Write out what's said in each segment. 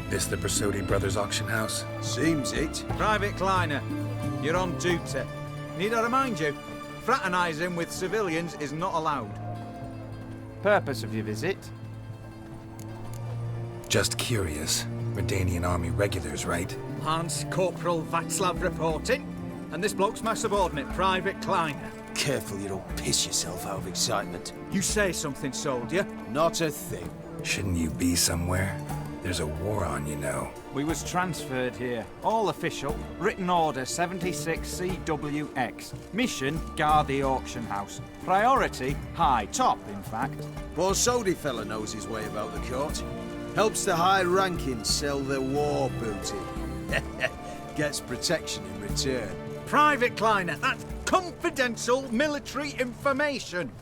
This the Bersodi Brothers auction house? Seems it. Private Kleiner, you're on duty. Need I remind you, fraternising with civilians is not allowed. Purpose of your visit? Just curious. Redanian Army regulars, right? Lance Corporal Václav reporting, and this bloke's my subordinate, Private Kleiner. Careful you don't piss yourself out of excitement. You say something, soldier? Not a thing. Shouldn't you be somewhere? There's a war on, you know. We was transferred here. All official. Written order 76 CWX. Mission, guard the auction house. Priority, high. Top, in fact. Borsodi fella knows his way about the court. Helps the high rankings sell their war booty. Gets protection in return. Private Kleiner, that's confidential military information.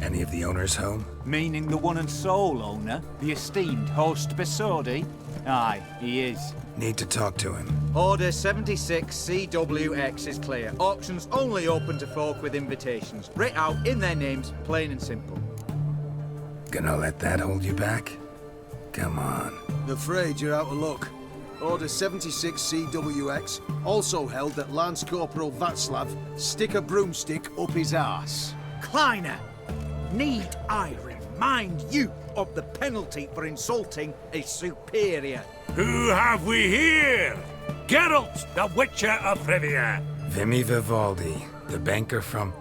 Any of the owners home? Meaning the one and sole owner, the esteemed host Bersodi? Aye, he is. Need to talk to him. Order 76 CWX is clear. Auctions only open to folk with invitations. Writ out in their names, plain and simple. Gonna let that hold you back? Come on. Afraid you're out of luck. Order 76 CWX also held that Lance Corporal Václav stick a broomstick up his arse. Kleiner, need I remind you of the penalty for insulting a superior? Who have we here? Geralt, the Witcher of Rivia. Vimy Vivaldi, the banker from...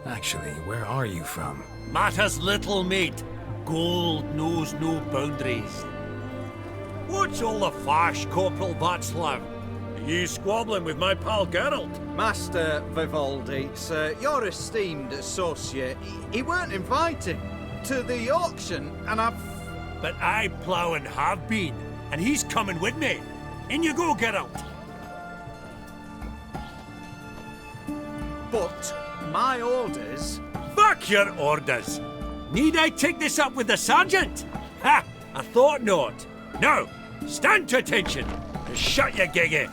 Actually, where are you from? Matters little, mate. Gold knows no boundaries. What's all the fash, Corporal Václav? Are you squabbling with my pal Geralt? Master Vivaldi, sir, your esteemed associate, he weren't invited to the auction, and I've... But I plough and have been, and he's coming with me. In you go, Geralt. But my orders... Fuck your orders! Need I take this up with the sergeant? Ha! I thought not. Now, stand to attention and shut your giggy.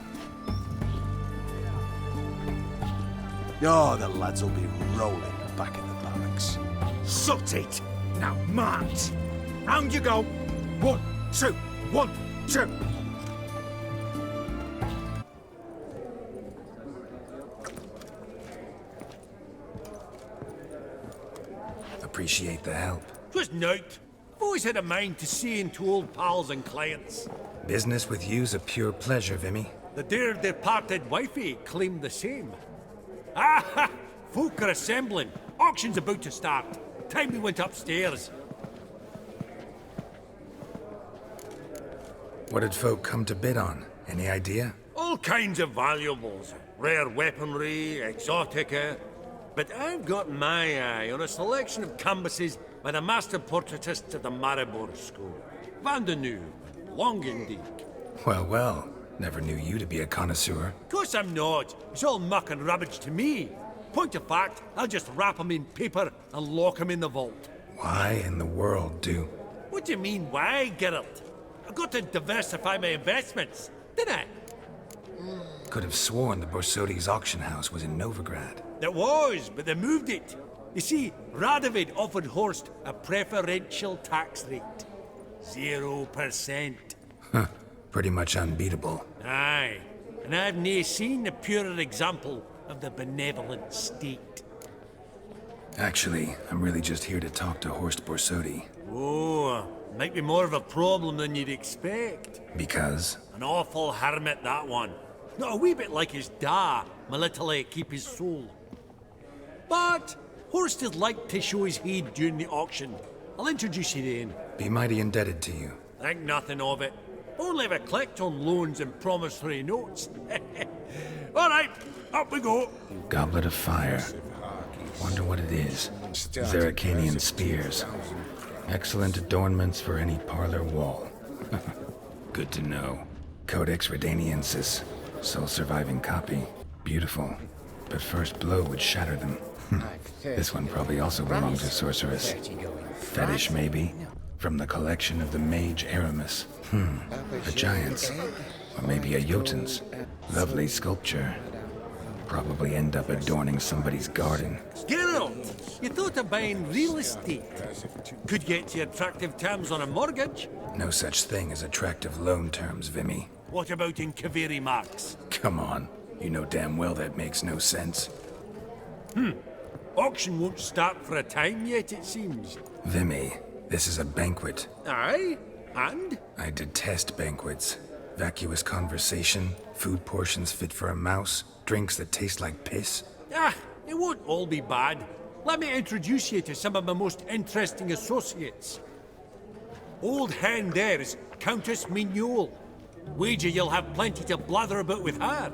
Oh, the lads will be rolling back in the barracks. Sut it! Now march! Round you go! 1, 2, 1, 2! Appreciate the help. Twas nowt. I've always had a mind to see into old pals and clients. Business with you's a pure pleasure, Vimy. The dear departed wifey claimed the same. Ah ha! Folk are assembling. Auction's about to start. Time we went upstairs. What did folk come to bid on? Any idea? All kinds of valuables. Rare weaponry, exotica. But I've got my eye on a selection of canvases by the master portraitists of the Maribor School. Van de Nieuw, Longendijk. Well, well. Never knew you to be a connoisseur. Of course I'm not. It's all muck and rubbish to me. Point of fact, I'll just wrap 'em in paper and lock 'em in the vault. Why in the world do... What do you mean, why, Geralt? I've got to diversify my investments, didn't I? Could have sworn the Borsodi's auction house was in Novigrad. It was, but they moved it. You see, Radovid offered Horst a preferential tax rate. 0%. Huh. Pretty much unbeatable. Aye, and I've nae seen a purer example of the benevolent state. Actually, I'm really just here to talk to Horst Borsodi. Oh, might be more of a problem than you'd expect. Because? An awful hermit, that one. Not a wee bit like his da, my little keep his soul. But Horst is like to show his heed during the auction. I'll introduce you then. Be mighty indebted to you. Think nothing of it. Only if I collect on loans and promissory notes. All right, up we go. Goblet of fire. Wonder what it is. Zeracanian spears. Excellent adornments for any parlor wall. Good to know. Codex Redaniensis. Sole surviving copy. Beautiful. But first blow would shatter them. This one probably also belonged to Sorceress. Fetish, maybe? From the collection of the mage Aramis. A giant's. Or maybe a Jotun's. Lovely sculpture. Probably end up adorning somebody's garden. Geralt, you thought of buying real estate. Could get you attractive terms on a mortgage. No such thing as attractive loan terms, Vimy. What about in Kaveri Marks? Come on. You know damn well that makes no sense. Auction won't start for a time yet, it seems. Vimy, this is a banquet. Aye? And? I detest banquets. Vacuous conversation, food portions fit for a mouse, drinks that taste like piss. Ah, it won't all be bad. Let me introduce you to some of my most interesting associates. Old hen there is Countess Mignol. Wager you'll have plenty to blather about with her.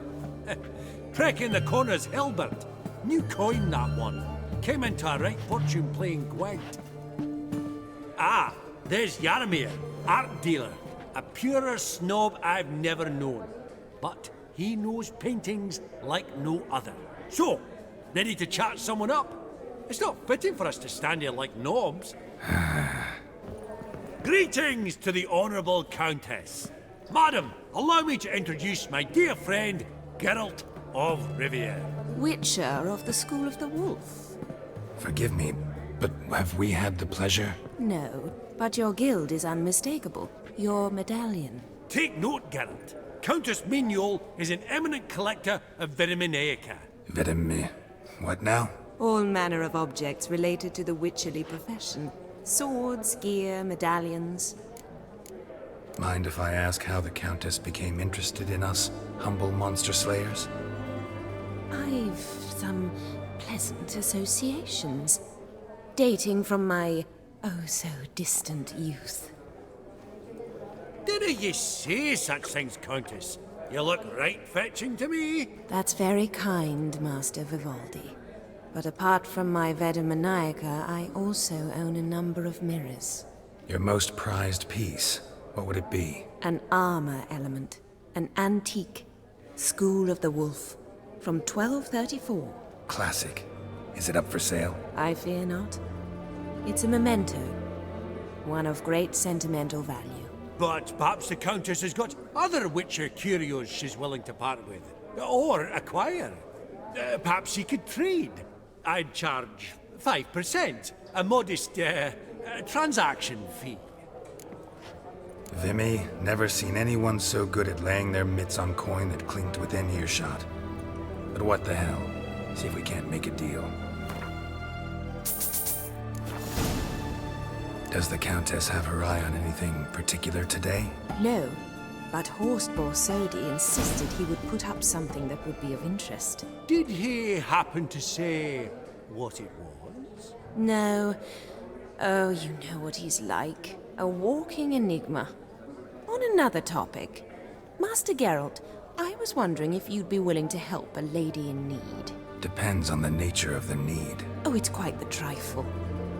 Trek in the corner's Hilbert. New coin, that one. Came into a right fortune playing Gwent. Ah, there's Yarmir, art dealer. A purer snob I've never known. But he knows paintings like no other. So, ready to chat someone up? It's not fitting for us to stand here like knobs. Greetings to the Honourable Countess. Madam, allow me to introduce my dear friend, Geralt of Rivia. Witcher of the School of the Wolf. Forgive me, but have we had the pleasure? No, but your guild is unmistakable. Your medallion. Take note, Geralt. Countess Mignol is an eminent collector of Viriminaica. What now? All manner of objects related to the witcherly profession. Swords, gear, medallions. Mind if I ask how the Countess became interested in us, humble monster slayers? I've some pleasant associations. Dating from my oh-so-distant youth. Didn't you say such things, Countess? You look right fetching to me. That's very kind, Master Vivaldi. But apart from my Vedimanaica, I also own a number of mirrors. Your most prized piece, what would it be? An armor element. An antique. School of the Wolf. From 1234. Classic. Is it up for sale? I fear not. It's a memento. One of great sentimental value. But perhaps the Countess has got other Witcher curios she's willing to part with. Or acquire. Perhaps he could trade. I'd charge 5%. A modest, transaction fee. Vimy, never seen anyone so good at laying their mitts on coin that clinked within earshot. But what the hell? See if we can't make a deal. Does the Countess have her eye on anything particular today? No, but Horst Borsodi insisted he would put up something that would be of interest. Did he happen to say what it was? No. Oh, you know what he's like. A walking enigma. On another topic, Master Geralt, I was wondering if you'd be willing to help a lady in need. Depends on the nature of the need. Oh, it's quite the trifle.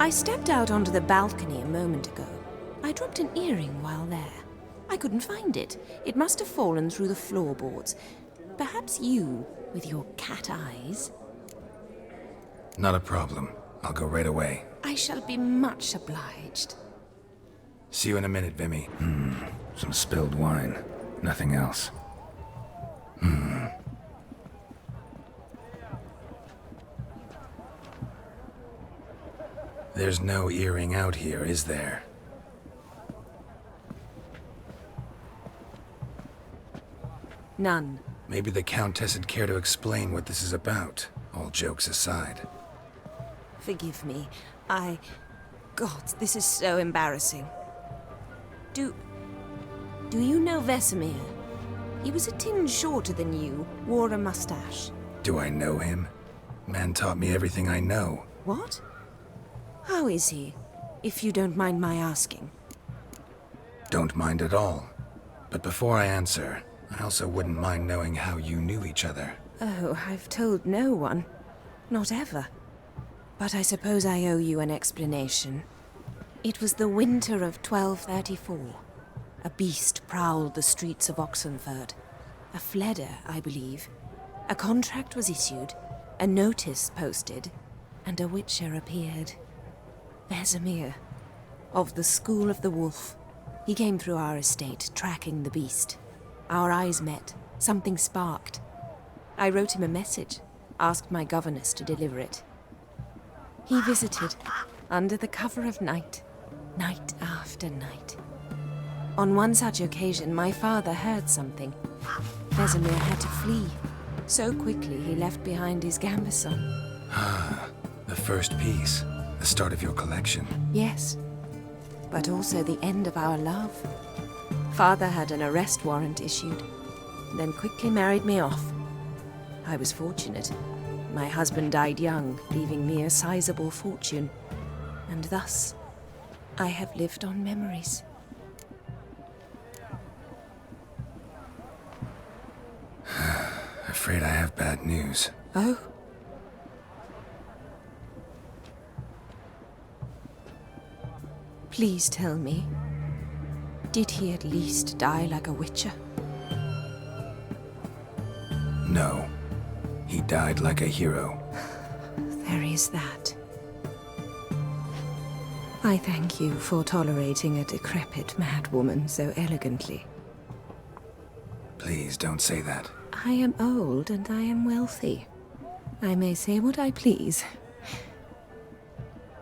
I stepped out onto the balcony a moment ago. I dropped an earring while there. I couldn't find it. It must have fallen through the floorboards. Perhaps you, with your cat eyes. Not a problem. I'll go right away. I shall be much obliged. See you in a minute, Vimy. Some spilled wine. Nothing else. There's no earring out here, is there? None. Maybe the Countess would care to explain what this is about, all jokes aside. Forgive me. God, this is so embarrassing. Do you know Vesemir? He was a tinge shorter than you, wore a mustache. Do I know him? Man taught me everything I know. What? How is he, if you don't mind my asking? Don't mind at all. But before I answer, I also wouldn't mind knowing how you knew each other. Oh, I've told no one. Not ever. But I suppose I owe you an explanation. It was the winter of 1234. A beast prowled the streets of Oxenford. A fledder, I believe. A contract was issued, a notice posted, and a witcher appeared. Vesemir, of the School of the Wolf. He came through our estate, tracking the beast. Our eyes met. Something sparked. I wrote him a message, asked my governess to deliver it. He visited, under the cover of night, night after night. On one such occasion, my father heard something. Vesemir had to flee. So quickly he left behind his gambeson. Ah, the first piece. The start of your collection. Yes, but also the end of our love. Father had an arrest warrant issued, then quickly married me off. I was fortunate. My husband died young, leaving me a sizable fortune. And thus, I have lived on memories. Afraid I have bad news. Oh? Please tell me, did he at least die like a witcher? No. He died like a hero. There is that. I thank you for tolerating a decrepit madwoman so elegantly. Please don't say that. I am old and I am wealthy. I may say what I please.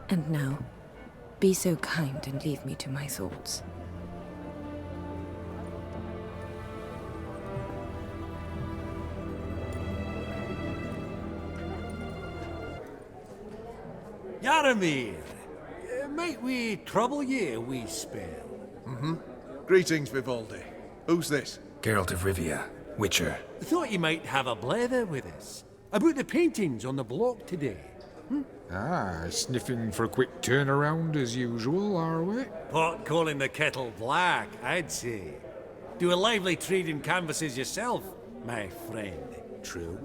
And now, be so kind and leave me to my thoughts. Yaramir, might we trouble ye a wee spell? Greetings, Vivaldi. Who's this? Geralt of Rivia, Witcher. Thought you might have a blether with us. About the paintings on the block today. Ah, sniffing for a quick turnaround as usual, are we? Pot calling the kettle black, I'd say. Do a lively trade in canvases yourself, my friend. True.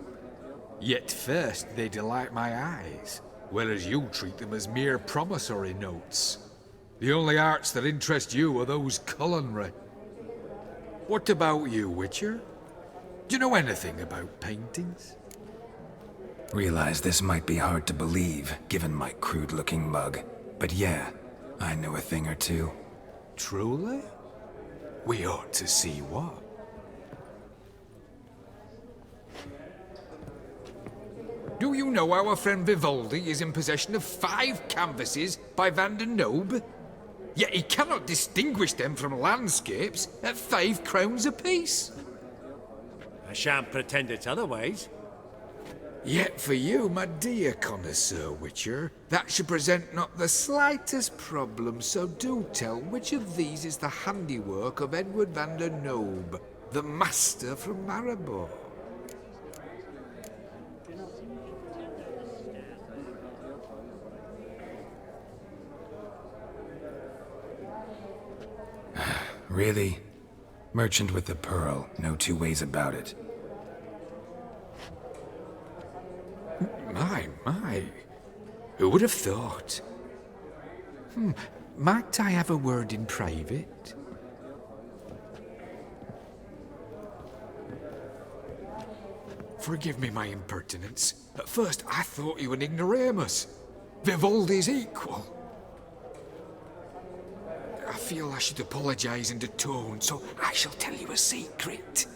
Yet first they delight my eyes, whereas you treat them as mere promissory notes. The only arts that interest you are those culinary. What about you, Witcher? Do you know anything about paintings? Realize this might be hard to believe, given my crude-looking mug. But yeah, I know a thing or two. Truly? We ought to see what. Do you know our friend Vivaldi is in possession of 5 canvases by Van der Nobe? Yet he cannot distinguish them from landscapes at 5 crowns apiece. I shan't pretend it's otherwise. Yet for you, my dear connoisseur Witcher, that should present not the slightest problem, so do tell which of these is the handiwork of Edward van der Nobe, the master from Maribor. Really? Merchant with the pearl, no two ways about it. My. Who would have thought? Might I have a word in private? Forgive me my impertinence. At first I thought you an ignoramus. Vivaldi's equal. I feel I should apologize in atone, so I shall tell you a secret.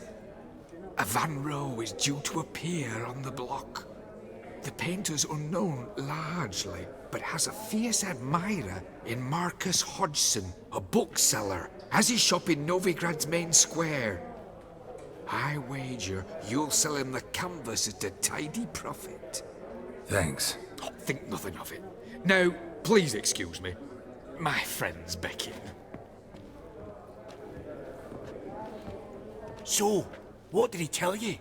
A Van Row is due to appear on the block. The painter's unknown largely, but has a fierce admirer in Marcus Hodgson, a bookseller, has his shop in Novigrad's main square. I wager you'll sell him the canvas at a tidy profit. Thanks. Oh, think nothing of it. Now, please excuse me. My friend's beckon. So, what did he tell you?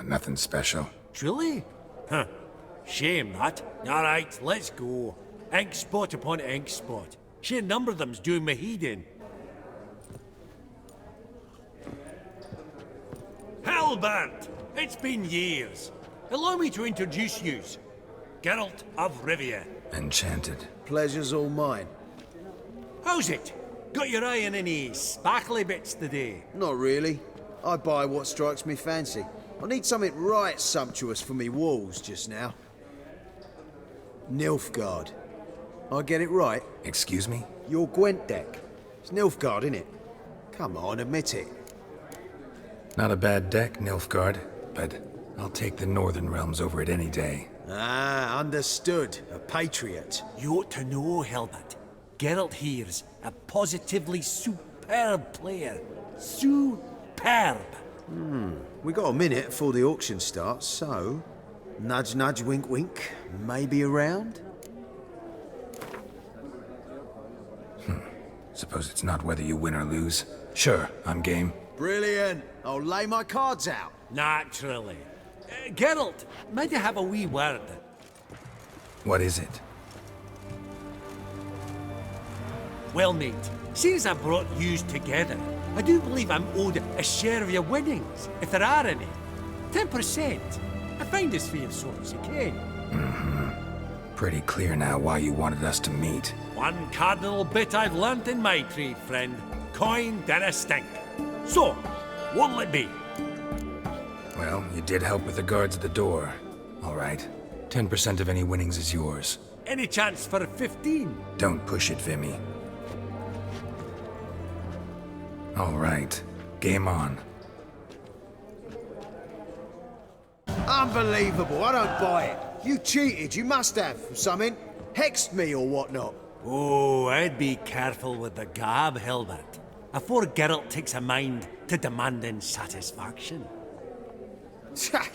Nothing special. Truly? Huh. Shame that. Alright, let's go. Ink spot upon ink spot. Sheer number of them's doing me heed in. Halbert! It's been years. Allow me to introduce yous. Geralt of Rivia. Enchanted. Pleasure's all mine. How's it? Got your eye on any sparkly bits today? Not really. I buy what strikes me fancy. I need something right sumptuous for me walls just now. Nilfgaard. I get it right? Excuse me? Your Gwent deck. It's Nilfgaard, innit? Come on, admit it. Not a bad deck, Nilfgaard, but I'll take the Northern Realms over it any day. Ah, understood. A patriot. You ought to know, Hilbert. Geralt here's a positively superb player. Superb. We got a minute before the auction starts, so... Nudge, nudge, wink, wink. Maybe around? Suppose it's not whether you win or lose. Sure, I'm game. Brilliant. I'll lay my cards out. Naturally. Geralt, might I have a wee word? What is it? Well, mate, since I brought yous together, I do believe I'm owed a share of your winnings, if there are any. 10%. I find as fair sort as you can. Pretty clear now why you wanted us to meet. One cardinal bit I've learnt in my trade, friend. Coin dinna stink. So, what'll it be? Well, you did help with the guards at the door. All right. 10% of any winnings is yours. Any chance for a 15? Don't push it, Vimy. All right. Game on. Unbelievable. I don't buy it. You cheated. You must have. Something. Hexed me or whatnot. Oh, I'd be careful with the gab, Hilbert. Afore Geralt takes a mind to demanding satisfaction.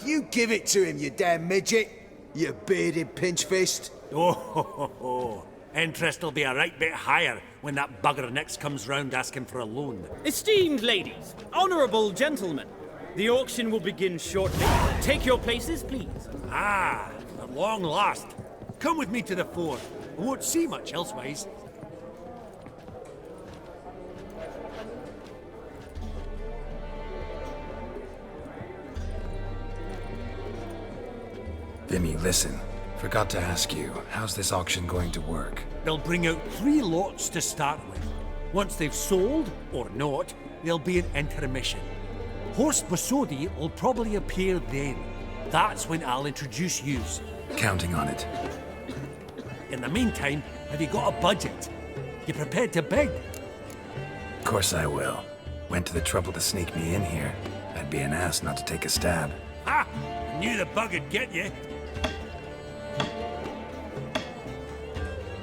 You give it to him, you damn midget. You bearded pinchfist. Oh, interest will be a right bit higher when that bugger next comes round asking for a loan. Esteemed ladies, honourable gentlemen, the auction will begin shortly. Take your places, please. Ah, at long last. Come with me to the fore. I won't see much elsewise. Vimy, listen. Forgot to ask you, how's this auction going to work? They'll bring out 3 lots to start with. Once they've sold, or not, there'll be an intermission. Horst Bosodi will probably appear then. That's when I'll introduce yous. Counting on it. In the meantime, have you got a budget? You prepared to bid? Of course I will. Went to the trouble to sneak me in here. I'd be an ass not to take a stab. Ha! Knew the bug'd get you.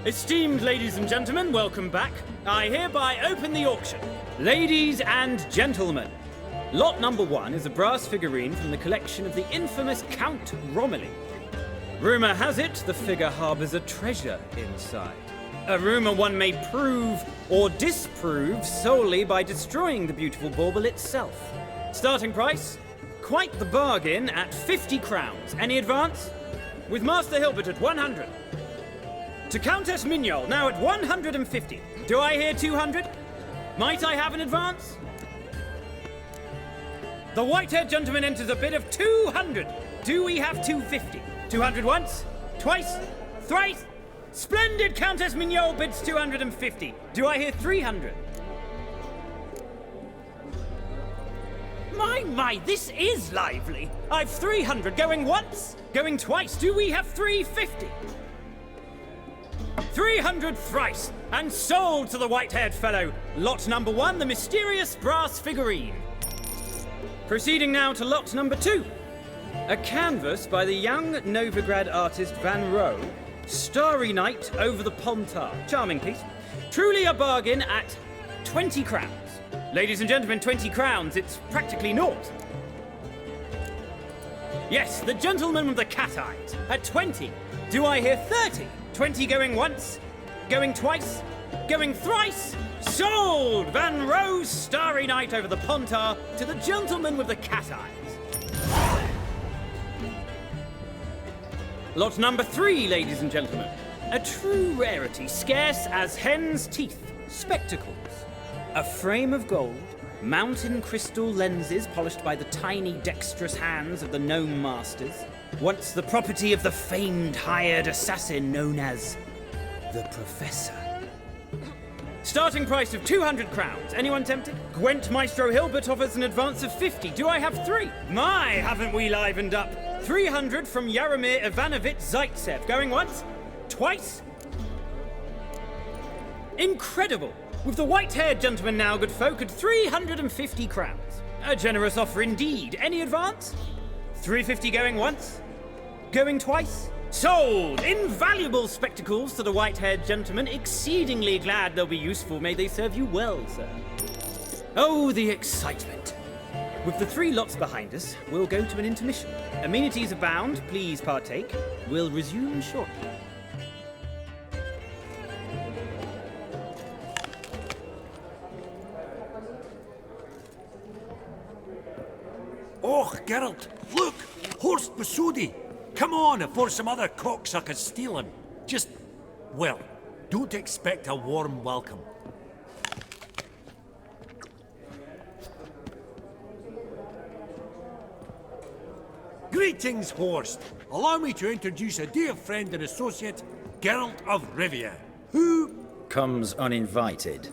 Esteemed ladies and gentlemen, welcome back. I hereby open the auction. Ladies and gentlemen, lot number 1 is a brass figurine from the collection of the infamous Count Romilly. Rumour has it the figure harbours a treasure inside. A rumour one may prove or disprove solely by destroying the beautiful bauble itself. Starting price? Quite the bargain at 50 crowns. Any advance? With Master Hilbert at 100. To Countess Mignol, now at 150. Do I hear 200? Might I have an advance? The white-haired gentleman enters a bid of 200. Do we have 250? 200 once? Twice? Thrice? Splendid! Countess Mignol bids 250. Do I hear 300? My, this is lively. I've 300 going once, going twice. Do we have 350? 300 thrice, and sold to the white-haired fellow. Lot number 1, the mysterious brass figurine. Proceeding now to lot number 2. A canvas by the young Novigrad artist Van Rohe, Starry Night over the Pontar. Charming piece. Truly a bargain at 20 crowns. Ladies and gentlemen, 20 crowns, it's practically naught. Yes, the gentleman with the cat eyes, at 20. Do I hear 30? 20 going once, going twice, going thrice. Sold! Van Rohe's Starry Night over the Pontar to the gentleman with the cat eyes. Lot number 3, ladies and gentlemen. A true rarity, scarce as hen's teeth. Spectacles. A frame of gold, mountain crystal lenses polished by the tiny, dexterous hands of the gnome masters. Once the property of the famed hired assassin known as the Professor. Starting price of 200 crowns. Anyone tempted? Gwent Maestro Hilbert offers an advance of 50. Do I have 3? My, haven't we livened up? 300 from Yaromir Ivanovich Zaitsev. Going once? Twice? Incredible! With the white-haired gentleman now, good folk, at 350 crowns. A generous offer indeed. Any advance? 350 going once? Going twice? Sold! Invaluable spectacles to the white-haired gentleman. Exceedingly glad they'll be useful. May they serve you well, sir. Oh, the excitement. With the 3 lots behind us, we'll go to an intermission. Amenities abound. Please partake. We'll resume shortly. Oh, Geralt, look! Horst Basudi! Come on before some other cocksuckers steal him. Just, well, don't expect a warm welcome. Greetings, Horst. Allow me to introduce a dear friend and associate, Geralt of Rivia, who... Comes uninvited.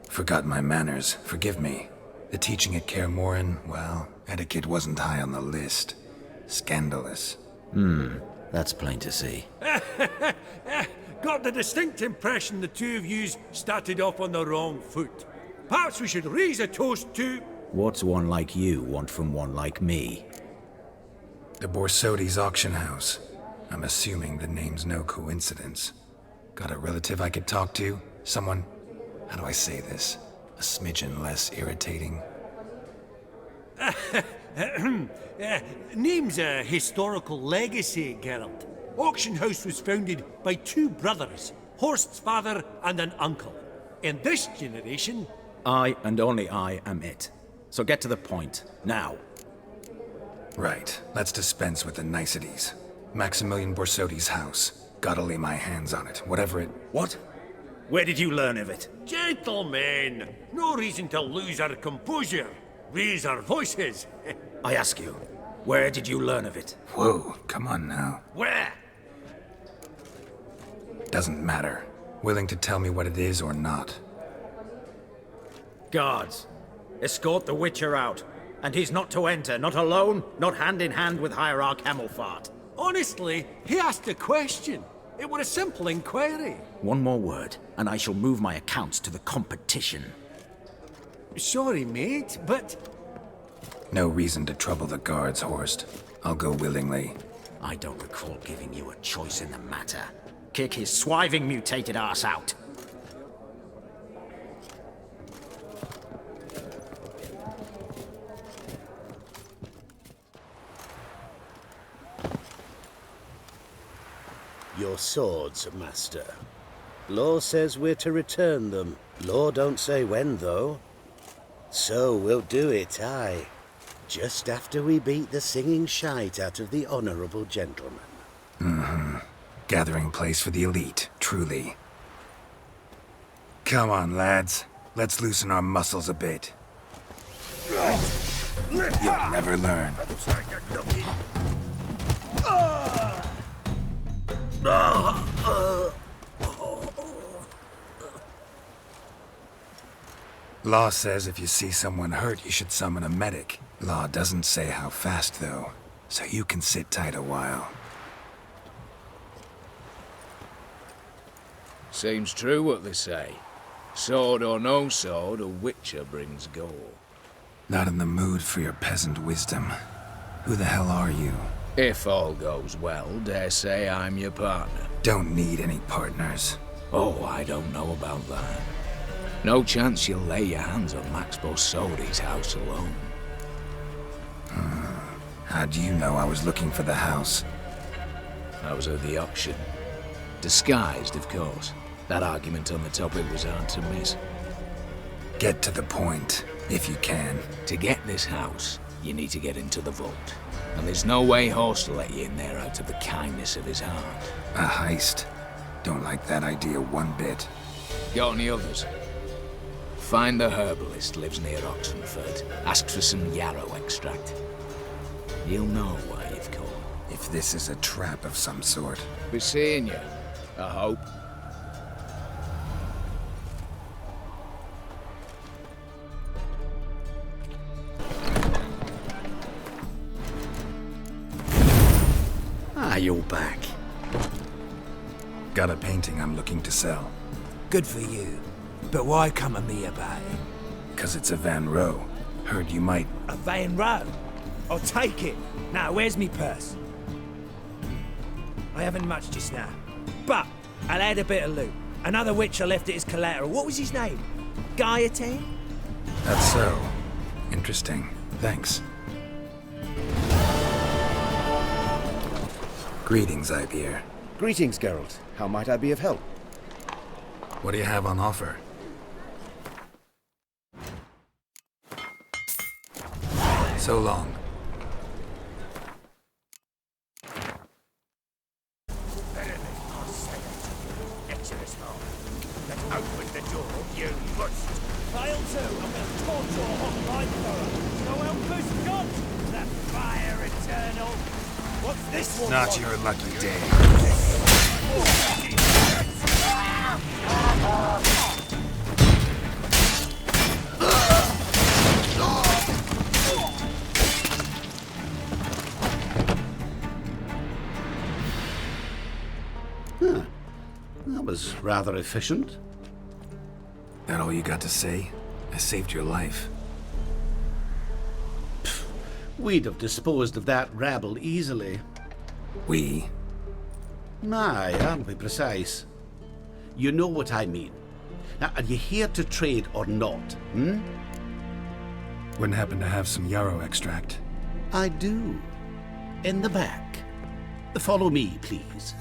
Forgot my manners. Forgive me. The teaching at Kaer Morhen, well, etiquette wasn't high on the list. Scandalous. That's plain to see. Got the distinct impression the two of yous started off on the wrong foot. Perhaps we should raise a toast to... What's one like you want from one like me? The Borsodi's auction house. I'm assuming the name's no coincidence. Got a relative I could talk to? Someone, how do I say this? A smidgen less irritating. Name's a historical legacy, Geralt. Auction house was founded by 2 brothers, Horst's father and an uncle. In this generation... I and only I am it. So get to the point, now. Right, let's dispense with the niceties. Maximilian Borsodi's house. Gotta lay my hands on it, whatever it... What? Where did you learn of it? Gentlemen, no reason to lose our composure. Raise our voices. I ask you, where did you learn of it? Whoa, come on now. Where? Doesn't matter. Willing to tell me what it is or not. Guards, escort the Witcher out. And he's not to enter, not alone, not hand in hand with Hierarch Hemmelfart. Honestly, he asked a question. It were a simple inquiry. One more word, and I shall move my accounts to the competition. Sorry, mate, but... No reason to trouble the guards, Horst. I'll go willingly. I don't recall giving you a choice in the matter. Kick his swiving mutated ass out. Your swords, master. Law says we're to return them. Law don't say when, though. So we'll do it, aye. Just after we beat the singing shite out of the honourable gentleman. Gathering place for the elite, truly. Come on, lads. Let's loosen our muscles a bit. You'll never learn. Law says if you see someone hurt, you should summon a medic. Law doesn't say how fast, though, so you can sit tight a while. Seems true what they say. Sword or no sword, a witcher brings goal. Not in the mood for your peasant wisdom. Who the hell are you? If all goes well, dare say I'm your partner. Don't need any partners. Oh, I don't know about that. No chance you'll lay your hands on Max Borsodi's house alone. How do you know I was looking for the house? I was at the auction. Disguised, of course. That argument on the topic was hard to miss. Get to the point, if you can. To get this house, you need to get into the vault. And there's no way Horst will let you in there out of the kindness of his heart. A heist? Don't like that idea one bit. Got any others? Find the herbalist lives near Oxenford. Ask for some yarrow extract. You'll know why you've come. If this is a trap of some sort. Be seeing you, I hope. Ah, you're back. Got a painting I'm looking to sell. Good for you. But why come to me about it? 'Cause it's a Van Row. Heard you might... A Van Row? I'll take it. Now, where's me purse? I haven't much just now. But I'll add a bit of loot. Another witch I left at his collateral. What was his name? Gaiatan? That's so. Interesting. Thanks. Greetings, Ivier. Greetings, Geralt. How might I be of help? What do you have on offer? So long. Open the door, you must. Fail to. I'm going to torch your hot flamethrower. So help us God. That fire eternal. What's this one? Not your lucky day. That was rather efficient. That all you got to say? I saved your life. We'd have disposed of that rabble easily. We? Aye, aren't we precise? You know what I mean. Now, are you here to trade or not, hmm? Wouldn't happen to have some yarrow extract. I do. In the back. Follow me, please.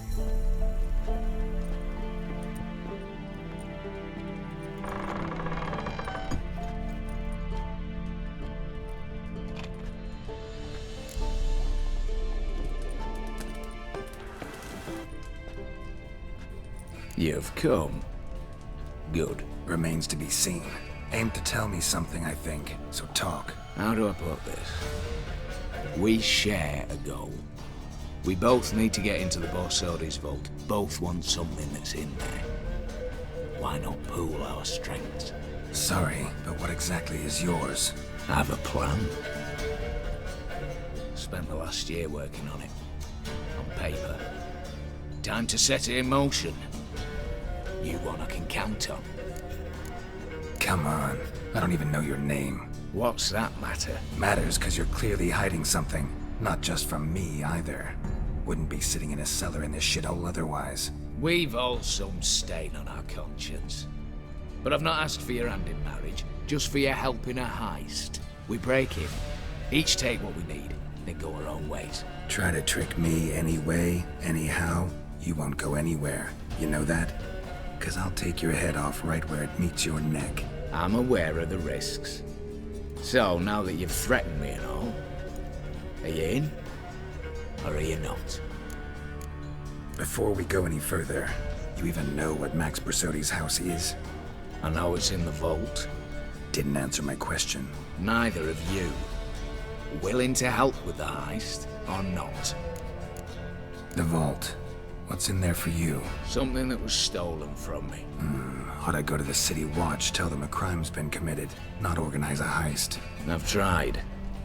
You've come. Good. Remains to be seen. Aim to tell me something, I think. So talk. How do I put this? We share a goal. We both need to get into the Borsodi's vault. Both want something that's in there. Why not pool our strengths? Sorry, but what exactly is yours? I have a plan. Spent the last year working on it. On paper. Time to set it in motion. You one I can count on. Come on. I don't even know your name. What's that matter? Matters because you're clearly hiding something. Not just from me, either. Wouldn't be sitting in a cellar in this shithole otherwise. We've all some stain on our conscience. But I've not asked for your hand in marriage, just for your help in a heist. We break in, each take what we need, then go our own ways. Try to trick me anyway, anyhow, you won't go anywhere. You know that? 'Cause I'll take your head off right where it meets your neck. I'm aware of the risks. So, now that you've threatened me and all, are you in? Or are you not? Before we go any further, you even know what Max Borsodi's house is? I know it's in the vault. Didn't answer my question. Neither of you. Willing to help with the heist, or not? The vault. What's in there for you? Something that was stolen from me. Ought I go to the city watch, tell them a crime's been committed, not organize a heist? I've tried.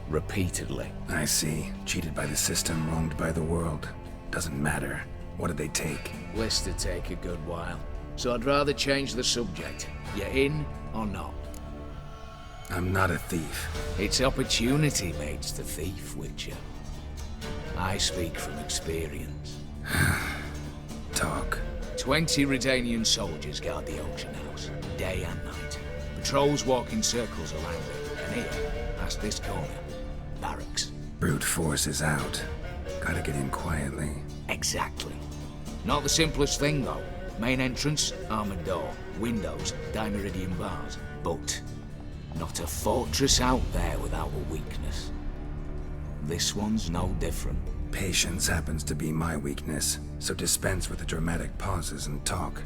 Repeatedly. I see. Cheated by the system, wronged by the world. Doesn't matter. What did they take? List to take a good while. So I'd rather change the subject. You in or not? I'm not a thief. It's opportunity makes the thief, Witcher. I speak from experience. Talk. 20 Redanian soldiers guard the auction house, day and night. Patrols walk in circles around it, and here, past this corner, barracks. Brute force is out. Gotta get in quietly. Exactly. Not the simplest thing, though. Main entrance, armored door, windows, dimeridian bars. But not a fortress out there without a weakness. This one's no different. Patience happens to be my weakness, so dispense with the dramatic pauses and talk.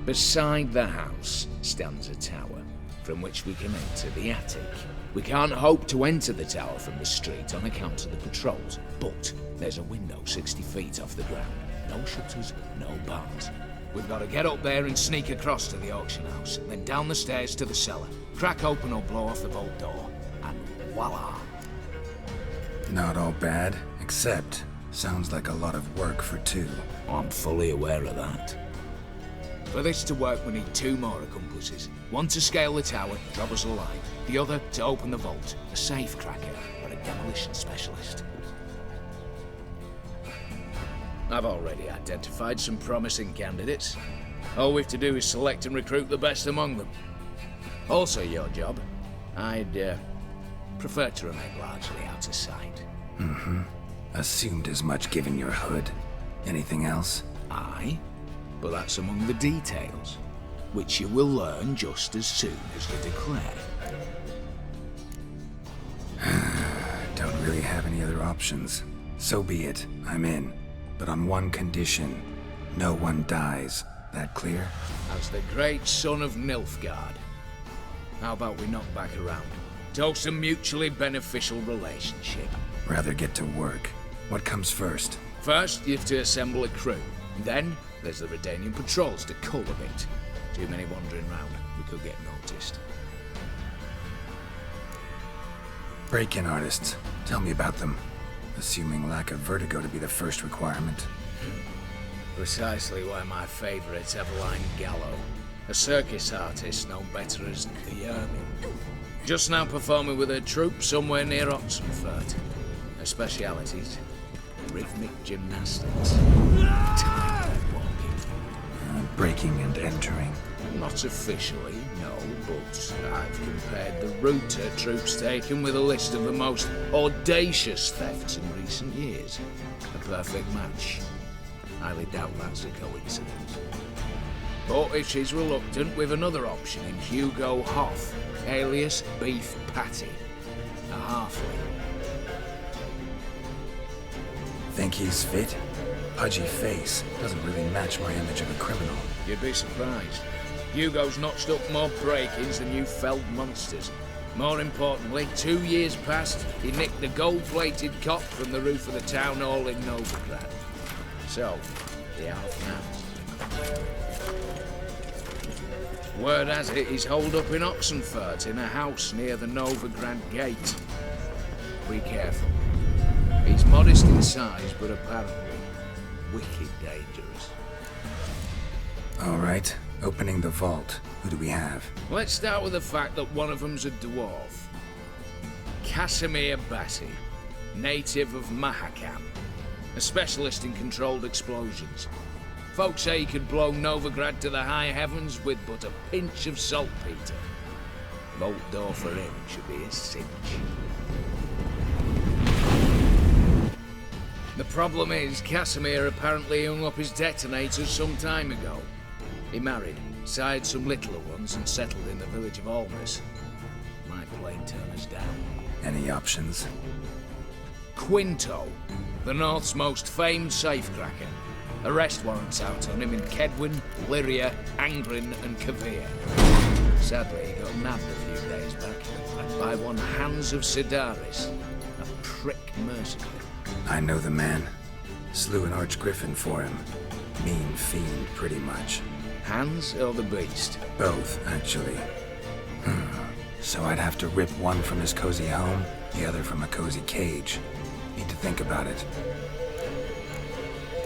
Beside the house stands a tower, from which we can enter the attic. We can't hope to enter the tower from the street on account of the patrols, but there's a window 60 feet off the ground. No shutters, no bars. We've got to get up there and sneak across to the auction house, then down the stairs to the cellar, crack open or blow off the vault door, and voila! Not all bad, except sounds like a lot of work for two. I'm fully aware of that. For this to work, we need 2 more accomplices. One to scale the tower, drop us a line. The other to open the vault, a safe cracker or a demolition specialist. I've already identified some promising candidates. All we have to do is select and recruit the best among them. Also your job. I'd prefer to remain largely out of sight. Mm-hmm. Assumed as much given your hood. Anything else? Aye, but that's among the details, which you will learn just as soon as you declare. Don't really have any other options. So be it. I'm in. But on one condition. No one dies. That clear? As the great son of Nilfgaard. How about we knock back around? Toast a mutually beneficial relationship. Rather get to work. What comes first? First, you have to assemble a crew. Then, there's the Redanian patrols to cull a bit. Too many wandering round. We could get noticed. Break-in artists. Tell me about them. Assuming lack of vertigo to be the first requirement. Precisely why my favourite's Eveline Gallo, a circus artist known better as the Ermine. Just now performing with her troupe somewhere near Oxenford. Her specialities: rhythmic gymnastics, tightrope walking. Breaking and entering. Not officially, no, but I've compared the route her troops taken with a list of the most audacious thefts in recent years. A perfect match. Highly doubt that's a coincidence. But if she's reluctant, we've another option in Hugo Hoff, alias Beef Patty, a halfling. Think he's fit? Pudgy face doesn't really match my image of a criminal. You'd be surprised. Hugo's notched up more break-ins than you felled monsters. More importantly, 2 years past, he nicked the gold-plated cop from the roof of the town hall in Novigrad. So, the half now. Word has it he's holed up in Oxenford in a house near the Novigrad gate. Be careful. He's modest in size, but apparently wicked dangerous. All right, opening the vault. Who do we have? Let's start with the fact that one of them's a dwarf. Casimir Bassi, native of Mahakam, a specialist in controlled explosions. Folks say he could blow Novigrad to the high heavens with but a pinch of saltpeter. Vault door for him should be a cinch. The problem is, Casimir apparently hung up his detonators some time ago. He married, sired some littler ones, and settled in the village of Almas. Might plain turn us down. Any options? Quinto, the North's most famed safecracker. Arrest warrants out on him in Kedwin, Lyria, Angrin, and Kavir. Sadly, he got nabbed a few days back by one Hans of Sidaris, a prick mercenary. I know the man. Slew an archgriffin for him. Mean fiend, pretty much. Hans or the beast? Both, actually. So I'd have to rip one from his cozy home, the other from a cozy cage. Need to think about it.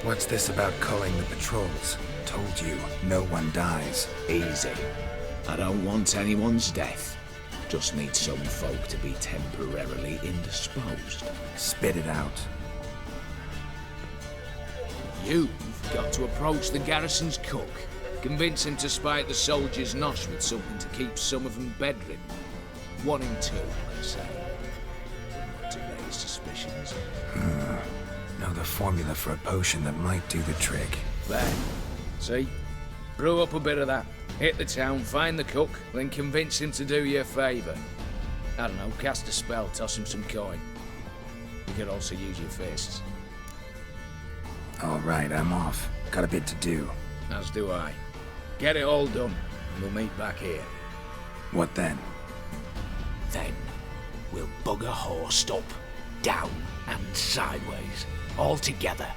What's this about culling the patrols? Told you, no one dies. Easy. I don't want anyone's death. Just need some folk to be temporarily indisposed. Spit it out. You've got to approach the garrison's cook. Convince him to spite the soldiers' nosh with something to keep some of them bedridden. 1 in 2, let's say. Not to raise suspicions. Know the formula for a potion that might do the trick. There. See? Brew up a bit of that. Hit the town, find the cook, then convince him to do you a favour. I don't know, cast a spell, toss him some coin. You could also use your fists. All right, I'm off. Got a bit to do. As do I. Get it all done, and we'll meet back here. What then? Then, we'll bugger horsed up, down and sideways, all together.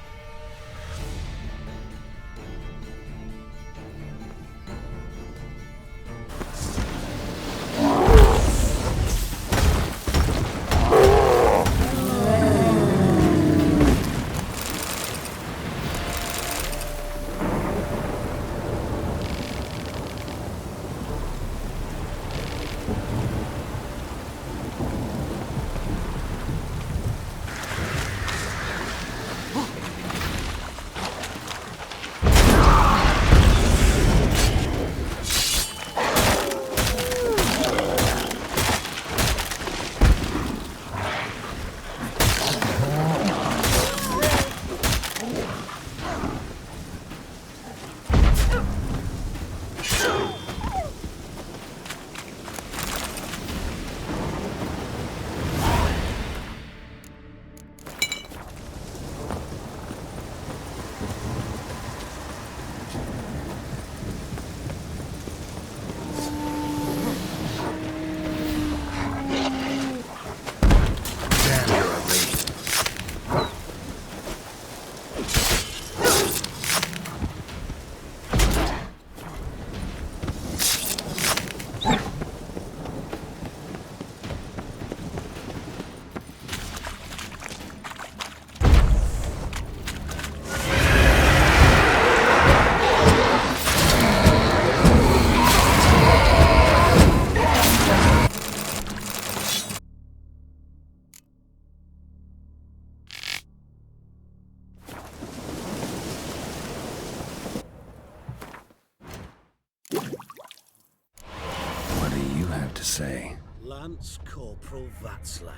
to say? Lance Corporal Václav.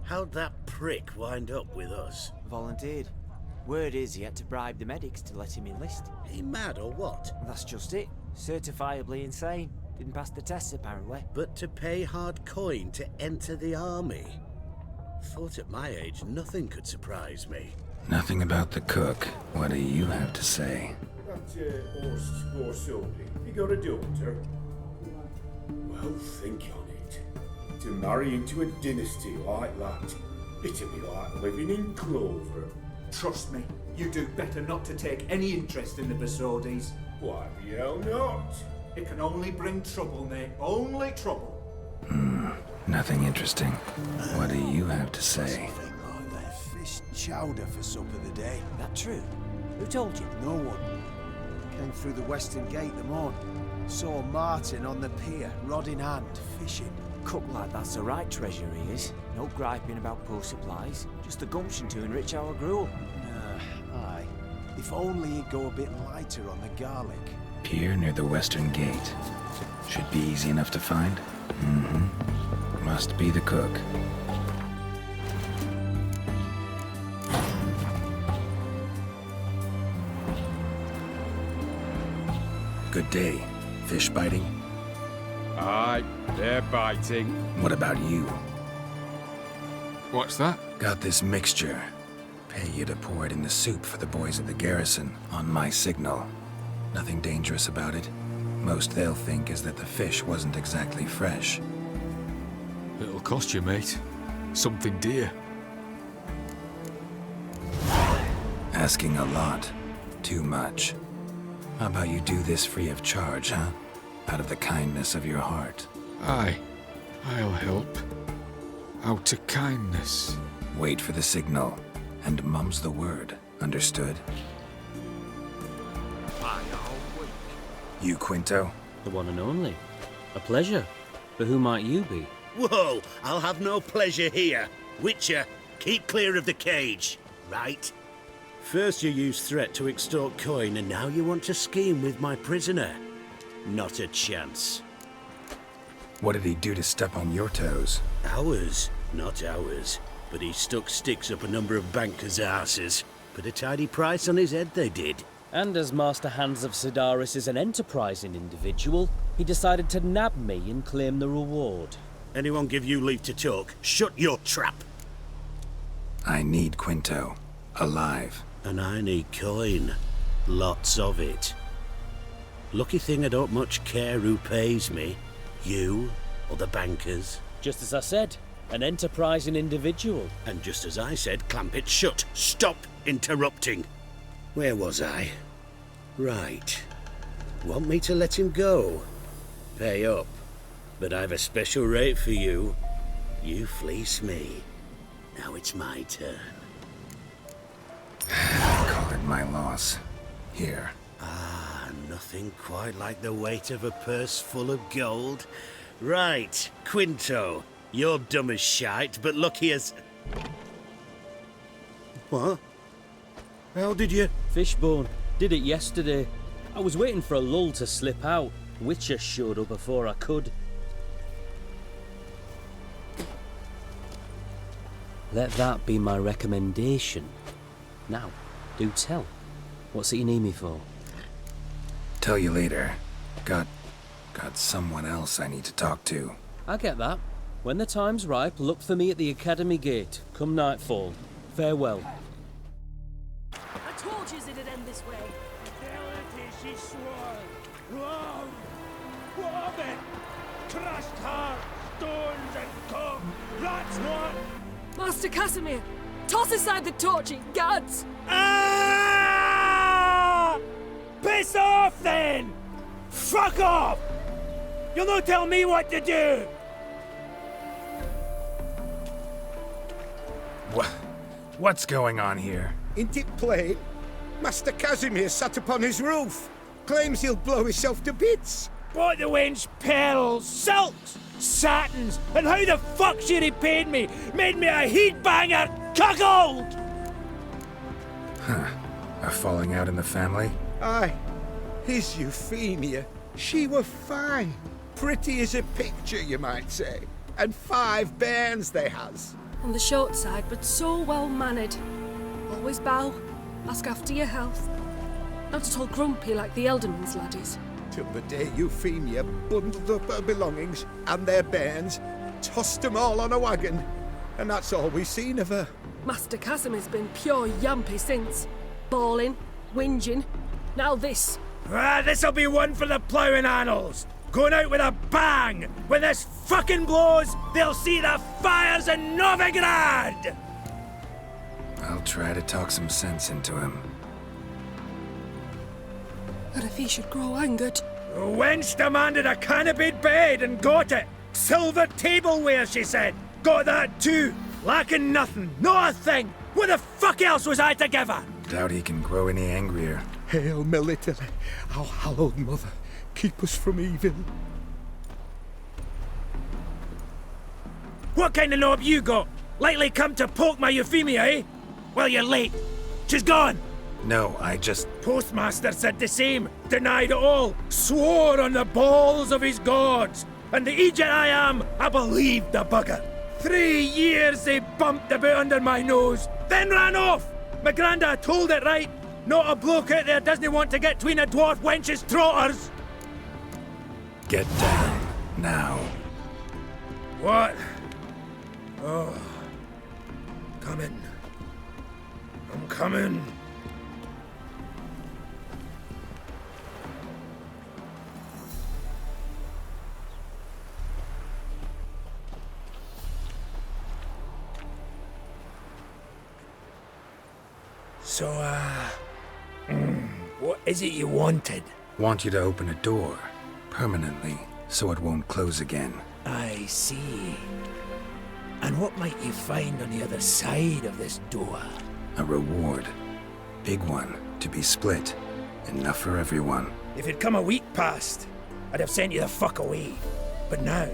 How'd that prick wind up with us? Volunteered. Word is he had to bribe the medics to let him enlist. He mad or what? That's just it. Certifiably insane. Didn't pass the tests, apparently. But to pay hard coin to enter the army? Thought at my age nothing could surprise me. Nothing about the cook. What do you have to say? That horse or something. You got a daughter? Well, think on it. To marry into a dynasty like that, it'd be like living in clover. Trust me, you do better not to take any interest in the Besodis. Why the hell not? It can only bring trouble, mate. Only trouble. Nothing interesting. What do you have to say? Fish chowder for supper the day. That true? Who told you? No one. Came through the western gate the morn. Saw Martin on the pier, rod in hand, fishing. Cook lad, that's the right treasure he is. No griping about poor supplies. Just the gumption to enrich our gruel. Aye. If only he'd go a bit lighter on the garlic. Pier near the western gate. Should be easy enough to find. Must be the cook. Good day. Fish biting? Aye, they're biting. What about you? What's that? Got this mixture. Pay you to pour it in the soup for the boys at the garrison, on my signal. Nothing dangerous about it. Most they'll think is that the fish wasn't exactly fresh. It'll cost you, mate. Something dear. Asking a lot. Too much. How about you do this free of charge, huh? Out of the kindness of your heart. Aye, I'll help. Out of kindness. Wait for the signal, and mum's the word. Understood? You, Quinto? The one and only. A pleasure. But who might you be? Whoa! I'll have no pleasure here. Witcher, keep clear of the cage, right? First you used threat to extort coin, and now you want to scheme with my prisoner. Not a chance. What did he do to step on your toes? Ours, not ours. But he stuck sticks up a number of bankers' asses. Put a tidy price on his head, they did. And as Master Hans of Sidaris is an enterprising individual, he decided to nab me and claim the reward. Anyone give you leave to talk? Shut your trap! I need Quinto. Alive. And I need coin. Lots of it. Lucky thing I don't much care who pays me. You or the bankers. Just as I said, an enterprising individual. And just as I said, clamp it shut. Stop interrupting. Where was I? Right. Want me to let him go? Pay up. But I've a special rate for you. You fleece me. Now it's my turn. Call it my loss. Here. Ah, nothing quite like the weight of a purse full of gold. Right, Quinto. You're dumb as shite, but lucky as... What? How did you... Fishbone. Did it yesterday. I was waiting for a lull to slip out. Witcher showed up before I could. Let that be my recommendation. Now, do tell. What's it you need me for? Tell you later. Got someone else I need to talk to. I get that. When the time's ripe, look for me at the Academy Gate. Come nightfall. Farewell. I told you it'd end this way. Fidelity, she swore. Love. Woman. Crushed heart. Stones and coke. That's what. Master Casimir, toss aside the torch, ye gads! Ah! Piss off then! Fuck off! You'll not tell me what to do! What's going on here? Ain't it plain? Master Casimir sat upon his roof. Claims he'll blow himself to bits. Bought the wench pearls, silks, satins, and how the fuck she repaid me? Made me a heat banger, cuckold! Huh. A falling out in the family? Aye. His Euphemia, she were fine. pretty as a picture, you might say. And 5 bairns they has. On the short side, but so well mannered. Always bow, ask after your health. Not at all grumpy like the Elderman's laddies. Till the day Euphemia bundled up her belongings and their bairns, tossed 'em all on a wagon, and that's all we seen of her. Master Casimir's been pure yampy since. Bawling, whinging, now this. This'll be one for the ploughing annals. Going out with a bang! When this fucking blows, they'll see the fires in Novigrad! I'll try to talk some sense into him. But if he should grow angered... The wench demanded a canopied bed and got it. Silver tableware, she said. Got that too. Lacking nothing, not a thing. What the fuck else was I to give her? Doubt he can grow any angrier. Hail Military, our hallowed mother, keep us from evil. What kind of knob you got? Likely come to poke my Euphemia, eh? Well, you're late. She's gone. No, I just... Postmaster said the same. Denied it all. Swore on the balls of his gods. And the Egypt I am, I believed the bugger. 3 years they bumped about under my nose, then ran off. My granda told it right. Not a bloke out there doesn't want to get between a dwarf wench's trotters. Get down, now. What? Oh. Coming. I'm coming. So, what is it you wanted? Want you to open a door, permanently, so it won't close again. I see. And what might you find on the other side of this door? A reward. Big one, to be split. Enough for everyone. If it'd come a week past, I'd have sent you the fuck away. But now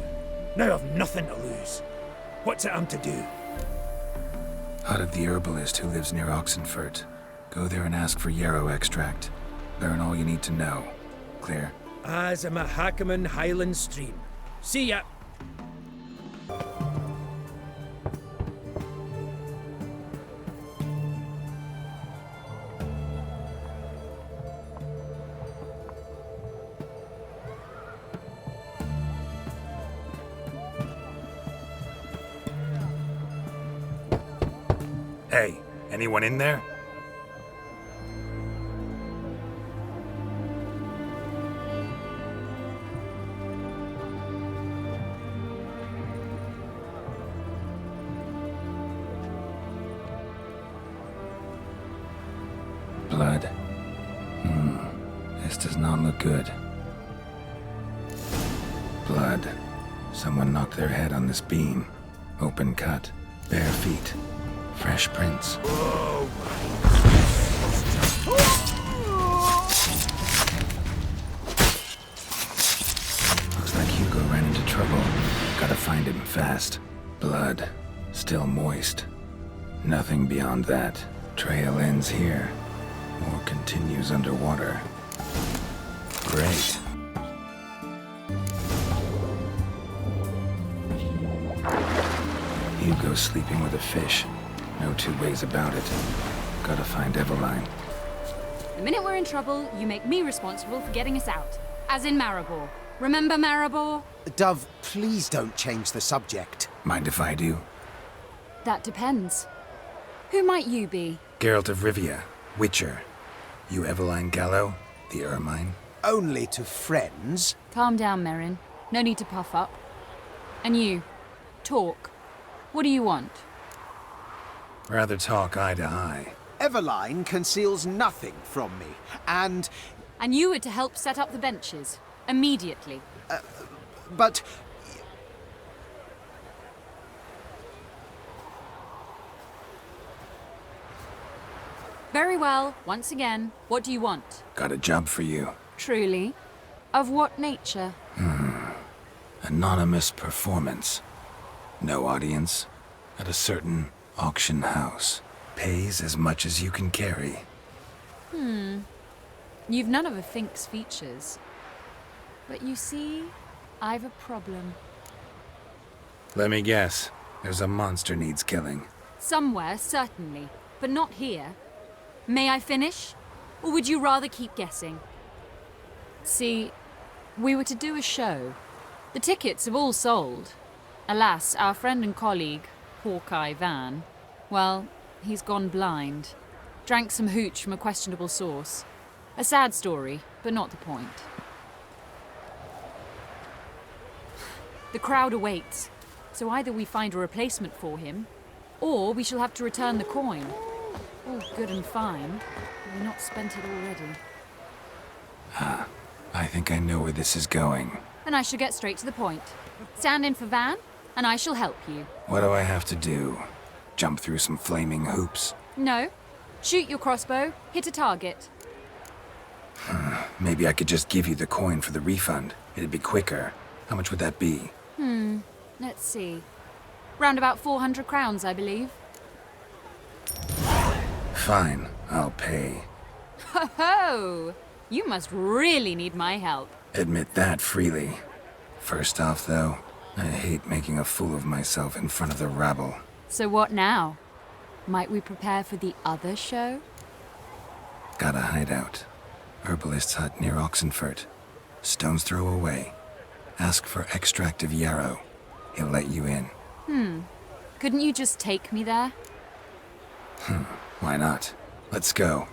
I've nothing to lose. What's it I'm to do? Hut of the herbalist who lives near Oxenfurt. Go there and ask for yarrow extract. Learn all you need to know. Clear? As a Mahakaman Highland Stream. See ya! Hey, anyone in there? Blood. This does not look good. Blood. Someone knocked their head on this beam. Open cut. Bare feet. Fresh prints. Looks like Hugo ran into trouble. Gotta find him fast. Blood. Still moist. Nothing beyond that. Trail ends here. Or continues underwater. Great. Hugo's sleeping with a fish. No two ways about it. Gotta find Eveline. The minute we're in trouble, you make me responsible for getting us out. As in Maribor. Remember Maribor? Dove, please don't change the subject. Mind if I do? That depends. Who might you be? Geralt of Rivia, Witcher. You Eveline Gallo, the Ermine? Only to friends. Calm down, Merrin. No need to puff up. And you, talk. What do you want? Rather talk eye to eye. Eveline conceals nothing from me, and... And you were to help set up the benches. Immediately. But... Very well. Once again, what do you want? Got a job for you. Truly? Of what nature? Anonymous performance. No audience. At a certain auction house. Pays as much as you can carry. You've none of a Fink's features. But you see, I've a problem. Let me guess. There's a monster needs killing. Somewhere, certainly, but not here. May I finish? Or would you rather keep guessing? See, we were to do a show. The tickets have all sold. Alas, our friend and colleague, Hawkeye Van, well, he's gone blind. Drank some hooch from a questionable source. A sad story, but not the point. The crowd awaits, so either we find a replacement for him, or we shall have to return the coin. All good and fine, but we've not spent it already. I think I know where this is going. And I shall get straight to the point. Stand in for Van, and I shall help you. What do I have to do? Jump through some flaming hoops? No. Shoot your crossbow, hit a target. Maybe I could just give you the coin for the refund. It'd be quicker. How much would that be? Let's see. Round about 400 crowns, I believe. Fine, I'll pay. Ho ho! You must really need my help. Admit that freely. First off, though, I hate making a fool of myself in front of the rabble. So what now? Might we prepare for the other show? Got a hideout. Herbalist's hut near Oxenfurt. Stone's throw away. Ask for extract of yarrow. He'll let you in. Couldn't you just take me there? Why not? Let's go.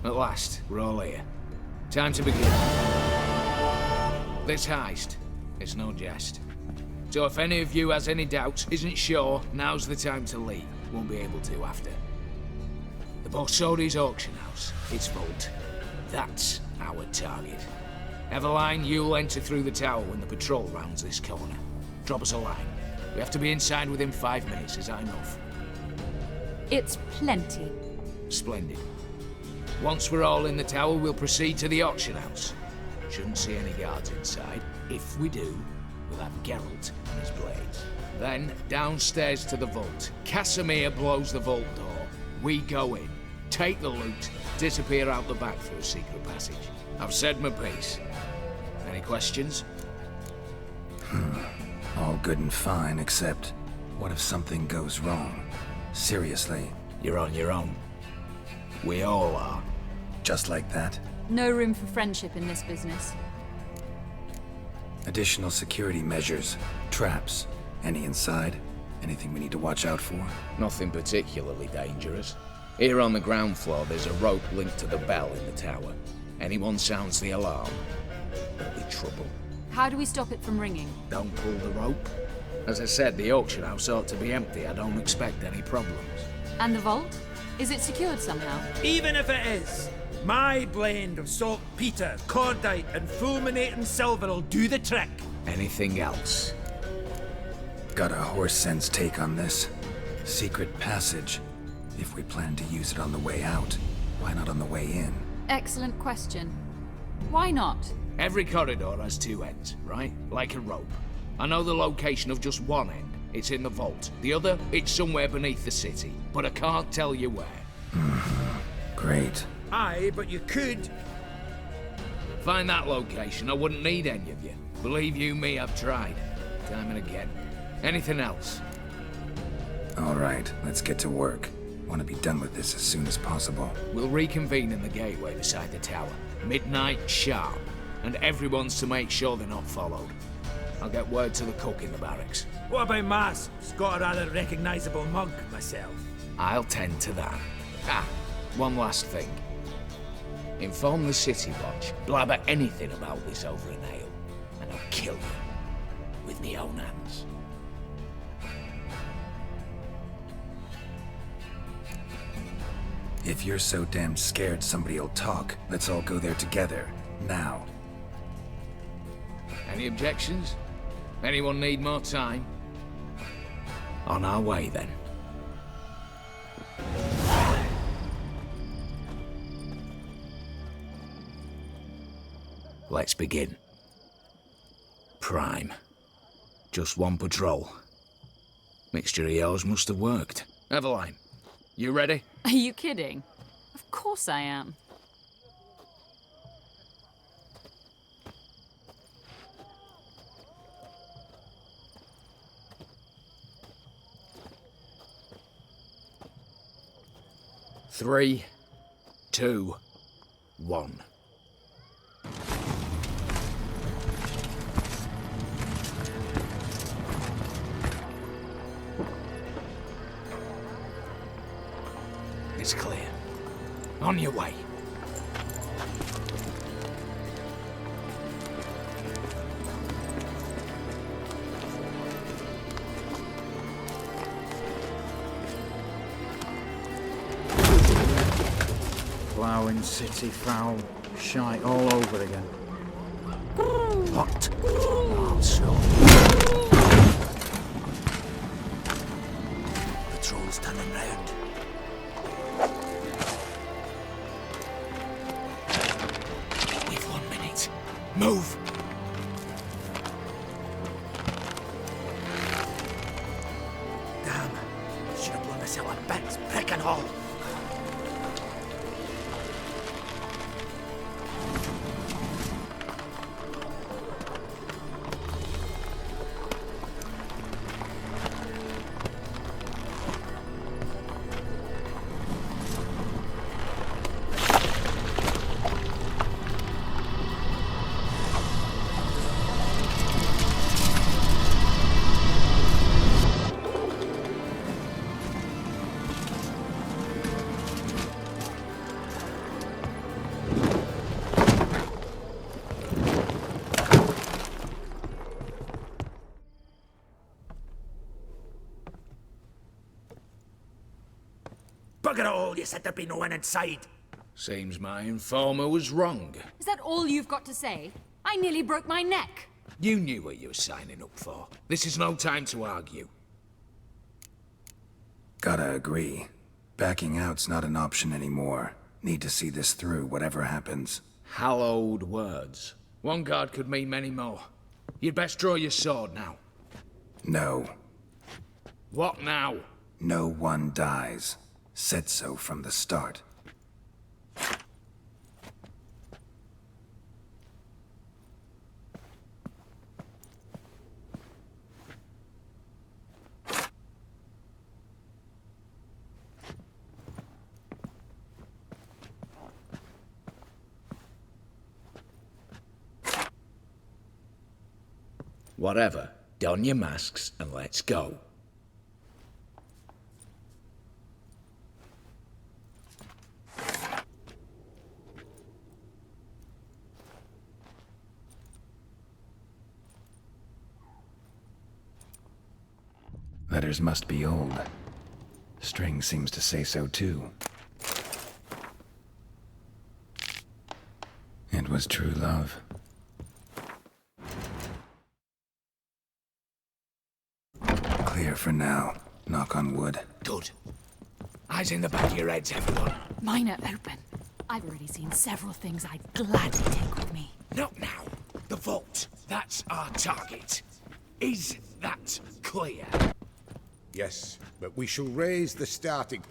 At last, we're all here. Time to begin. This heist, it's no jest. So if any of you has any doubts, isn't sure, now's the time to leave. Won't be able to after. The Borsodi's auction house, its vault. That's our target. Eveline, you'll enter through the tower when the patrol rounds this corner. Drop us a line. We have to be inside within 5 minutes, is that enough? It's plenty. Splendid. Once we're all in the tower, we'll proceed to the auction house. Shouldn't see any guards inside. If we do, we'll have Geralt and his blades. Then, downstairs to the vault. Casimir blows the vault door. We go in, take the loot, disappear out the back through a secret passage. I've said my piece. Any questions? All good and fine, except what if something goes wrong? Seriously. You're on your own. We all are. Just like that? No room for friendship in this business. Additional security measures. Traps. Any inside? Anything we need to watch out for? Nothing particularly dangerous. Here on the ground floor, there's a rope linked to the bell in the tower. Anyone sounds the alarm, there'll be trouble. How do we stop it from ringing? Don't pull the rope. As I said, the auction house ought to be empty. I don't expect any problems. And the vault? Is it secured somehow? Even if it is, my blend of saltpeter, cordite, and fulminating silver will do the trick. Anything else? Got a horse sense take on this. Secret passage. If we plan to use it on the way out, why not on the way in? Excellent question. Why not? Every corridor has two ends, right? Like a rope. I know the location of just one end. It's in the vault. The other, it's somewhere beneath the city. But I can't tell you where. Great. Aye, but you could. Find that location, I wouldn't need any of you. Believe you me, I've tried. Time and again. Anything else? All right, let's get to work. Want to be done with this as soon as possible. We'll reconvene in the gateway beside the tower. Midnight sharp. And everyone's to make sure they're not followed. I'll get word to the cook in the barracks. What about Mars? It's got a rather recognisable mug myself. I'll tend to that. One last thing. Inform the City Watch. Blabber anything about this over an ale, and I'll kill you with my own hands. If you're so damn scared somebody'll talk, let's all go there together. Now. Any objections? Anyone need more time? On our way, then. Let's begin. Prime. Just one patrol. Mixture of yours must have worked. Eveline, you ready? Are you kidding? Of course I am. 3, 2, 1. It's clear. On your way. Ploughing city foul, shite all over again. What? Also. Patrol's turning round. We've 1 minute. Move! Damn. Should have blown us out of bits, prick and all. Bugger it all, you said there'd be no one inside. Seems my informer was wrong. Is that all you've got to say? I nearly broke my neck. You knew what you were signing up for. This is no time to argue. Gotta agree. Backing out's not an option anymore. Need to see this through, whatever happens. Hallowed words. One guard could mean many more. You'd best draw your sword now. No. What now? No one dies. Said so from the start. Whatever. Don your masks and let's go. Letters must be old. String seems to say so too. It was true love. Clear for now. Knock on wood. Good. Eyes in the back of your heads, everyone. Mine are open. I've already seen several things I'd gladly take with me. Not now. The vault. That's our target. Is that clear? Yes, but we shall raise the starting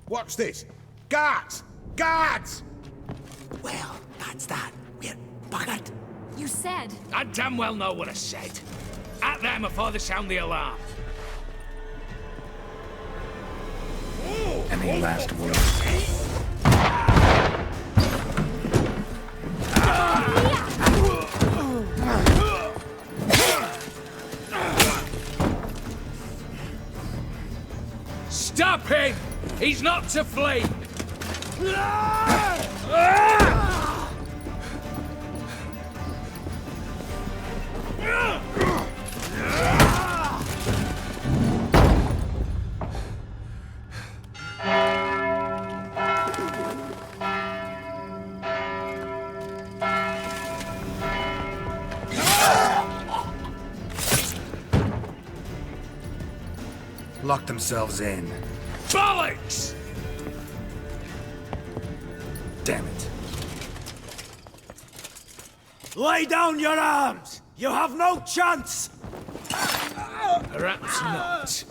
What's this? Guards! Guards! Well, that's that. We're buggered. You said... I damn well know what I said. At them before they sound the alarm. Any last words? Stop him! He's not to flee! Lock themselves in. Bollocks! Damn it. Lay down your arms! You have no chance! Perhaps not.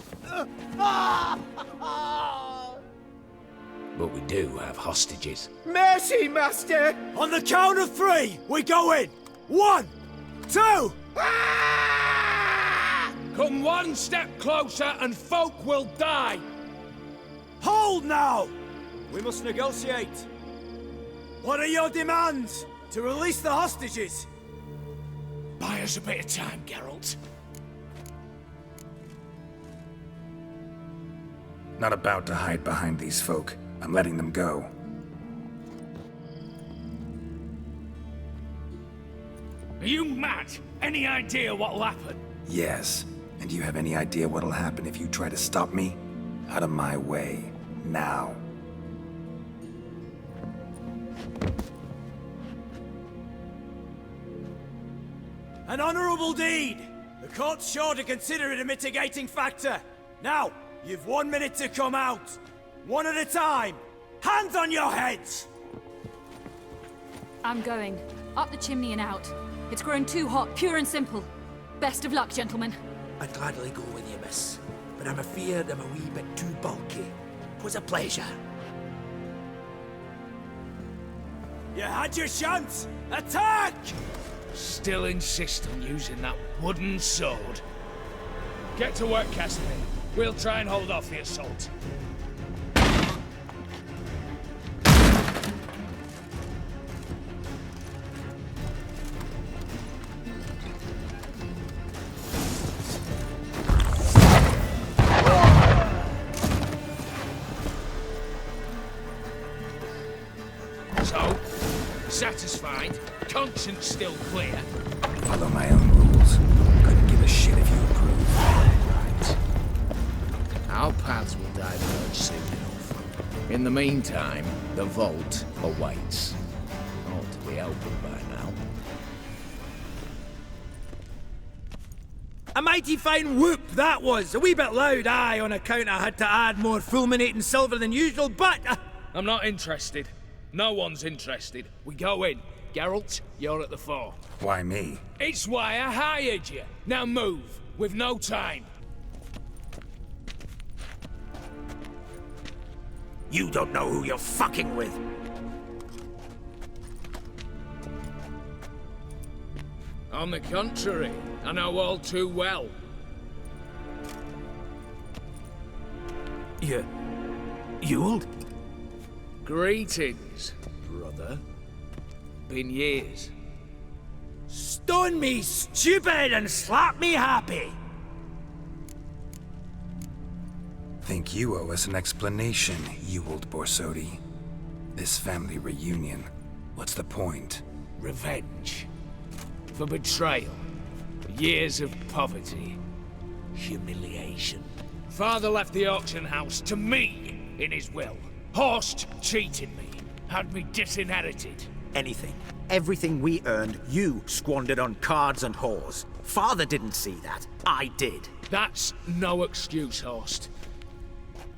But we do have hostages. Mercy, Master! On the count of 3, we go in! 1, 2... Come one step closer and folk will die! Hold now! We must negotiate. What are your demands? To release the hostages? Buy us a bit of time, Geralt. Not about to hide behind these folk. I'm letting them go. Are you mad? Any idea what'll happen? Yes. And do you have any idea what'll happen if you try to stop me? Out of my way. Now. An honourable deed! The court's sure to consider it a mitigating factor. Now, you've 1 minute to come out. One at a time. Hands on your heads! I'm going. Up the chimney and out. It's grown too hot, pure and simple. Best of luck, gentlemen. I'd gladly go with you, miss. But I'm afeard I'm a wee bit too bulky. 'Twas a pleasure. You had your chance! Attack! Still insist on using that wooden sword? Get to work, Cassidy. We'll try and hold off the assault. So, satisfied? Conscience still clear? Follow my own rules. Couldn't give a shit if you approve. Right. Our paths will diverge soon enough. In the meantime, the vault awaits. Ought to be open by now. A mighty fine whoop that was! A wee bit loud, aye, on account I had to add more fulminating silver than usual, but... I'm not interested. No one's interested. We go in. Geralt, you're at the fore. Why me? It's why I hired you. Now move. We've no time. You don't know who you're fucking with. On the contrary, I know all too well. Ewald? Greetings, brother. Been years. Stone me stupid and slap me happy! Think you owe us an explanation, Ewald Borsodi. This family reunion, what's the point? Revenge. For betrayal. For years of poverty. Humiliation. Father left the auction house to me in his will. Horst cheated me. Had me disinherited. Anything. Everything we earned, you squandered on cards and whores. Father didn't see that. I did. That's no excuse, Horst.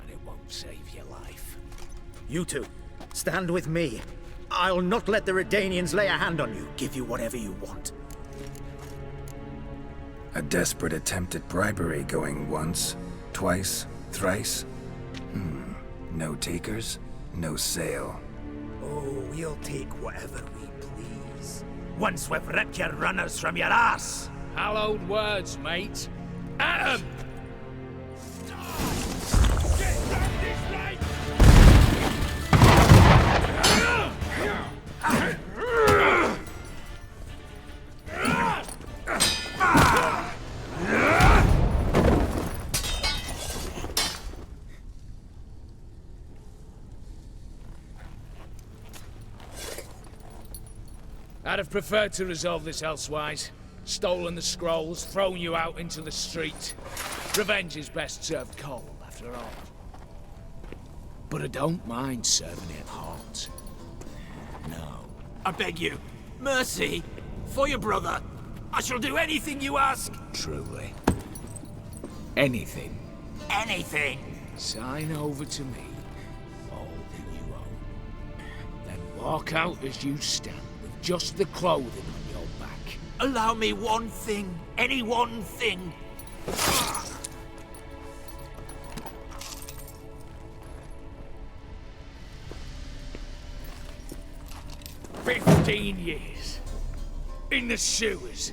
And it won't save your life. You two, stand with me. I'll not let the Redanians lay a hand on you. Give you whatever you want. A desperate attempt at bribery going once, twice, thrice? No takers, no sale. Oh, we'll take whatever we please. Once we've ripped your runners from your ass! Hallowed words, mate. At 'em! I'd have preferred to resolve this elsewise. Stolen the scrolls, thrown you out into the street. Revenge is best served cold, after all. But I don't mind serving it hot. No. I beg you, mercy, for your brother. I shall do anything you ask. Truly. Anything. Anything. Sign over to me all that you own. Then walk out as you stand. Just the clothing on your back. Allow me one thing. Any one thing. 15 years. In the sewers.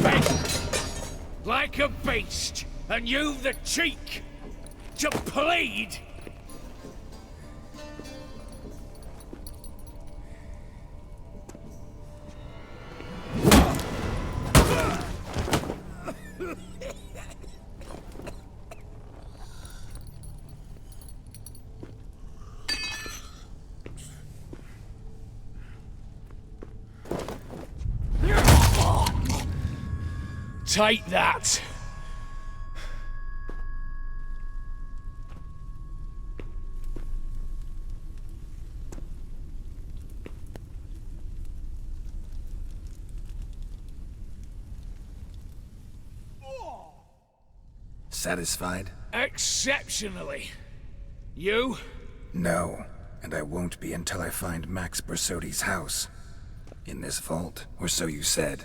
Begging. Like a beast. And you the cheek to plead. Take that! Satisfied? Exceptionally. You? No, and I won't be until I find Max Bersodi's house. In this vault, or so you said.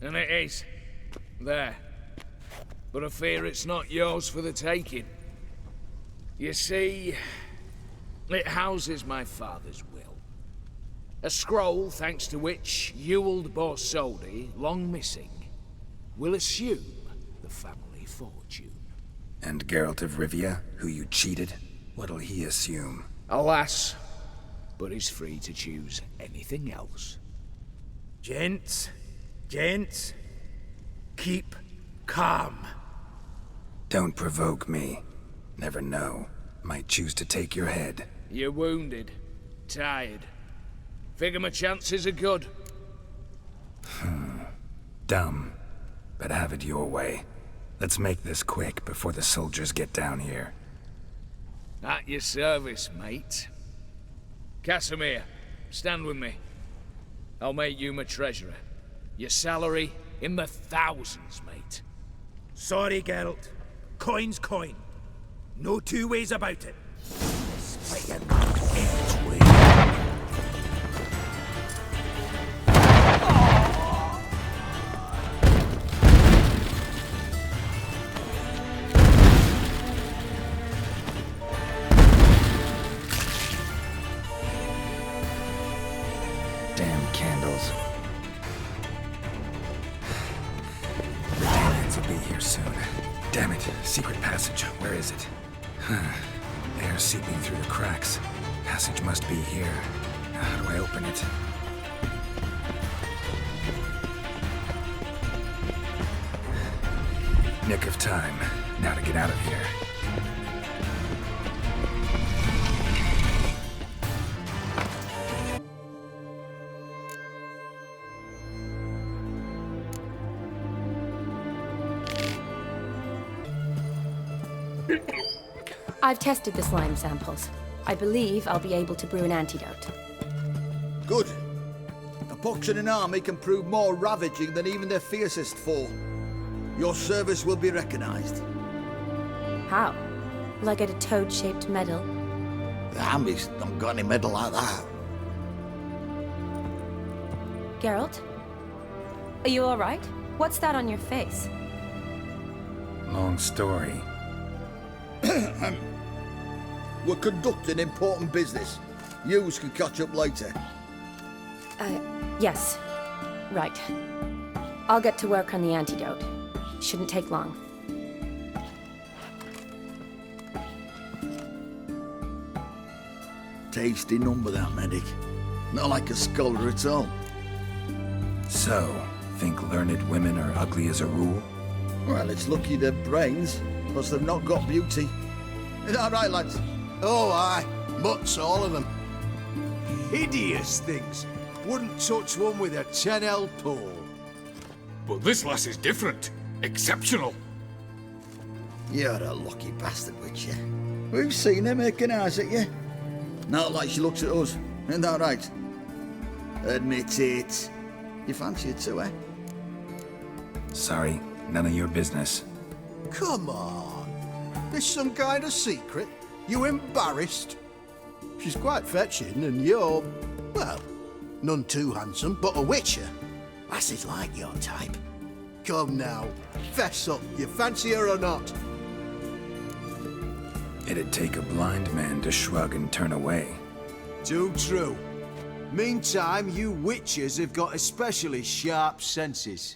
And it is. There. But I fear it's not yours for the taking. You see, it houses my father's will. A scroll thanks to which Ewald Borsodi, long missing, will assume the family fortune. And Geralt of Rivia, who you cheated, what'll he assume? Alas, but he's free to choose anything else. Gents, keep calm. Don't provoke me. Never know. Might choose to take your head. You're wounded, tired. Figure my chances are good. Dumb. But have it your way. Let's make this quick before the soldiers get down here. At your service, mate. Casimir, stand with me. I'll make you my treasurer. Your salary in the thousands, mate. Sorry, Geralt. Coin's coin. No two ways about it. Split your nose edgeways. Damn candles. The aliens will be here soon. Damn it. Secret passage. Where is it? Air seeping through the cracks. Passage must be here. How do I open it? Nick of time. Now to get out of here. I've tested the slime samples. I believe I'll be able to brew an antidote. Good. A pox in an army can prove more ravaging than even their fiercest foe. Your service will be recognized. How? Will I get a toad-shaped medal? The army's not got any medal like that. Geralt? Are you alright? What's that on your face? Long story. We're conducting important business. Yous can catch up later. Yes. Right. I'll get to work on the antidote. Shouldn't take long. Tasty number, that medic. Not like a scholar at all. So, think learned women are ugly as a rule? Well, it's lucky they're brains, plus they've not got beauty. Is that right, lads? Oh, aye. Mutts, all of them. Hideous things. Wouldn't touch one with a 10L pole. But this lass is different. Exceptional. You're a lucky bastard, Witcher. We've seen her making eyes at you. Not like she looks at us. Isn't that right? Admit it. You fancy her too, eh? Sorry, none of your business. Come on. There's some kind of secret. You embarrassed? She's quite fetching, and you're, well, none too handsome, but a witcher. Lasses like your type. Come now, fess up. You fancy her or not? It'd take a blind man to shrug and turn away. Too true. Meantime, you witches have got especially sharp senses.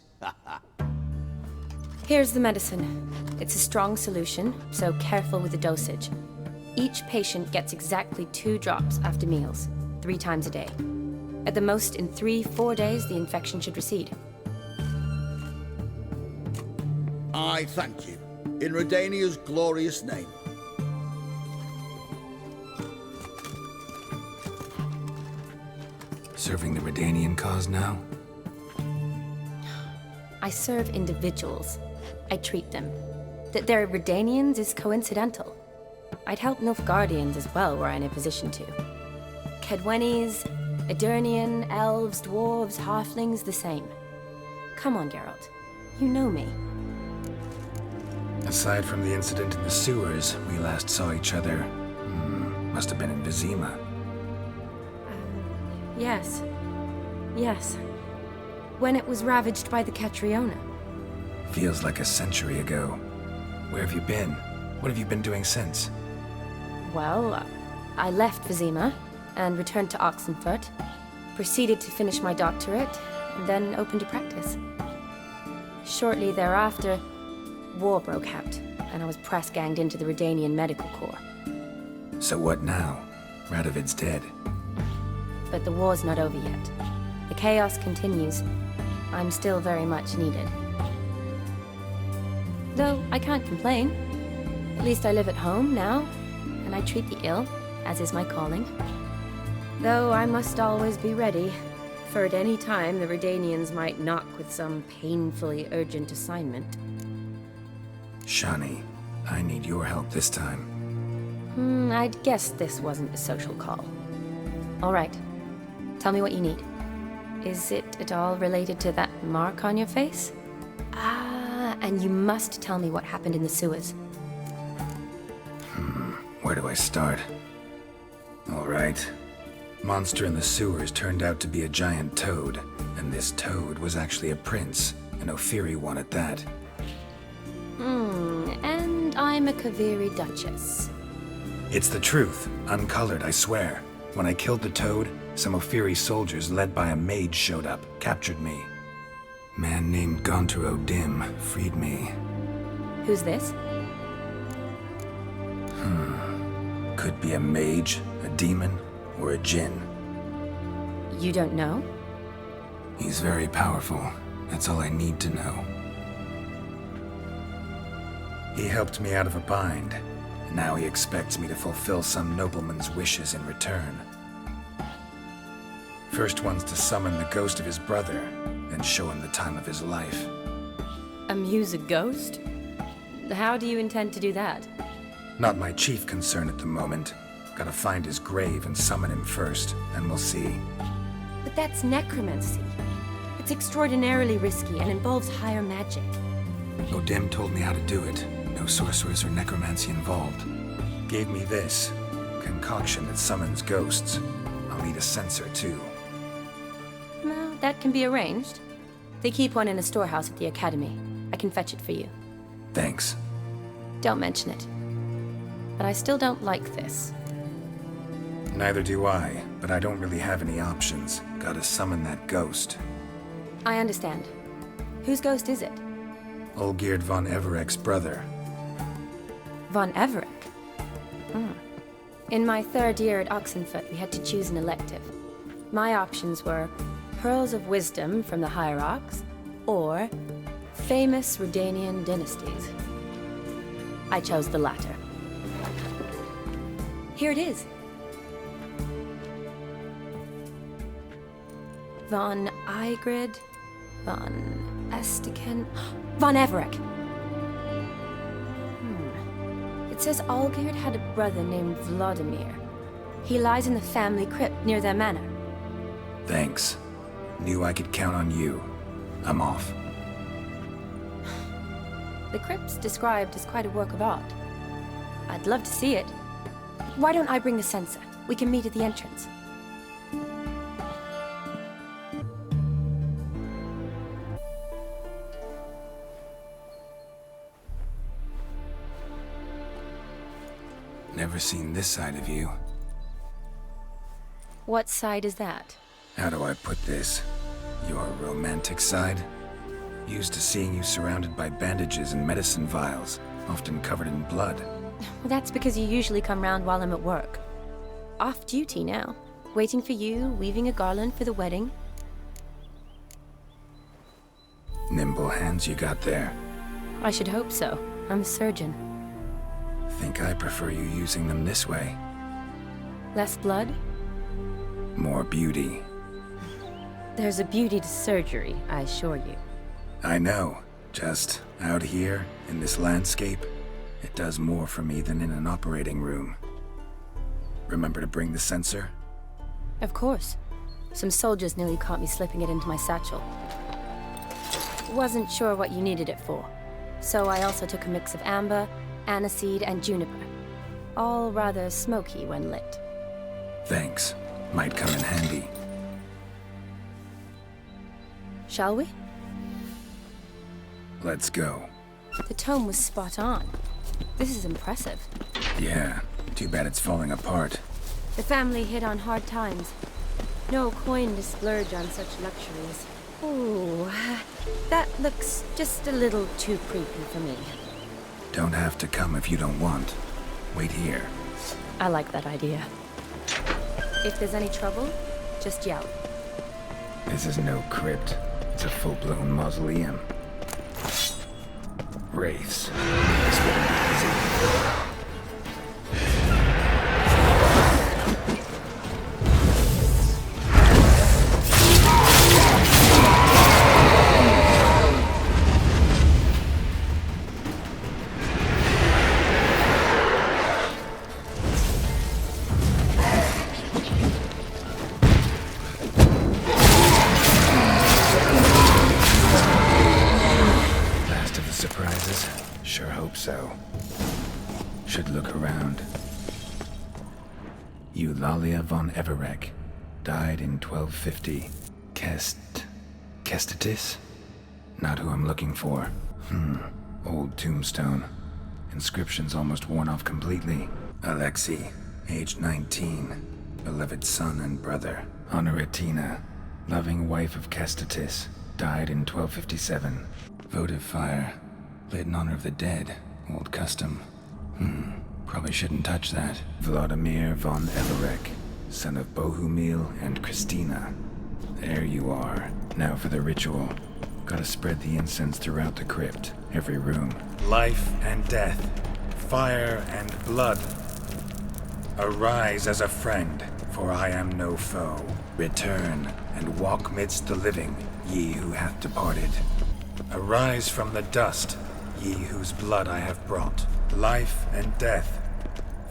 Here's the medicine. It's a strong solution, so careful with the dosage. Each patient gets exactly 2 drops after meals, 3 times a day. At the most, in 3-4 days, the infection should recede. I thank you. In Redania's glorious name. Serving the Redanian cause now? I serve individuals. I treat them. That they're Redanians is coincidental. I'd help Nilfgaardians as well were I in a position to. Kedwenis, Edirnian, elves, dwarves, halflings, the same. Come on, Geralt. You know me. Aside from the incident in the sewers, we last saw each other. Must have been in Vizima. Yes. Yes. When it was ravaged by the Catriona. Feels like a century ago. Where have you been? What have you been doing since? Well, I left Vizima and returned to Oxenfurt, proceeded to finish my doctorate, and then opened to practice. Shortly thereafter, war broke out, and I was press-ganged into the Redanian Medical Corps. So what now? Radovid's dead. But the war's not over yet. The chaos continues. I'm still very much needed. Though I can't complain. At least I live at home now, and I treat the ill, as is my calling. Though I must always be ready, for at any time the Redanians might knock with some painfully urgent assignment. Shani, I need your help this time. I'd guessed this wasn't a social call. All right. Tell me what you need. Is it at all related to that mark on your face? Ah, and you must tell me what happened in the sewers. Where do I start? All right. Monster in the sewers turned out to be a giant toad, and this toad was actually a prince, an Ophiri one at that. And I'm a Kaviri Duchess. It's the truth, uncolored, I swear. When I killed the toad, some Ophiri soldiers led by a mage showed up, captured me. Man named Gontaro Dim freed me. Who's this? Could be a mage, a demon, or a djinn. You don't know? He's very powerful. That's all I need to know. He helped me out of a bind. Now he expects me to fulfill some nobleman's wishes in return. First one's to summon the ghost of his brother, then show him the time of his life. Amuse a ghost? How do you intend to do that? Not my chief concern at the moment. Gotta find his grave and summon him first, and we'll see. But that's necromancy. It's extraordinarily risky and involves higher magic. Odim told me how to do it. No sorcerers or necromancy involved. Gave me this concoction that summons ghosts. I'll need a censer too. Well, that can be arranged. They keep one in a storehouse at the academy. I can fetch it for you. Thanks. Don't mention it. But I still don't like this. Neither do I, but I don't really have any options. Gotta summon that ghost. I understand. Whose ghost is it? Olgierd von Everek's brother. Von Everek? In my third year at Oxenfurt, we had to choose an elective. My options were Pearls of Wisdom from the Hierarchs, or Famous Redanian Dynasties. I chose the latter. Here it is. Von Igrid, Von Estiken, Von Everek. It says Olgierd had a brother named Vladimir. He lies in the family crypt near their manor. Thanks. Knew I could count on you. I'm off. The crypt's described as quite a work of art. I'd love to see it. Why don't I bring the censer? We can meet at the entrance. Never seen this side of you. What side is that? How do I put this? Your romantic side? Used to seeing you surrounded by bandages and medicine vials, often covered in blood. Well, that's because you usually come round while I'm at work. Off duty now. Waiting for you, weaving a garland for the wedding. Nimble hands you got there. I should hope so. I'm a surgeon. Think I prefer you using them this way. Less blood? More beauty. There's a beauty to surgery, I assure you. I know. Just out here, in this landscape, it does more for me than in an operating room. Remember to bring the sensor? Of course. Some soldiers nearly caught me slipping it into my satchel. Wasn't sure what you needed it for, so I also took a mix of amber, aniseed, and juniper. All rather smoky when lit. Thanks. Might come in handy. Shall we? Let's go. The tome was spot on. This is impressive. Yeah, too bad it's falling apart. The family hit on hard times. No coin to splurge on such luxuries. Ooh, that looks just a little too creepy for me. Don't have to come if you don't want. Wait here. I like that idea. If there's any trouble, just yell. This is no crypt. It's a full-blown mausoleum. Wraiths. This wouldn't be easy. So, should look around. Eulalia von Everek died in 1250. Kestitis? Not who I'm looking for. Old tombstone. Inscription's almost worn off completely. Alexei, age 19. Beloved son and brother. Honoratina, loving wife of Kestitis. Died in 1257. Votive fire. Lit in honor of the dead. Old custom. Probably shouldn't touch that. Vladimir von Everek, son of Bohumil and Christina. There you are. Now for the ritual. Gotta spread the incense throughout the crypt. Every room. Life and death. Fire and blood. Arise as a friend, for I am no foe. Return and walk midst the living, ye who hath departed. Arise from the dust, ye whose blood I have brought. Life and death,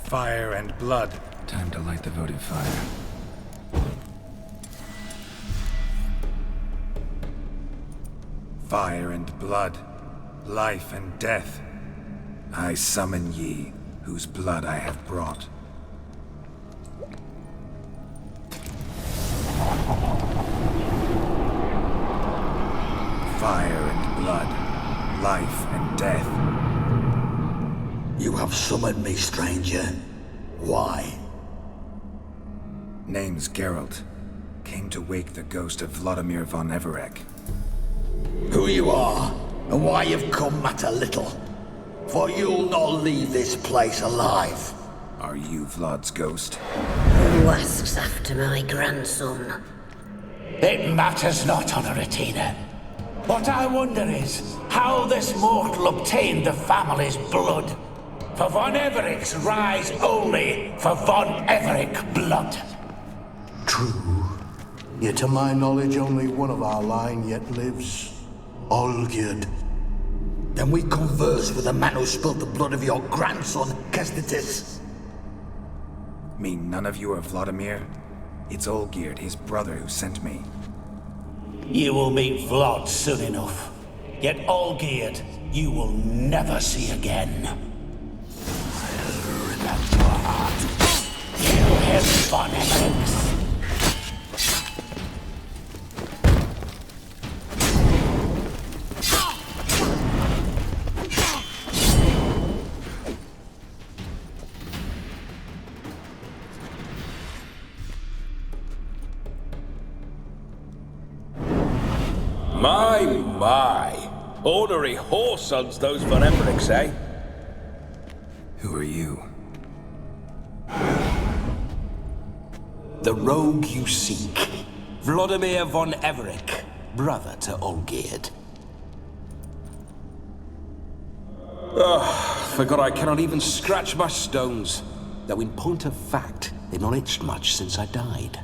fire and blood. Time to light the votive fire. Fire and blood, life and death. I summon ye, whose blood I have brought. Fire and blood, life and death. You have summoned me, stranger. Why? Name's Geralt. Came to wake the ghost of Vladimir von Everek. Who you are, and why you've come matter little. For you'll not leave this place alive. Are you Vlad's ghost? Who asks after my grandson? It matters not, Honoratina. What I wonder is how this mortal obtained the family's blood. For von Everek's rise only for von Everek blood. True. Yet to my knowledge, only one of our line yet lives. Olgierd. Then we converse with the man who spilled the blood of your grandson, Kestitis. Mean none of you are Vladimir? It's Olgierd, his brother, who sent me. You will meet Vlad soon enough. Yet Olgierd, you will never see again. I'll rip out your heart. Kill him, von Everek. My. Ornery whoresons those von Evereks, eh? Who are you? The rogue you seek. Vladimir von Everek, brother to Olgierd. Forgot I cannot even scratch my stones. Though in point of fact, they've not itched much since I died.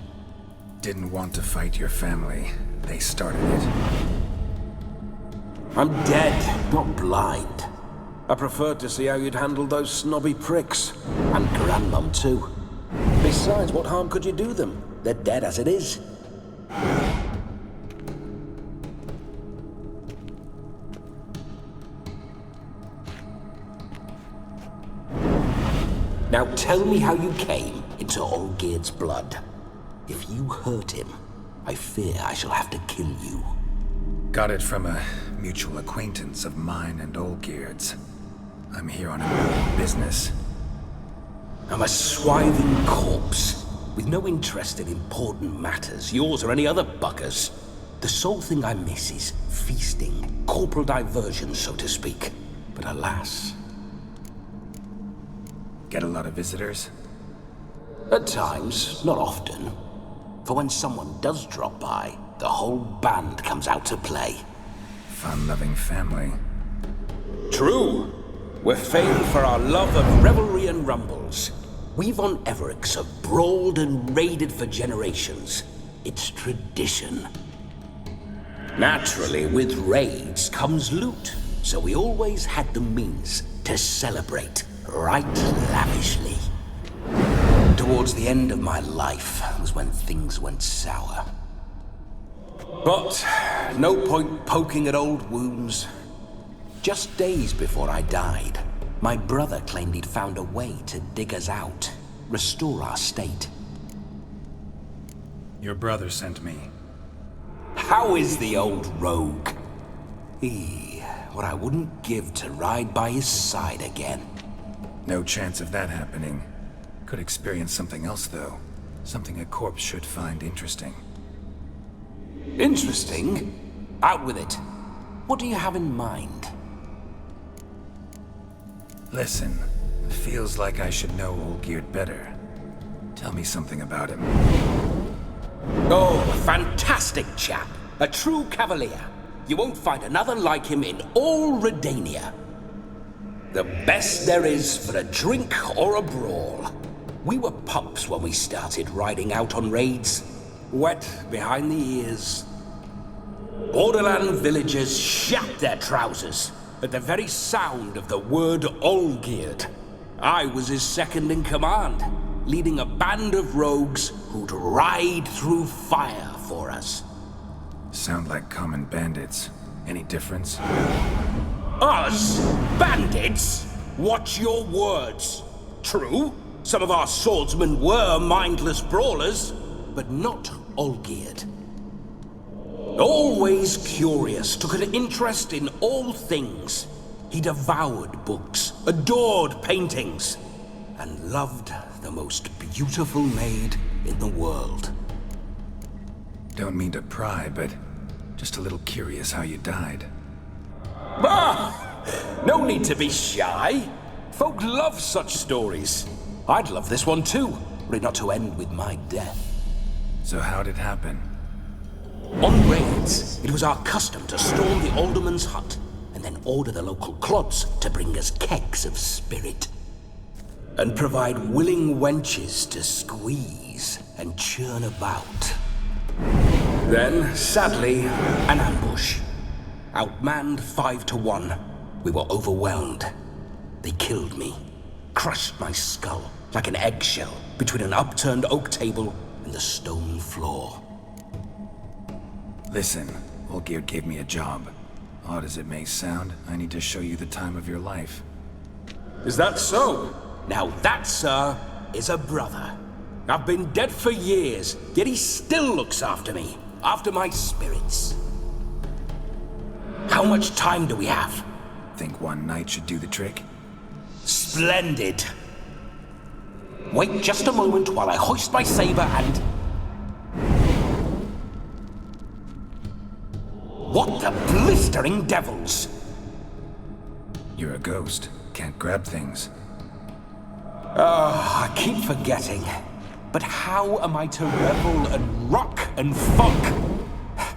Didn't want to fight your family. They started it. I'm dead, not blind. I preferred to see how you'd handle those snobby pricks. And Grandmum, too. Besides, what harm could you do them? They're dead as it is. Now tell me how you came into Olgierd's blood. If you hurt him, I fear I shall have to kill you. Got it from a mutual acquaintance of mine and Olgierd's. I'm here on a business. I'm a swiving corpse, with no interest in important matters, yours or any other buggers. The sole thing I miss is feasting, corporal diversion, so to speak. But alas... Get a lot of visitors? At times, not often. For when someone does drop by, the whole band comes out to play. Fun-loving family. True. We're famed for our love of revelry and rumbles. We von Evericks have brawled and raided for generations. It's tradition. Naturally, with raids comes loot, so we always had the means to celebrate right lavishly. Towards the end of my life was when things went sour. But no point poking at old wounds. Just days before I died, my brother claimed he'd found a way to dig us out, restore our state. Your brother sent me. How is the old rogue? What I wouldn't give to ride by his side again. No chance of that happening. Could experience something else, though. Something a corpse should find interesting. Interesting? Out with it. What do you have in mind? Listen, feels like I should know Olgierd better. Tell me something about him. Oh, fantastic chap. A true cavalier. You won't find another like him in all Redania. The best there is for a drink or a brawl. We were pups when we started riding out on raids. Wet behind the ears. Borderland villagers shat their trousers at the very sound of the word Olgierd. I was his second in command, leading a band of rogues who'd ride through fire for us. Sound like common bandits. Any difference? Us? Bandits? Watch your words. True, some of our swordsmen were mindless brawlers, but not Olgierd. Always curious, took an interest in all things. He devoured books, adored paintings, and loved the most beautiful maid in the world. Don't mean to pry, but just a little curious how you died. No need to be shy. Folk love such stories. I'd love this one too, were it not to end with my death. So how'd it happen? On raids, it was our custom to storm the alderman's hut and then order the local clods to bring us kegs of spirit. And provide willing wenches to squeeze and churn about. Then, sadly, an ambush. Outmanned 5-1, we were overwhelmed. They killed me, crushed my skull like an eggshell between an upturned oak table and the stone floor. Listen, Olgierd gave me a job. Odd as it may sound, I need to show you the time of your life. Is that so? Now that, sir, is a brother. I've been dead for years, yet he still looks after me, after my spirits. How much time do we have? Think one night should do the trick? Splendid. Wait just a moment while I hoist my saber and... What the blistering devils? You're a ghost. Can't grab things. I keep forgetting. But how am I to revel and rock and funk?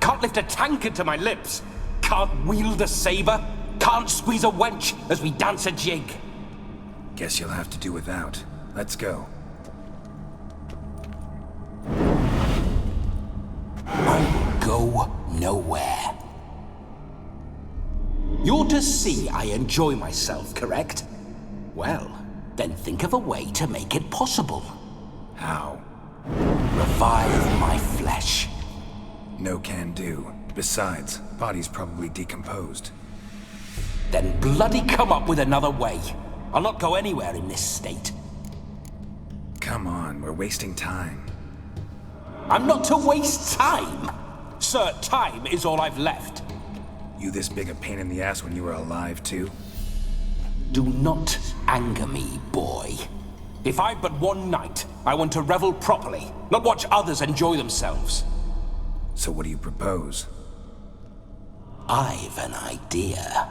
Can't lift a tankard to my lips. Can't wield a saber. Can't squeeze a wench as we dance a jig. Guess you'll have to do without. Let's go. Go nowhere. You're to see I enjoy myself, correct? Well, then think of a way to make it possible. How? Revive my flesh. No can do. Besides, body's probably decomposed. Then bloody come up with another way. I'll not go anywhere in this state. Come on, we're wasting time. I'm not to waste time. Sir, time is all I've left. You this big a pain in the ass when you were alive, too? Do not anger me, boy. If I've but one night, I want to revel properly, not watch others enjoy themselves. So what do you propose? I've an idea.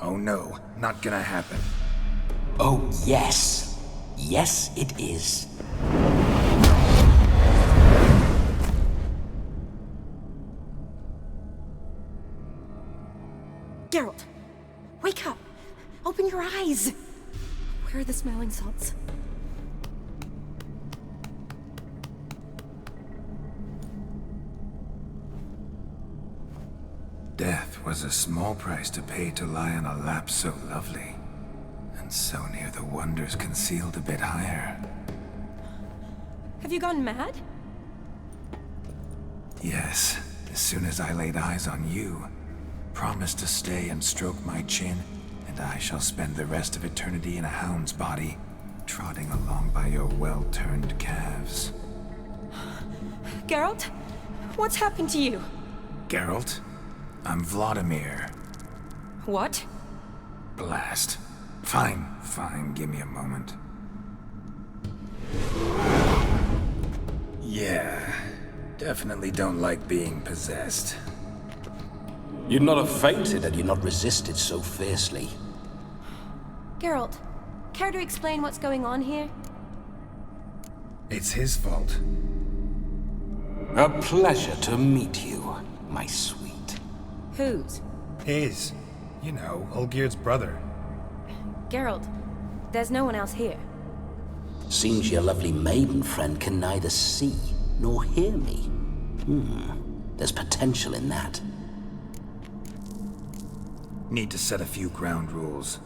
Oh no, not gonna happen. Oh yes. Yes, it is. Geralt, wake up! Open your eyes! Where are the smelling salts? Death was a small price to pay to lie on a lap so lovely, and so near the wonders concealed a bit higher. Have you gone mad? Yes, as soon as I laid eyes on you, promised to stay and stroke my chin, and I shall spend the rest of eternity in a hound's body, trotting along by your well-turned calves. Geralt? What's happened to you? Geralt? I'm Vladimir. What? Blast. Fine, give me a moment. Yeah, definitely don't like being possessed. You'd not have fainted had you not resisted so fiercely. Geralt, care to explain what's going on here? It's his fault. A pleasure to meet you, my sweet. Whose? His. You know, Olgierd's brother. Geralt, there's no one else here. Seems your lovely maiden friend can neither see nor hear me. There's potential in that. Need to set a few ground rules.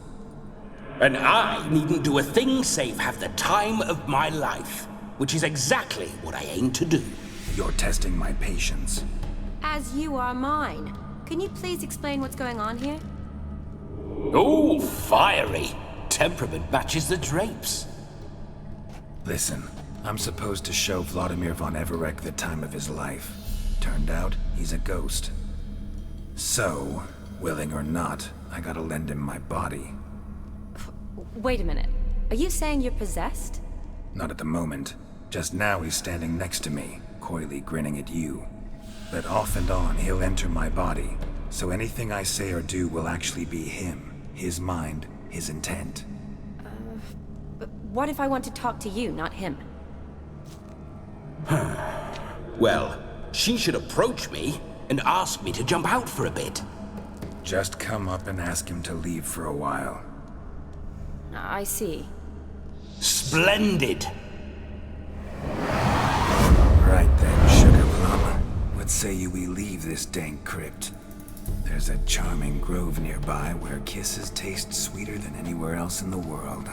And I needn't do a thing save have the time of my life, which is exactly what I aim to do. You're testing my patience. As you are mine. Can you please explain what's going on here? Oh, fiery. Temperament matches the drapes. Listen, I'm supposed to show Vladimir von Everec the time of his life. Turned out, he's a ghost. So, willing or not, I gotta lend him my body. Wait a minute. Are you saying you're possessed? Not at the moment. Just now he's standing next to me, coyly grinning at you. But off and on, he'll enter my body. So anything I say or do will actually be him. His mind, his intent. But what if I want to talk to you, not him? Well, she should approach me and ask me to jump out for a bit. Just come up and ask him to leave for a while. I see. Splendid! Right then, Sugar Plum. What say you we leave this dank crypt? There's a charming grove nearby where kisses taste sweeter than anywhere else in the world.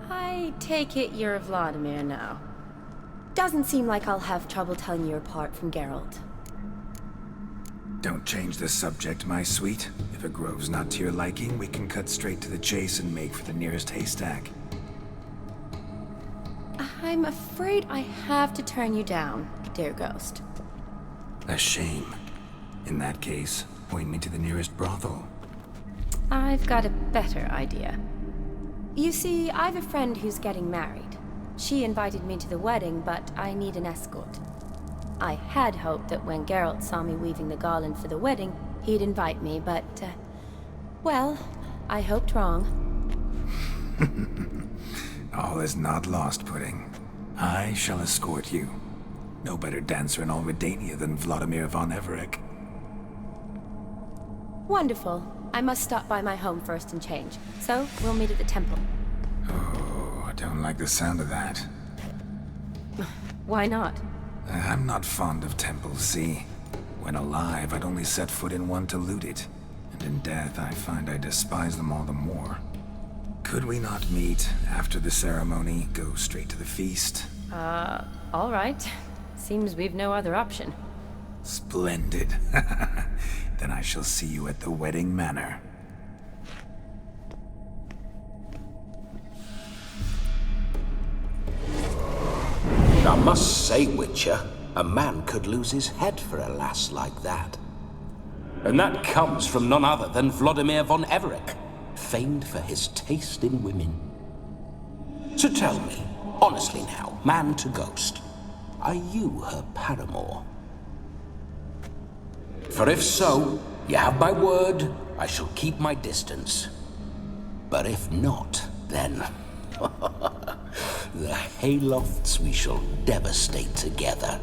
I take it you're Vladimir now. Doesn't seem like I'll have trouble telling you apart from Geralt. Don't change the subject, my sweet. If a grove's not to your liking, we can cut straight to the chase and make for the nearest haystack. I'm afraid I have to turn you down, dear ghost. A shame. In that case, point me to the nearest brothel. I've got a better idea. You see, I've a friend who's getting married. She invited me to the wedding, but I need an escort. I had hoped that when Geralt saw me weaving the garland for the wedding, he'd invite me, but, well, I hoped wrong. All is not lost, Pudding. I shall escort you. No better dancer in all Redania than Vladimir von Everec. Wonderful. I must stop by my home first and change, so we'll meet at the temple. Oh, I don't like the sound of that. Why not? I'm not fond of temples, see? When alive, I'd only set foot in one to loot it. And in death, I find I despise them all the more. Could we not meet after the ceremony, go straight to the feast? All right. Seems we've no other option. Splendid. Then I shall see you at the wedding manor. I must say, Witcher, a man could lose his head for a lass like that. And that comes from none other than Vladimir von Everec, famed for his taste in women. So tell me, honestly now, man to ghost, are you her paramour? For if so, you have my word, I shall keep my distance. But if not, then... the haylofts we shall devastate together.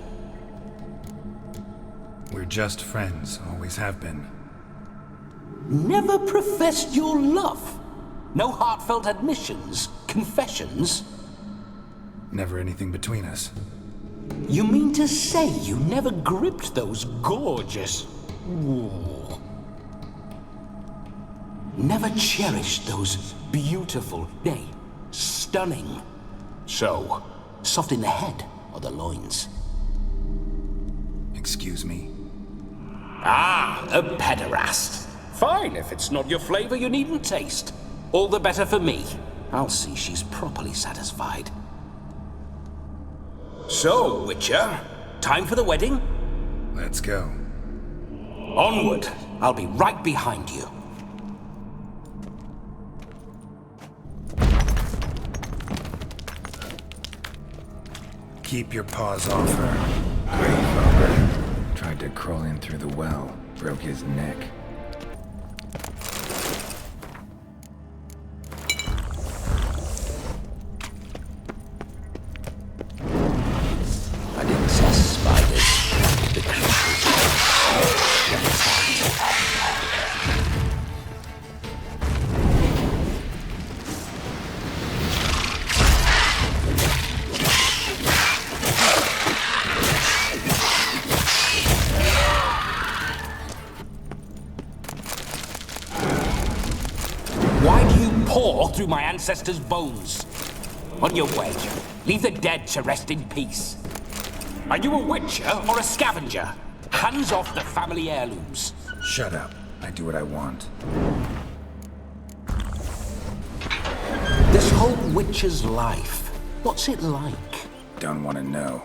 We're just friends, always have been. Never professed your love? No heartfelt admissions, confessions? Never anything between us. You mean to say you never gripped those gorgeous... Ooh. Never cherished those beautiful, nay, stunning... So, soft in the head or the loins? Excuse me? Ah, a pederast. Fine, if it's not your flavor, you needn't taste. All the better for me. I'll see she's properly satisfied. So, Witcher, time for the wedding? Let's go. Onward. I'll be right behind you. Keep your paws off her. Grave robber. Tried to crawl in through the well. Broke his neck. I didn't see spiders. The creatures. Why do you paw through my ancestors' bones? On your way. Leave the dead to rest in peace. Are you a witcher or a scavenger? Hands off the family heirlooms. Shut up. I do what I want. This whole witcher's life, what's it like? Don't want to know.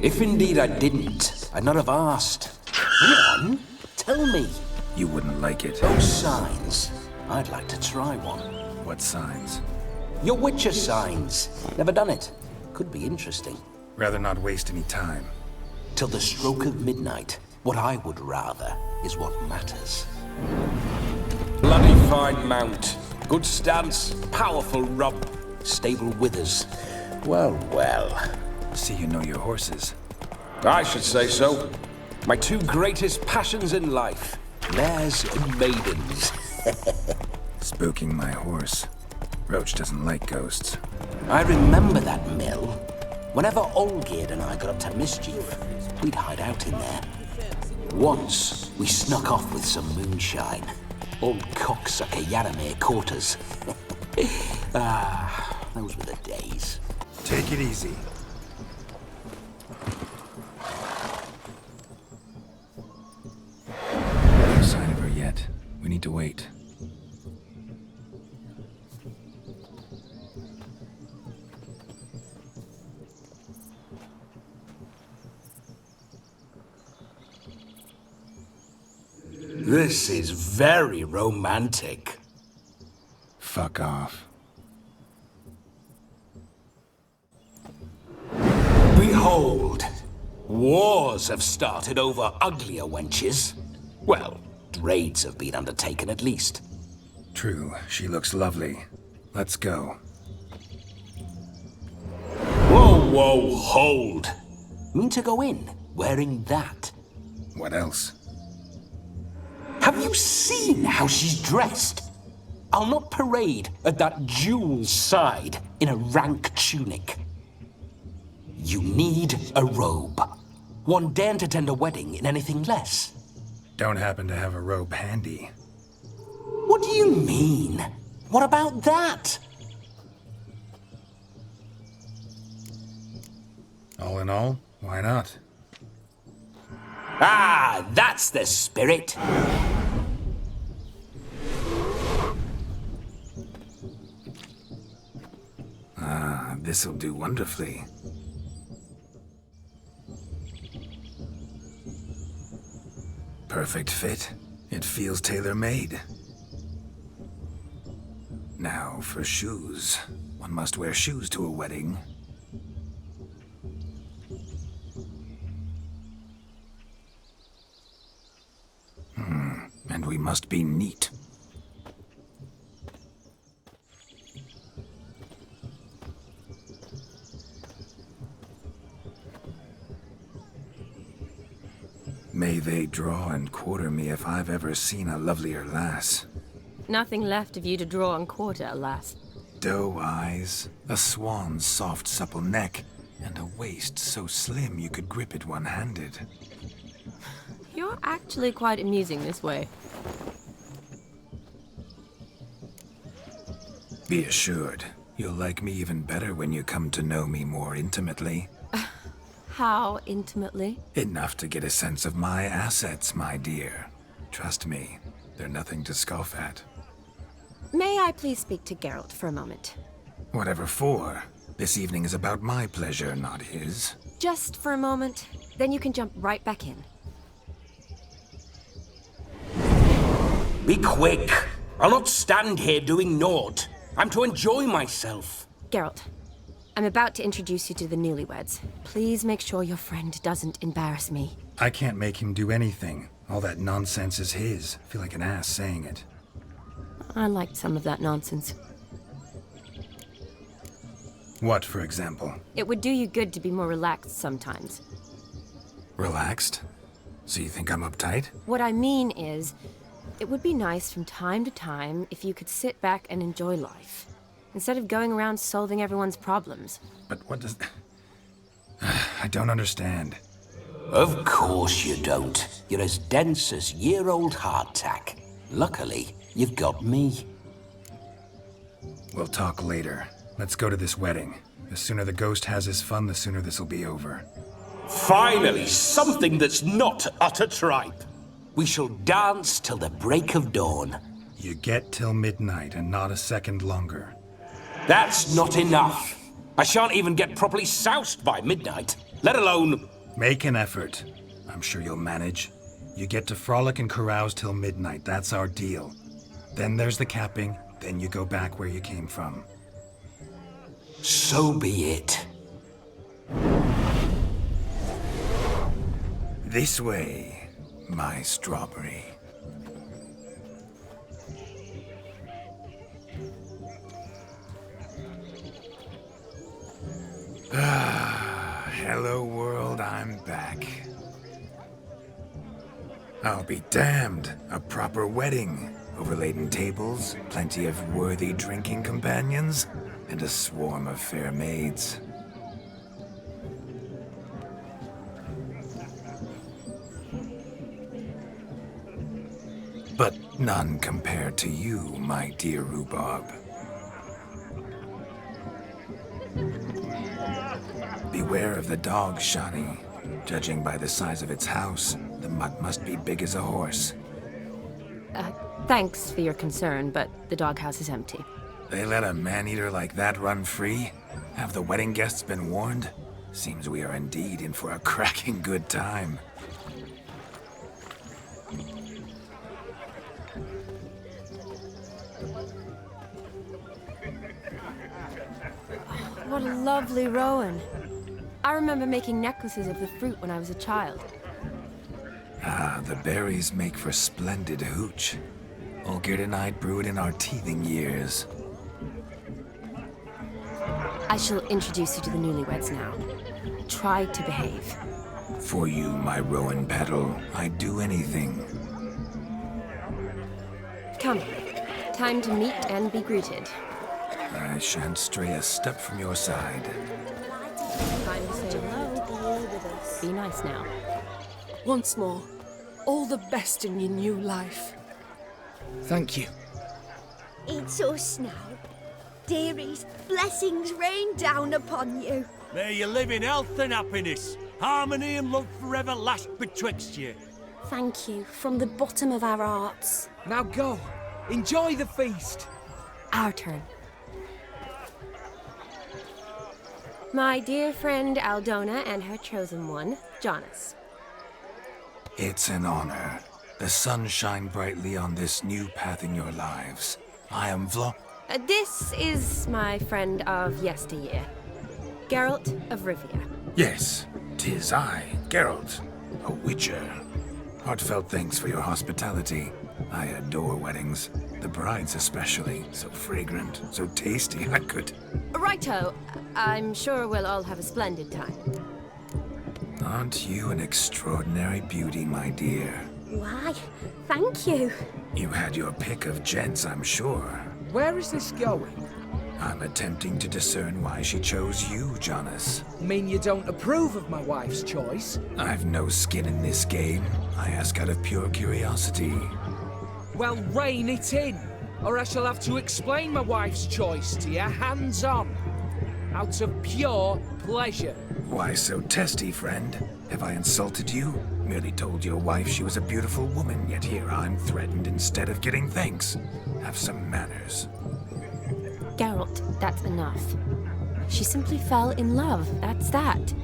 If indeed I didn't, I'd not have asked. Go on, tell me. You wouldn't like it. Those signs. I'd like to try one. What signs? Your witcher signs. Never done it. Could be interesting. Rather not waste any time. Till the stroke of midnight, what I would rather is what matters. Bloody fine mount. Good stance, powerful rump, stable withers. Well, well. See you know your horses. I should say so. My two greatest passions in life. Mares and maidens. Spooking my horse. Roach doesn't like ghosts. I remember that mill. Whenever Olgerd and I got up to mischief, we'd hide out in there. Once, we snuck off with some moonshine. Old cocksucker Yaramir caught us. Those were the days. Take it easy. No sign of her yet. We need to wait. This is very romantic. Fuck off. Behold, wars have started over uglier wenches. Well, raids have been undertaken at least. True, she looks lovely. Let's go. Whoa, whoa, hold. Mean to go in, wearing that? What else? Have Have you seen how she's dressed? I'll not parade at that jewel's side in a rank tunic. You need a robe. One daren't attend a wedding in anything less. Don't happen to have a robe handy. What do you mean? What about that? All in all, why not? Ah, that's the spirit. Ah, this'll do wonderfully. Perfect fit. It feels tailor-made. Now, for shoes. One must wear shoes to a wedding. And we must be neat. May they draw and quarter me if I've ever seen a lovelier lass. Nothing left of you to draw and quarter, alas. Doe eyes, a swan's soft supple neck, and a waist so slim you could grip it one-handed. You're actually quite amusing this way. Be assured, you'll like me even better when you come to know me more intimately. How intimately? Enough to get a sense of my assets, my dear. Trust me, they're nothing to scoff at. May I please speak to Geralt for a moment? Whatever for. This evening is about my pleasure, not his. Just for a moment, then you can jump right back in. Be quick. I'll not stand here doing naught. I'm to enjoy myself. Geralt, I'm about to introduce you to the newlyweds. Please make sure your friend doesn't embarrass me. I can't make him do anything. All that nonsense is his. I feel like an ass saying it. I liked some of that nonsense. What, for example? It would do you good to be more relaxed sometimes. Relaxed? So you think I'm uptight? What I mean is, it would be nice from time to time if you could sit back and enjoy life, instead of going around solving everyone's problems. But what does... I don't understand. Of course you don't. You're as dense as year-old hardtack. Luckily, you've got me. We'll talk later. Let's go to this wedding. The sooner the ghost has his fun, the sooner this'll be over. Finally, something that's not utter tripe. We shall dance till the break of dawn. You get till midnight and not a second longer. That's not enough. I shan't even get properly soused by midnight, let alone... Make an effort. I'm sure you'll manage. You get to frolic and carouse till midnight, that's our deal. Then there's the capping, then you go back where you came from. So be it. This way, my strawberry. Hello world, I'm back. I'll be damned. A proper wedding. Overladen tables, plenty of worthy drinking companions, and a swarm of fair maids. But none compared to you, my dear rhubarb. Beware of the dog, Shani. Judging by the size of its house, the mutt must be big as a horse. Thanks for your concern, but the doghouse is empty. They let a man-eater like that run free? Have the wedding guests been warned? Seems we are indeed in for a cracking good time. What a lovely rowan. I remember making necklaces of the fruit when I was a child. Ah, the berries make for splendid hooch. Olgerd and I brewed in our teething years. I shall introduce you to the newlyweds now. Try to behave. For you, my rowan petal, I'd do anything. Come. Time to meet and be greeted. I shan't stray a step from your side. Time to say hello. Be nice now. Once more, all the best in your new life. Thank you. It's us now. Dearies, blessings rain down upon you. May you live in health and happiness. Harmony and love forever last betwixt you. Thank you from the bottom of our hearts. Now go. Enjoy the feast. Our turn. My dear friend Aldona and her chosen one, Jonas. It's an honor. The sun shine brightly on this new path in your lives. I am This is my friend of yesteryear, Geralt of Rivia. Yes, 'tis I, Geralt, a witcher. Heartfelt thanks for your hospitality. I adore weddings. The brides especially. So fragrant, so tasty, I could... Righto. I'm sure we'll all have a splendid time. Aren't you an extraordinary beauty, my dear? Why, thank you. You had your pick of gents, I'm sure. Where is this going? I'm attempting to discern why she chose you, Jonas. Mean you don't approve of my wife's choice? I've no skin in this game. I ask out of pure curiosity. Well, rein it in, or I shall have to explain my wife's choice to you hands-on. Out of pure pleasure. Why so testy, friend? Have I insulted you? Merely told your wife she was a beautiful woman, yet here I'm threatened instead of getting thanks. Have some manners. Geralt, that's enough. She simply fell in love, that's that.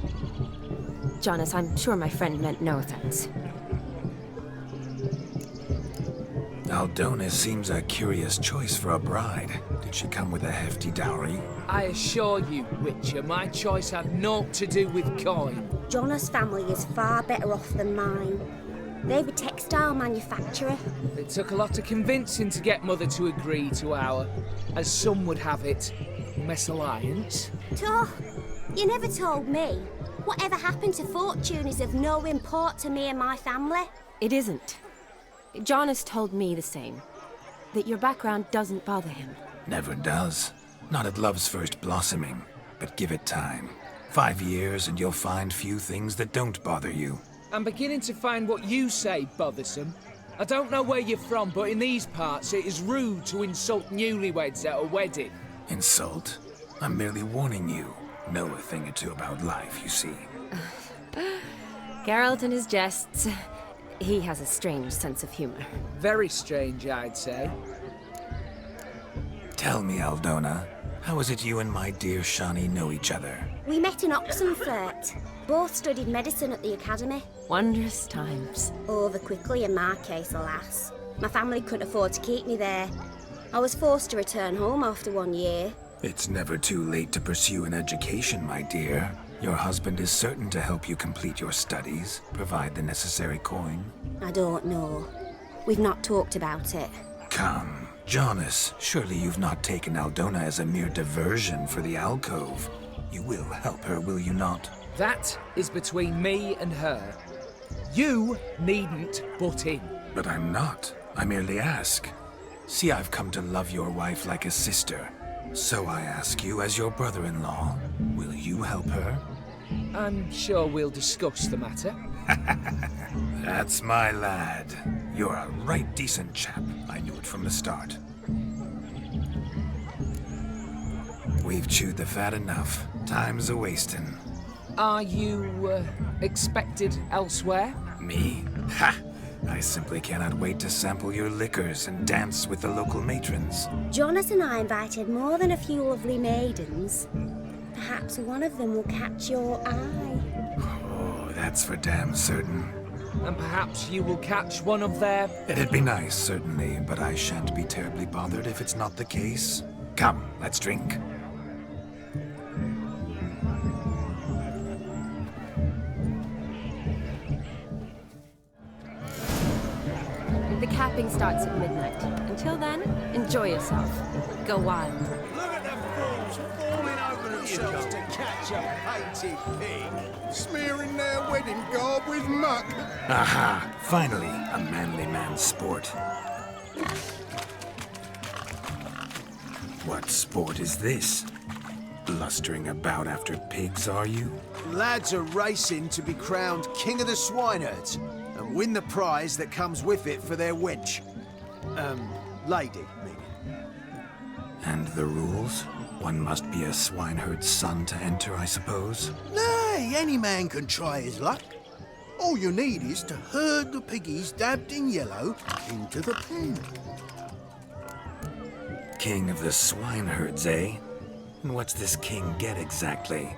Jonas, I'm sure my friend meant no offense. Aldona seems a curious choice for a bride. Did she come with a hefty dowry? I assure you, Witcher, my choice had naught to do with coin. Jonas' family is far better off than mine. They're a textile manufacturer. It took a lot of convincing to get Mother to agree to our, as some would have it, mesalliance. Oh, you never told me. Whatever happened to fortune is of no import to me and my family. It isn't. Jonas told me the same. That your background doesn't bother him. Never does. Not at love's first blossoming. But give it time. 5 years and you'll find few things that don't bother you. I'm beginning to find what you say bothersome. I don't know where you're from, but in these parts it is rude to insult newlyweds at a wedding. Insult? I'm merely warning you. Know a thing or two about life, you see. Geralt and his jests. He has a strange sense of humor. Very strange, I'd say. Tell me, Aldona, how is it you and my dear Shani know each other? We met in Oxenfurt. Both studied medicine at the academy. Wondrous times. Over quickly in my case, alas. My family couldn't afford to keep me there. I was forced to return home after 1 year. It's never too late to pursue an education, my dear. Your husband is certain to help you complete your studies, provide the necessary coin. I don't know. We've not talked about it. Come, Jonas, surely you've not taken Aldona as a mere diversion for the alcove. You will help her, will you not? That is between me and her. You needn't butt in. But I'm not. I merely ask. See, I've come to love your wife like a sister. So I ask you, as your brother-in-law, will you help her? I'm sure we'll discuss the matter. That's my lad. You're a right decent chap. I knew it from the start. We've chewed the fat enough. Time's a-wasting. Are you, expected elsewhere? Me? Ha! I simply cannot wait to sample your liquors and dance with the local matrons. Jonas and I invited more than a few lovely maidens. Perhaps one of them will catch your eye. Oh, that's for damn certain. And perhaps you will catch one of their... It'd be nice, certainly, but I shan't be terribly bothered if it's not the case. Come, let's drink. The capping starts at midnight. Until then, enjoy yourself. Go wild. Look at the fools falling over themselves to catch a painted pig, smearing their wedding garb with muck. Aha! Finally, a manly man's sport. What sport is this? Blustering about after pigs, are you? Lads are racing to be crowned King of the Swineherds and win the prize that comes with it for their wench. Lady, meaning. And the rules? One must be a swineherd's son to enter, I suppose? Nay, any man can try his luck. All you need is to herd the piggies dabbed in yellow into the pen. King of the swineherds, eh? And what's this king get exactly?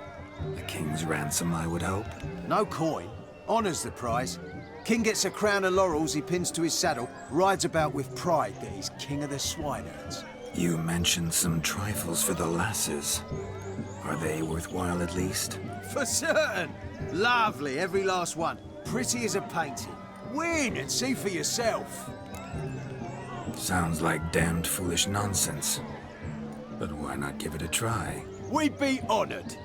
A king's ransom, I would hope. No coin. Honours the prize. King gets a crown of laurels he pins to his saddle, rides about with pride that he's King of the Swineherds. You mentioned some trifles for the lasses. Are they worthwhile at least? For certain! Lovely, every last one. Pretty as a painting. Win and see for yourself. Sounds like damned foolish nonsense. But why not give it a try? We'd be honoured.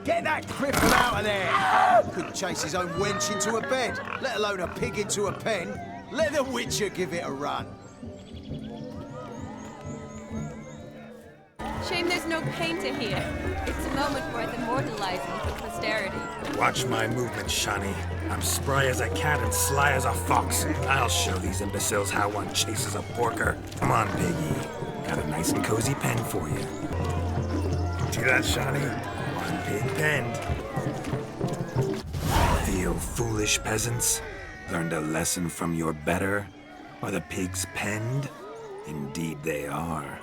Get that cripple out of there! Couldn't chase his own wench into a bed, let alone a pig into a pen. Let the Witcher give it a run. Shame there's no painter here. It's a moment worth immortalizing for posterity. Watch my movements, Shani. I'm spry as a cat and sly as a fox. I'll show these imbeciles how one chases a porker. Come on, piggy. Got a nice and cozy pen for you. See that, Shani? One pig penned. Feel foolish, peasants? Learned a lesson from your better? Are the pigs penned? Indeed they are.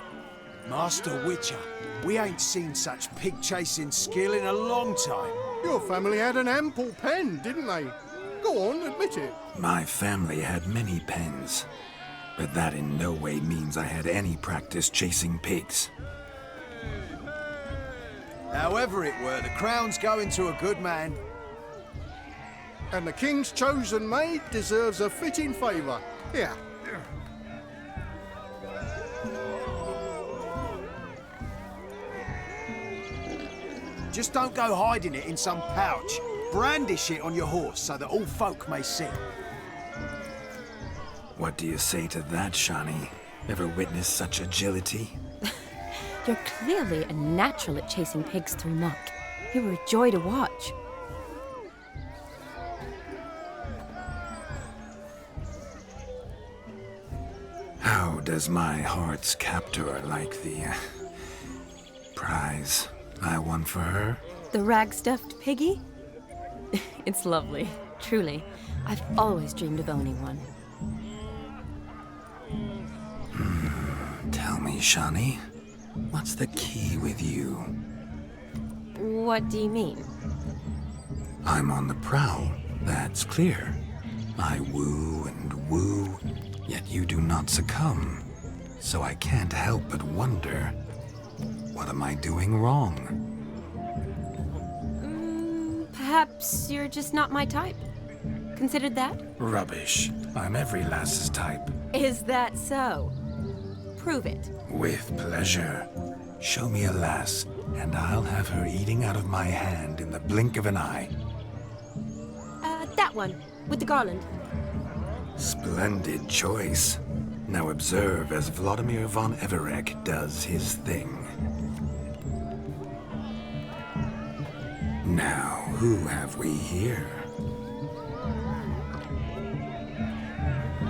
Master Witcher, we ain't seen such pig-chasing skill in a long time. Your family had an ample pen, didn't they? Go on, admit it. My family had many pens, but that in no way means I had any practice chasing pigs. However it were, the crown's going to a good man. And the king's chosen maid deserves a fitting favour. Here. Just don't go hiding it in some pouch. Brandish it on your horse so that all folk may see. What do you say to that, Shani? Ever witnessed such agility? You're clearly a natural at chasing pigs through muck. You were a joy to watch. How does my heart's captor like the prize I won for her? The rag-stuffed piggy? It's lovely, truly. I've always dreamed of owning one. Tell me, Shani, what's the key with you? What do you mean? I'm on the prowl, that's clear. I woo and woo, yet you do not succumb. So I can't help but wonder, what am I doing wrong? Perhaps you're just not my type. Considered that? Rubbish. I'm every lass's type. Is that so? Prove it. With pleasure. Show me a lass, and I'll have her eating out of my hand in the blink of an eye. That one, with the garland. Splendid choice. Now observe as Vladimir von Everek does his thing. Now, who have we here?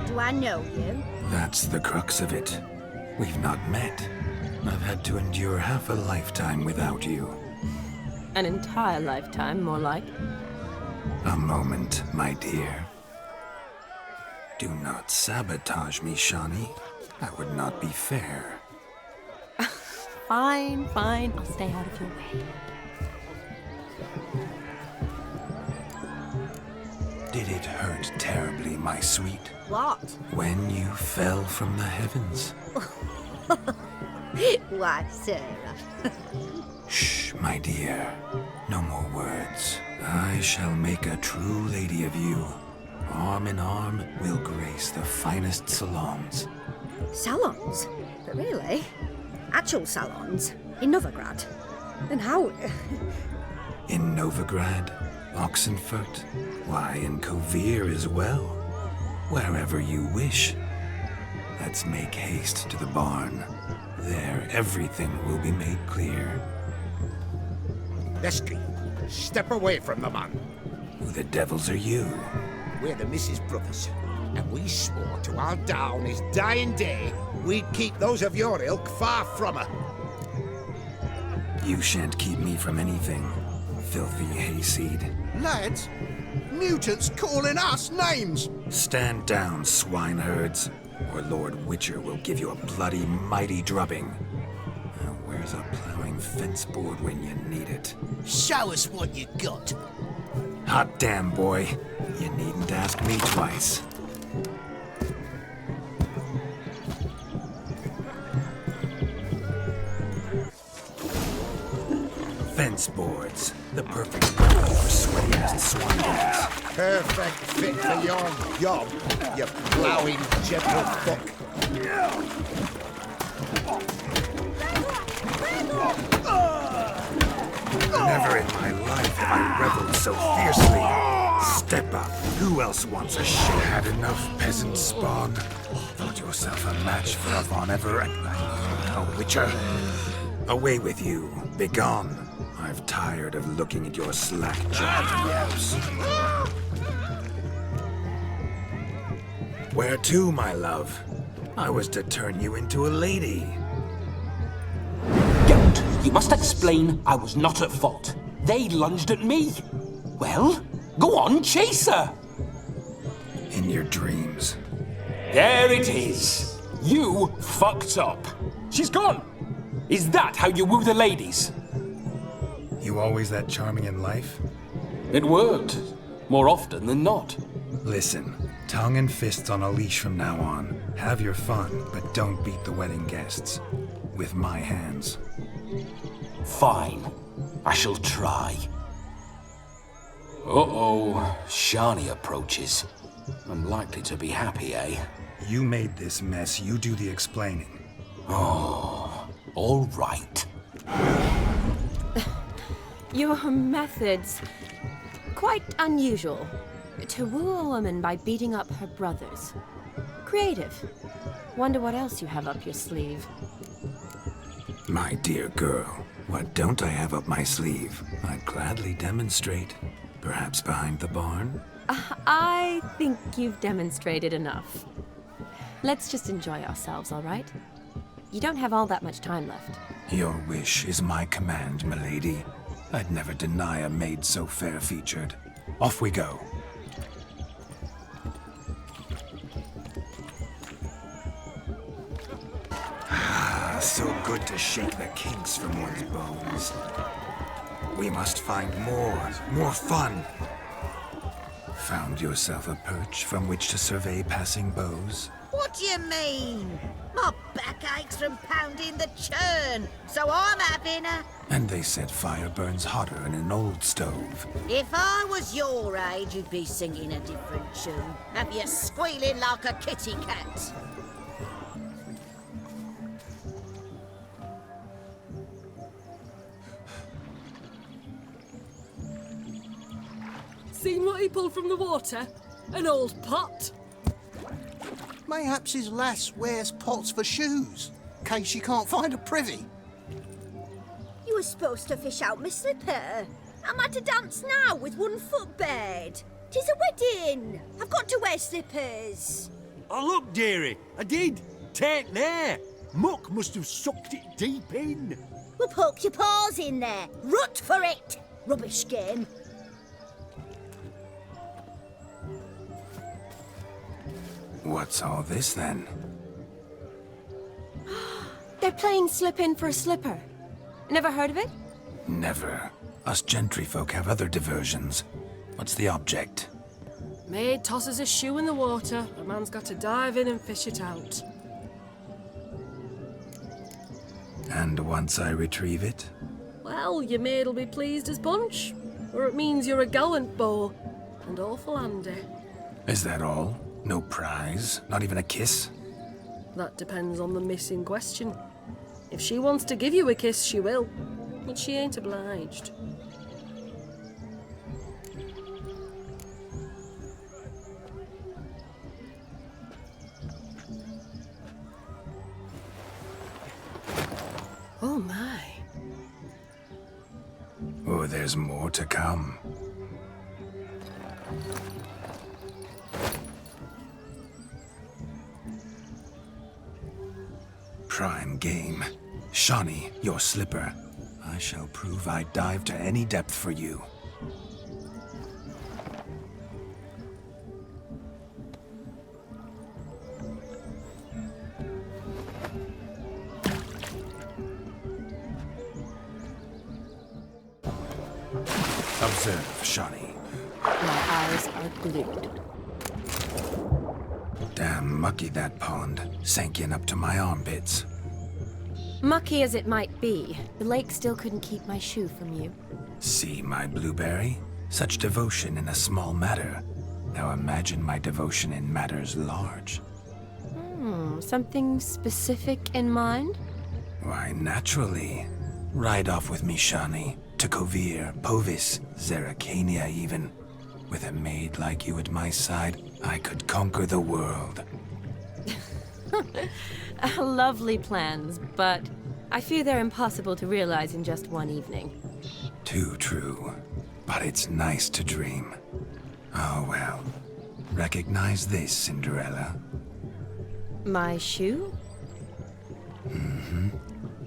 Do I know you? That's the crux of it. We've not met. I've had to endure half a lifetime without you. An entire lifetime, more like. A moment, my dear. Do not sabotage me, Shani. That would not be fair. Fine, fine. I'll stay out of your way. Did it hurt terribly, my sweet? What? When you fell from the heavens? Why, Sarah? Shh, my dear. No more words. I shall make a true lady of you. Arm in arm, we'll grace the finest salons. Salons? But really? Actual salons? In Novigrad? Then how? In Novigrad, Oxenfurt, why, in Kovir as well. Wherever you wish. Let's make haste to the barn. There, everything will be made clear. Lesky, step away from the man. Who the devils are you? We're the Mrs. Brothers, and we swore to our down his dying day we'd keep those of your ilk far from her. You shan't keep me from anything, filthy hayseed. Lads, mutants calling us names! Stand down, swineherds, or Lord Witcher will give you a bloody mighty drubbing. Now, where's a plowing fence board when you need it? Show us what you got. Hot damn, boy. You needn't ask me twice. Fence boards. The perfect weapon for sweaty-ass swine. Perfect fit for your job, you ploughing gentle fuck. Never in my life have I reveled so fiercely. Step up. Who else wants a shit? Had enough, peasant spawn? Thought yourself a match for a Von Ever and a Witcher? Away with you. Begone. I've tired of looking at your slack-jawed yaps. Where to, my love? I was to turn you into a lady. Don't! You must explain I was not at fault. They lunged at me. Well, go on, chase her! In your dreams. There it is. You fucked up. She's gone. Is that how you woo the ladies? You always that charming in life? It worked. More often than not. Listen, tongue and fists on a leash from now on. Have your fun, but don't beat the wedding guests. With my hands. Fine. I shall try. Uh-oh. Shani approaches. I'm likely to be happy, eh? You made this mess. You do the explaining. Oh, all right. Your methods... quite unusual. To woo a woman by beating up her brothers. Creative. Wonder what else you have up your sleeve. My dear girl, what don't I have up my sleeve? I'd gladly demonstrate. Perhaps behind the barn? I think you've demonstrated enough. Let's just enjoy ourselves, all right? You don't have all that much time left. Your wish is my command, milady. I'd never deny a maid so fair-featured. Off we go. Ah, so good to shake the kinks from one's bones. We must find more fun. Found yourself a perch from which to survey passing beaux? What do you mean? My back aches from pounding the churn, so I'm having a... And they said fire burns hotter in an old stove. If I was your age, you'd be singing a different tune. Have you squealing like a kitty cat? Seen what he pulled from the water? An old pot. Mayhaps his lass wears pots for shoes, in case she can't find a privy. You were supposed to fish out my slipper. I'm at a dance now with one foot bared. 'Tis a wedding. I've got to wear slippers. Oh, look, dearie, I did. Take there. Muck must have sucked it deep in. Well, poke your paws in there. Rut for it. Rubbish game. What's all this, then? They're playing slip in for a slipper. Never heard of it? Never. Us gentry folk have other diversions. What's the object? Maid tosses a shoe in the water. A man's got to dive in and fish it out. And once I retrieve it? Well, your maid'll be pleased as punch. Or it means you're a gallant beau. And awful handy. Is that all? No prize? Not even a kiss? That depends on the miss in question. If she wants to give you a kiss, she will. But she ain't obliged. Oh my. Oh, there's more to come. Prime game. Shawnee, your slipper. I shall prove I dive to any depth for you. Observe, Shawnee. My eyes are glued. Damn mucky that pond. Sank in up to my armpits. Mucky as it might be, the lake still couldn't keep my shoe from you. See my blueberry? Such devotion in a small matter. Now imagine my devotion in matters large. Something specific in mind? Why, naturally. Ride off with me, Shawnee. To Kovir, Povis, Zeracania even. With a maid like you at my side, I could conquer the world. Lovely plans, but I fear they're impossible to realize in just one evening. Too true. But it's nice to dream. Oh well. Recognize this, Cinderella? My shoe? Mm-hmm.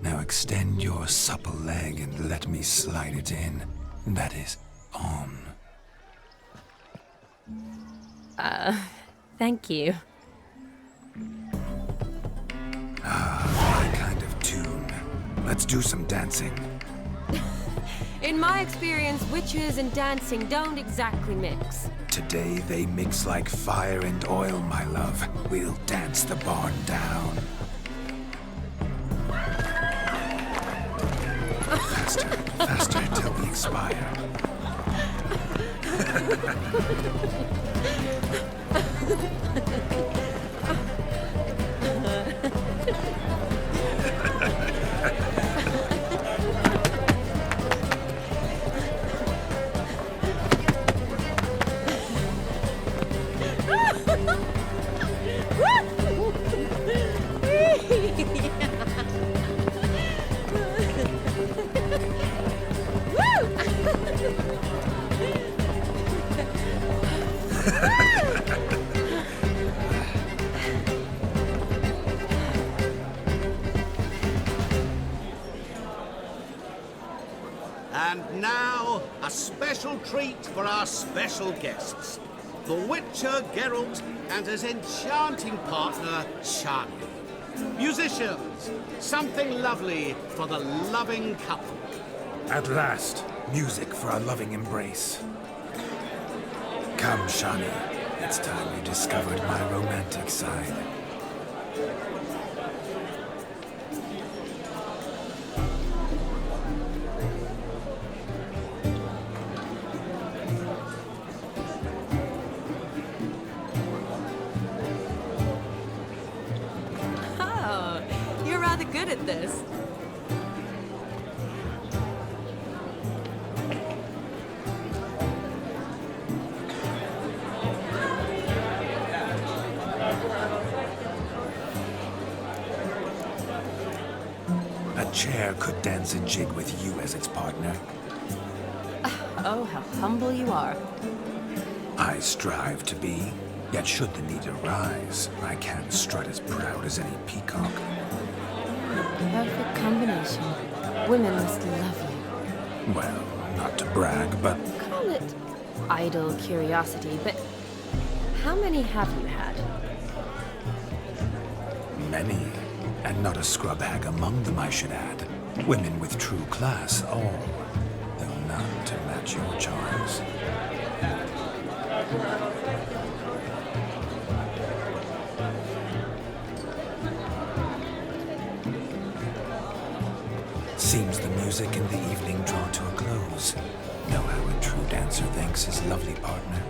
Now extend your supple leg and let me slide it in. That is, on. Thank you. My kind of tune. Let's do some dancing. In my experience, witches and dancing don't exactly mix. Today they mix like fire and oil, my love. We'll dance the barn down. Faster, faster till we expire. And now, a special treat for our special guests. The Witcher Geralt and his enchanting partner, Shani. Musicians, something lovely for the loving couple. At last, music for a loving embrace. Come, Shani. It's time you discovered my romantic side. Oh, you're rather good at this. A chair could dance a jig with you as its partner. Oh, how humble you are. I strive to be, yet should the need arise, I can't strut as proud as any peacock. Perfect combination. Women must love you. Well, not to brag, but Call it idle curiosity, but how many have you had? many. And not a scrub hag among them, I should add. Women with true class, all. Though none to match your charms. Seems the music in the evening draw to a close. Know how a true dancer thanks his lovely partner.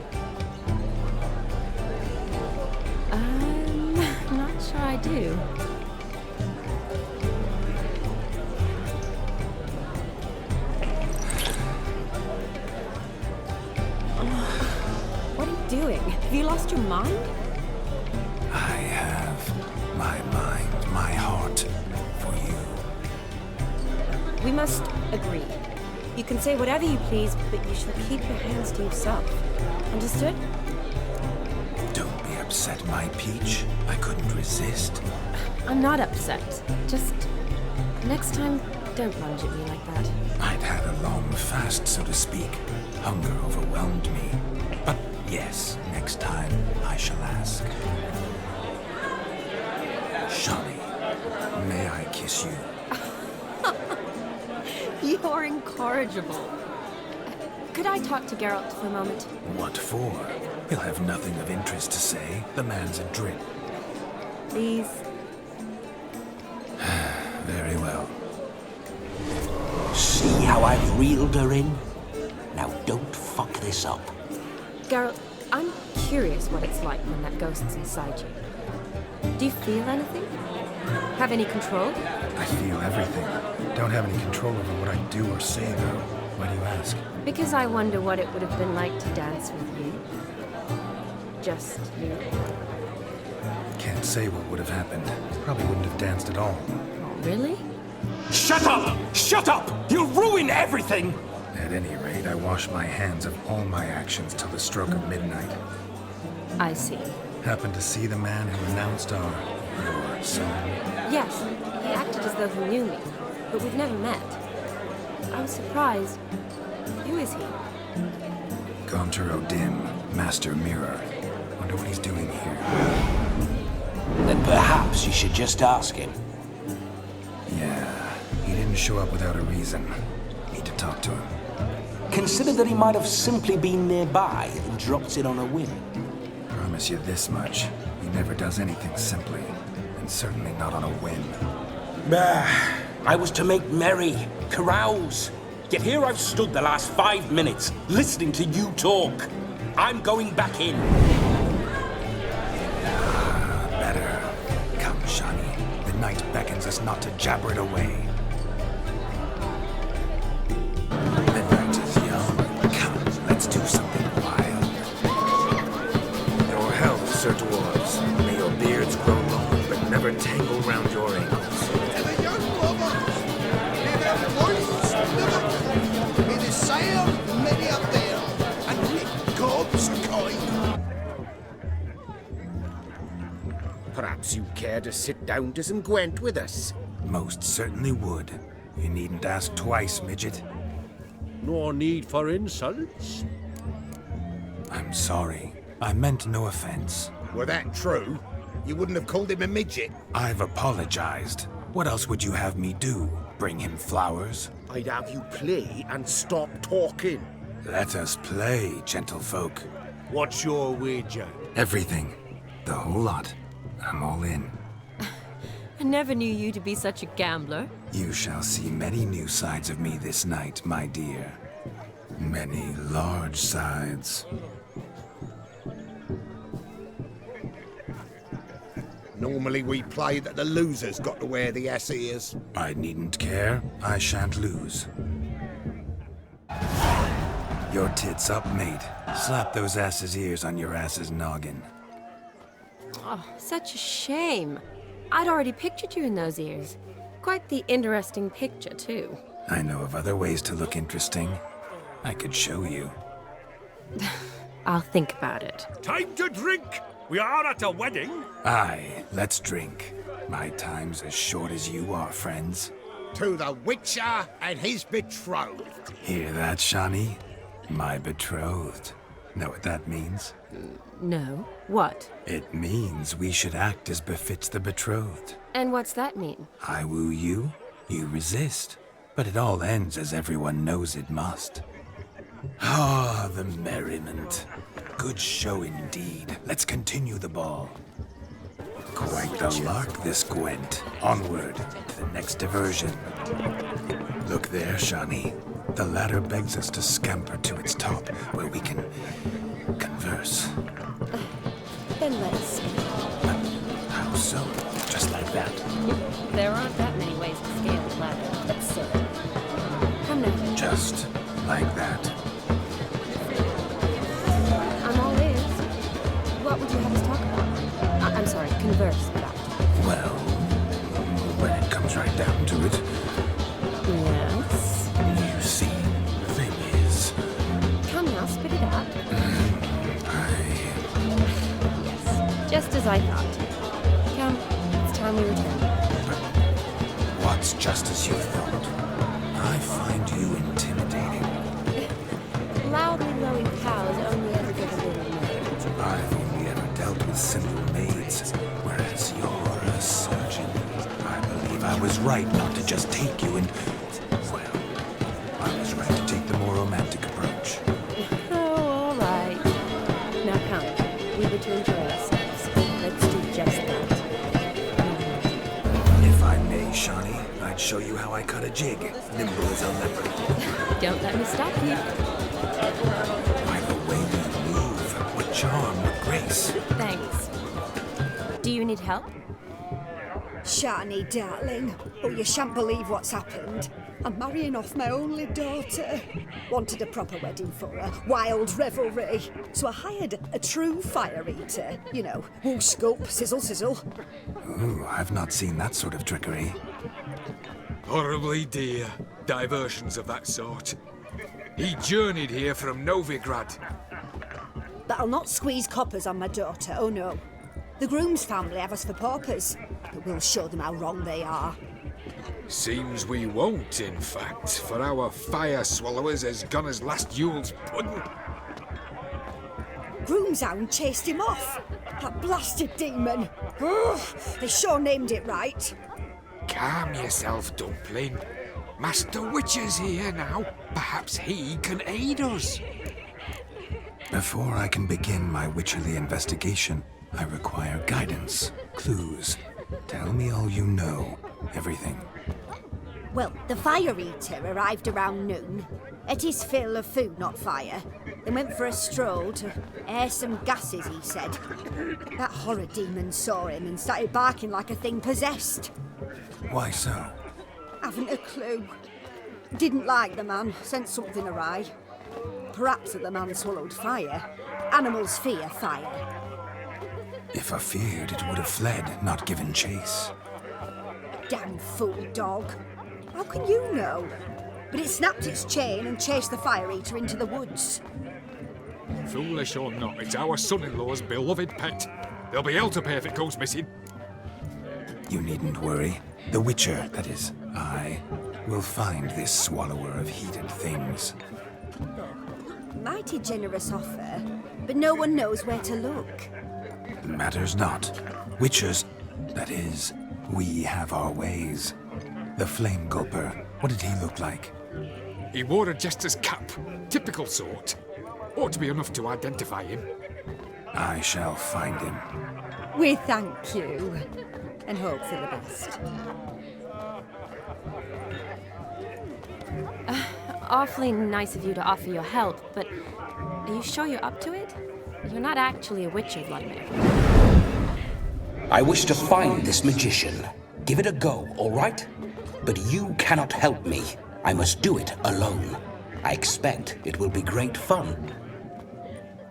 Not sure I do. What are you doing? Have you lost your mind? I have my mind, my heart for you. must agree. You can say whatever you please, but you shall keep your hands to yourself. Understood? Don't be upset, my peach. I couldn't resist. I'm not upset. Just next time, don't lunge at me like that. I'd had a long fast, so to speak. Hunger overwhelmed me. But yes, next time I shall ask. Shani, may I kiss you? You're incorrigible. Could I talk to Geralt for a moment? What for? He'll have nothing of interest to say. The man's adrift. Please. Very well. See how I've reeled her in? Now don't fuck this up. Geralt, I'm curious what it's like when that ghost's inside you. Do you feel anything? Have any control? I feel everything. Don't have any control over what I do or say, though. Why do you ask? Because I wonder what it would have been like to dance with you. Just you. Can't say what would have happened. Probably wouldn't have danced at all. Really? Shut up! Shut up! You'll ruin everything! At any rate, I wash my hands of all my actions till the stroke of midnight. I see. Happened to see the man who announced your son? Yes, he acted as though he knew me, but we've never met. I was surprised. Who is he? Gaunter O'Dim, Master Mirror. Wonder what he's doing here. Then perhaps you should just ask him. Yeah, he didn't show up without a reason. Need to talk to him. Consider that he might have simply been nearby and dropped in on a whim. Promise you this much. He never does anything simply. And certainly not on a whim. I was to make merry, carouse. Yet here I've stood the last 5 minutes, listening to you talk. I'm going back in. Better. Come, Shani. The night beckons us not to jabber it away. Midnight is young. Come, let's do something wild. Your health, Sir Dwarves. May your beards grow long, but never tangle round your ankles. To the young lovers, may their voices never come. May the sound many a bell, and make God's kind. Perhaps you care to sit down to some Gwent with us? Most certainly would. You needn't ask twice, midget. No need for insults. I'm sorry. I meant no offense. Were that true, you wouldn't have called him a midget. I've apologized. What else would you have me do? Bring him flowers? I'd have you play and stop talking. Let us play, gentlefolk. What's your wager? Everything. The whole lot. I'm all in. I never knew you to be such a gambler. You shall see many new sides of me this night, my dear. Many large sides. Normally we play that the loser's got to wear the ass ears. I needn't care. I shan't lose. Your tits up, mate. Slap those asses' ears on your ass's noggin. Oh, such a shame. I'd already pictured you in those ears. Quite the interesting picture, too. I know of other ways to look interesting. I could show you. I'll think about it. Time to drink! We are at a wedding. Aye, let's drink. My time's as short as you are, friends. To the Witcher and his betrothed. Hear that, Shani? My betrothed. Know what that means? No. What? It means we should act as befits the betrothed. And what's that mean? I woo you, you resist. But it all ends as everyone knows it must. Ah, the merriment. Good show indeed. Let's continue the ball. Quite the lark, this Gwent. Onward to the next diversion. Look there, Shani. The ladder begs us to scamper to its top, where we can converse. Then let's. How so? Just like that? There aren't that many ways to scale the ladder. That's silly. Come now. Just like that. I'm all ears. What would you have us talk about? I'm sorry, converse about. Well, when it comes right down to it. Yes? I thought. Come, it's time we return. What's just as you thought? I find you intimidating. Loudly lowing cows only ever get a little nerve. I've only ever dealt with simple maids, whereas you're a surgeon. I believe I was right not to just take you and... Well, I was right to take the more romantic approach. Oh, all right. Now come, we were to enjoy ourselves. Let's do just that. If I may, Shawnee, I'd show you how I cut a jig, nimble as a leopard. Don't let me stop you. By the way you move, what charm, what grace. Thanks. Do you need help? Shani, darling. Oh, you shan't believe what's happened. I'm marrying off my only daughter. Wanted a proper wedding for her, wild revelry. So I hired a true fire eater. You know, whoosh, scoop, sizzle, sizzle. Ooh, I've not seen that sort of trickery. Horribly dear diversions of that sort. He journeyed here from Novigrad. But I'll not squeeze coppers on my daughter, oh no. The groom's family have us for paupers, but we'll show them how wrong they are. Seems we won't, in fact, for our fire swallowers has gone as last Yule's pudding. Groom's hound chased him off. That blasted demon. Ugh, they sure named it right. Calm yourself, Dumpling. Master Witcher's here now. Perhaps he can aid us. Before I can begin my witcherly investigation, I require guidance, clues. Tell me all you know. Everything. Well, the fire eater arrived around noon. Ate his fill of food, not fire. Then went for a stroll to air some gases, he said. That horror demon saw him and started barking like a thing possessed. Why so? Haven't a clue. Didn't like the man, sent something awry. Perhaps that the man swallowed fire. Animals fear fire. If I feared, it would have fled, not given chase. Damn fool dog. How can you know? But it snapped its chain and chased the fire eater into the woods. Foolish or not, it's our son-in-law's beloved pet. There'll be hell to pay if it goes missing. You needn't worry. The Witcher, that is, I, will find this swallower of heated things. Mighty generous offer, but no one knows where to look. Matters not. Witchers, that is, we have our ways. The Flame Gulper, what did he look like? He wore a jester's cap, typical sort. Ought to be enough to identify him. I shall find him. We thank you, and hope for the best. Awfully nice of you to offer your help, but are you sure you're up to it? You're not actually a witcher, Vladimir. I wish to find this magician. Give it a go, all right? But you cannot help me. I must do it alone. I expect it will be great fun.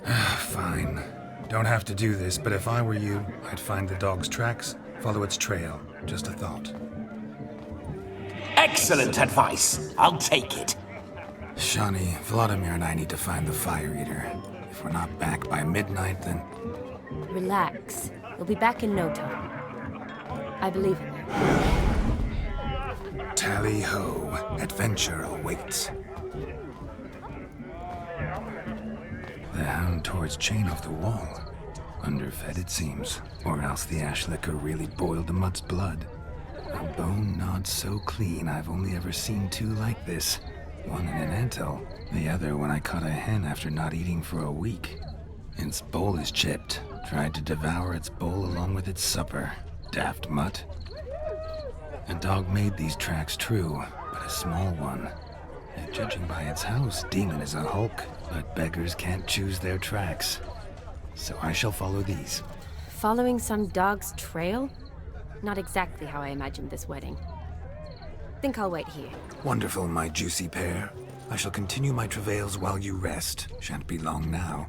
Fine. Don't have to do this, but if I were you, I'd find the dog's tracks, follow its trail. Just a thought. Excellent advice. I'll take it. Shawnee, Vladimir and I need to find the fire eater. If we're not back by midnight, then... Relax. We'll be back in no time. I believe in you. Tally-ho. Adventure awaits. The hound tore its chain off the wall. Underfed, it seems. Or else the ash liquor really boiled the mutt's blood. A bone gnawed so clean, I've only ever seen two like this. One in an anthill, the other when I caught a hen after not eating for a week. Its bowl is chipped. Tried to devour its bowl along with its supper. Daft mutt. A dog made these tracks true, but a small one. And judging by its house, demon is a hulk, but beggars can't choose their tracks. So I shall follow these. Following some dog's trail? Not exactly how I imagined this wedding. Think I'll wait here. Wonderful, my juicy pair. I shall continue my travails while you rest. Shan't be long now.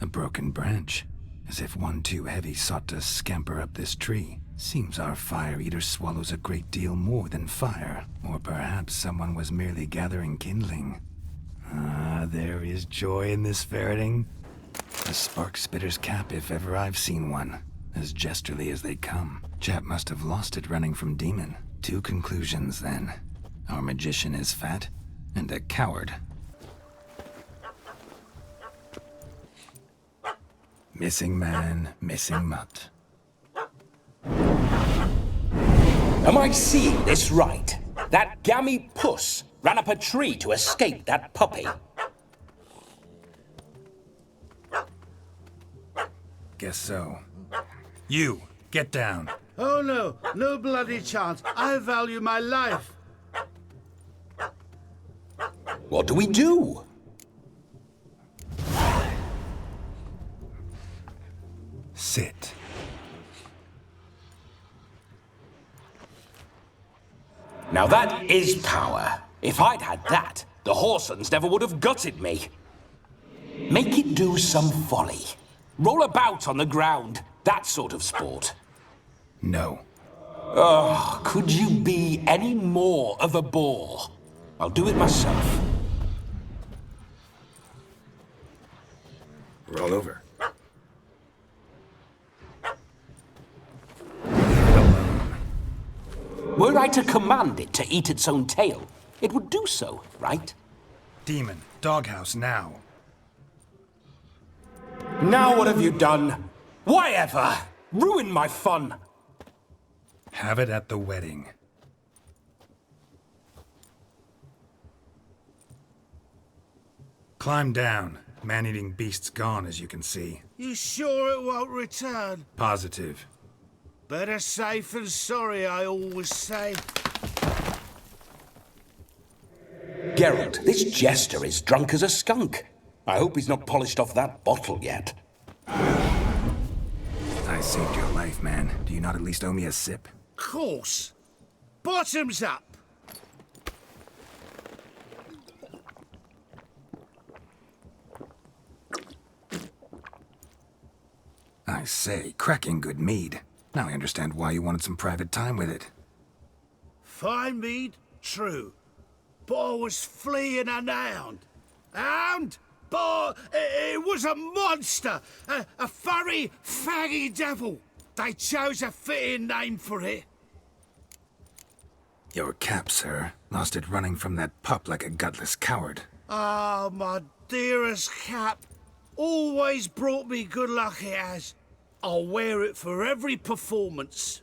A broken branch. As if one too heavy sought to scamper up this tree. Seems our fire eater swallows a great deal more than fire. Or perhaps someone was merely gathering kindling. Ah, there is joy in this ferreting. A spark spitter's cap if ever I've seen one. as jesterly as they come. Chap must have lost it running from Demon. 2 conclusions, then. Our magician is fat, and a coward. Missing man, missing mutt. Am I seeing this right? That gammy puss ran up a tree to escape that puppy. Guess so. You, get down. Oh no, no bloody chance. I value my life. What do we do? Sit. Now that is power. If I'd had that, the Horsons never would have gutted me. Make it do some folly. Roll about on the ground. That sort of sport. No. Oh, could you be any more of a bore? I'll do it myself. Roll over. Were I to command it to eat its own tail, it would do so, right? Demon, doghouse now. Now what have you done? Why ever? Ruin my fun. Have it at the wedding. Climb down. Man-eating beast's gone, as you can see. You sure it won't return? Positive. Better safe than sorry, I always say. Geralt, this jester is drunk as a skunk. I hope he's not polished off that bottle yet. I saved your life, man. Do you not at least owe me a sip? Course. Bottoms up. I say, cracking good mead. Now I understand why you wanted some private time with it. Fine mead, true. But I was fleeing an hound. Hound? But it was a monster! A furry, faggy devil! They chose a fitting name for it. Your cap, sir. Lost it running from that pup like a gutless coward. Ah, my dearest cap. Always brought me good luck it has. I'll wear it for every performance.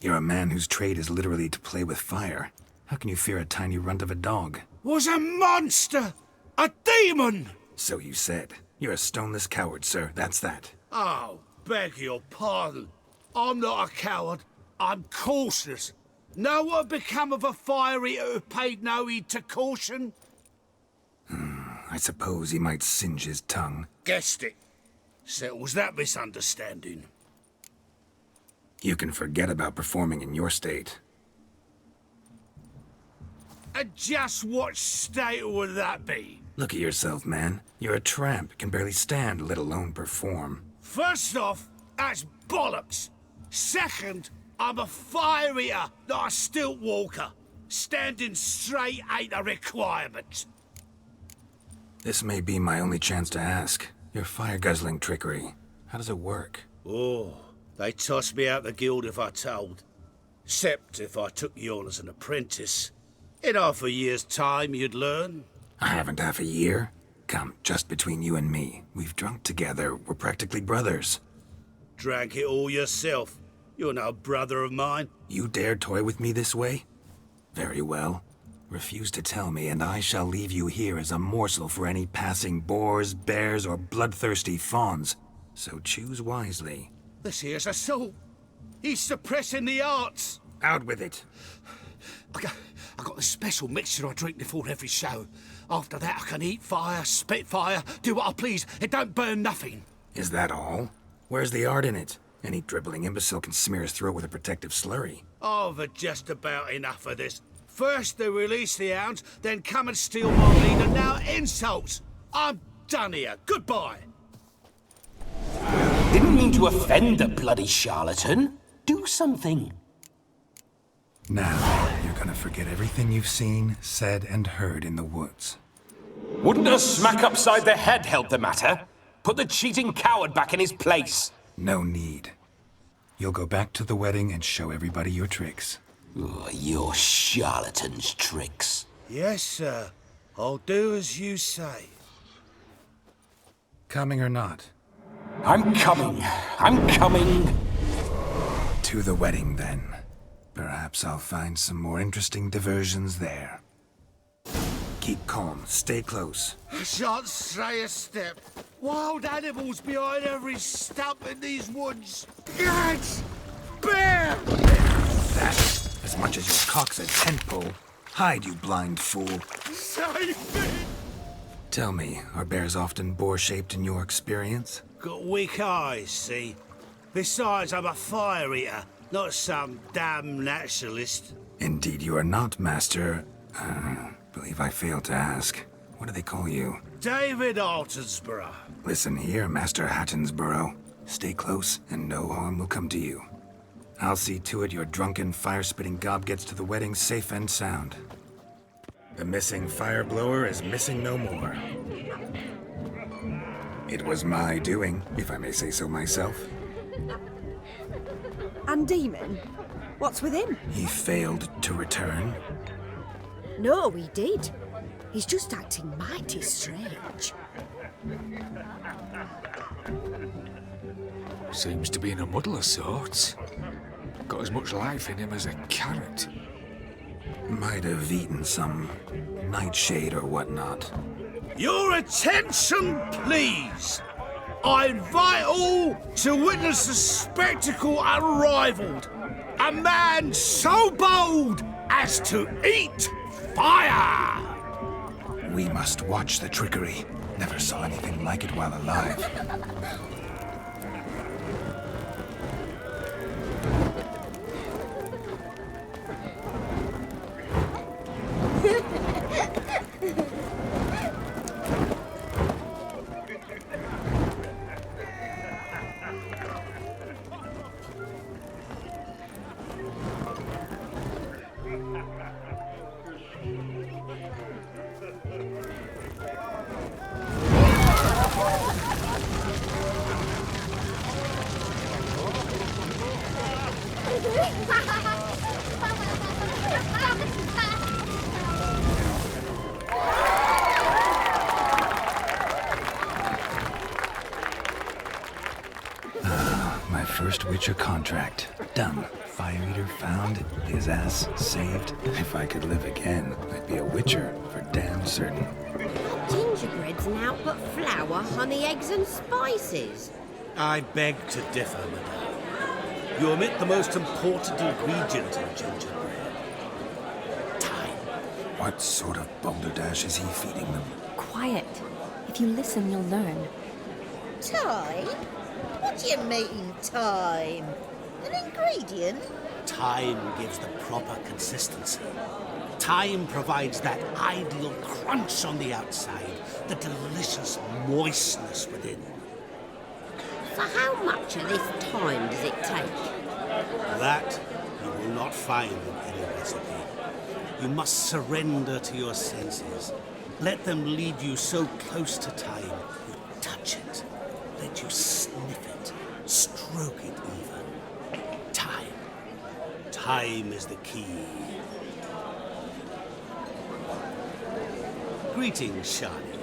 You're a man whose trade is literally to play with fire. How can you fear a tiny runt of a dog? Was a monster! A demon! So you said. You're a stoneless coward, sir. That's that. Oh, beg your pardon. I'm not a coward. I'm cautious. Know what had become of a fire eater who paid no heed to caution? I suppose he might singe his tongue. Guessed it. Settles that misunderstanding. You can forget about performing in your state. And just what state would that be? Look at yourself, man. You're a tramp, can barely stand, let alone perform. First off, that's bollocks. Second, I'm a fire eater, not a stilt walker. Standing straight ain't a requirement. This may be my only chance to ask. Your fire-guzzling trickery, how does it work? Oh, they toss me out the guild if I told. Except if I took you on as an apprentice. In half a year's time, you'd learn. I haven't half a year. Come, just between you and me. We've drunk together. We're practically brothers. Drank it all yourself. You're no brother of mine. You dare toy with me this way? Very well. Refuse to tell me, and I shall leave you here as a morsel for any passing boars, bears, or bloodthirsty fawns. So choose wisely. This here's assault. He's suppressing the arts. Out with it. I got the special mixture I drink before every show. After that, I can eat fire, spit fire, do what I please. It don't burn nothing. Is that all? Where's the art in it? Any dribbling imbecile can smear his throat with a protective slurry. I've had just about enough of this. First they release the hounds, then come and steal my meat, and now insults. I'm done here. Goodbye. Didn't mean to offend the bloody charlatan. Do something. Now, you're gonna forget everything you've seen, said, and heard in the woods. Wouldn't a smack upside the head help the matter? Put the cheating coward back in his place. No need. You'll go back to the wedding and show everybody your tricks. Oh, your charlatan's tricks. Yes, sir. I'll do as you say. Coming or not? I'm coming. I'm coming. To the wedding, then. Perhaps I'll find some more interesting diversions there. Keep calm. Stay close. I shan't stray a step. Wild animals behind every stump in these woods. Gads! Bear! That, as much as your cock's a tent pole. Hide, you blind fool. Save me! Tell me, are bears often boar-shaped in your experience? Got weak eyes, see? Besides, I'm a fire eater, not some damn naturalist. Indeed you are not, Master... believe I failed to ask. What do they call you? David Altonsborough. Listen here, Master Hattonsborough. Stay close, and no harm will come to you. I'll see to it your drunken, fire-spitting gob gets to the wedding safe and sound. The missing fire blower is missing no more. It was my doing, if I may say so myself. And Demon? What's with him? He failed to return. No, he did. He's just acting mighty strange. Seems to be in a muddle of sorts. Got as much life in him as a carrot. Might have eaten some nightshade or whatnot. Your attention, please! I invite all to witness a spectacle unrivaled. A man so bold as to eat fire! We must watch the trickery. Never saw anything like it while alive. My first Witcher contract. Done. Fire Eater found, his ass saved. If I could live again, I'd be a Witcher for damn certain. Gingerbread's now but flour, honey, eggs and spices. I beg to differ, madame. You omit the most important ingredient in gingerbread. Time. What sort of balderdash is he feeding them? Quiet. If you listen, you'll learn. Time? What do you mean, time? An ingredient? Time gives the proper consistency. Time provides that ideal crunch on the outside, the delicious moistness within. So how much of this time does it take? That you will not find in any recipe. You must surrender to your senses. Let them lead you so close to time, you touch it. Let you sniff it, stroke it even. Time. Time is the key. Greetings, Shani.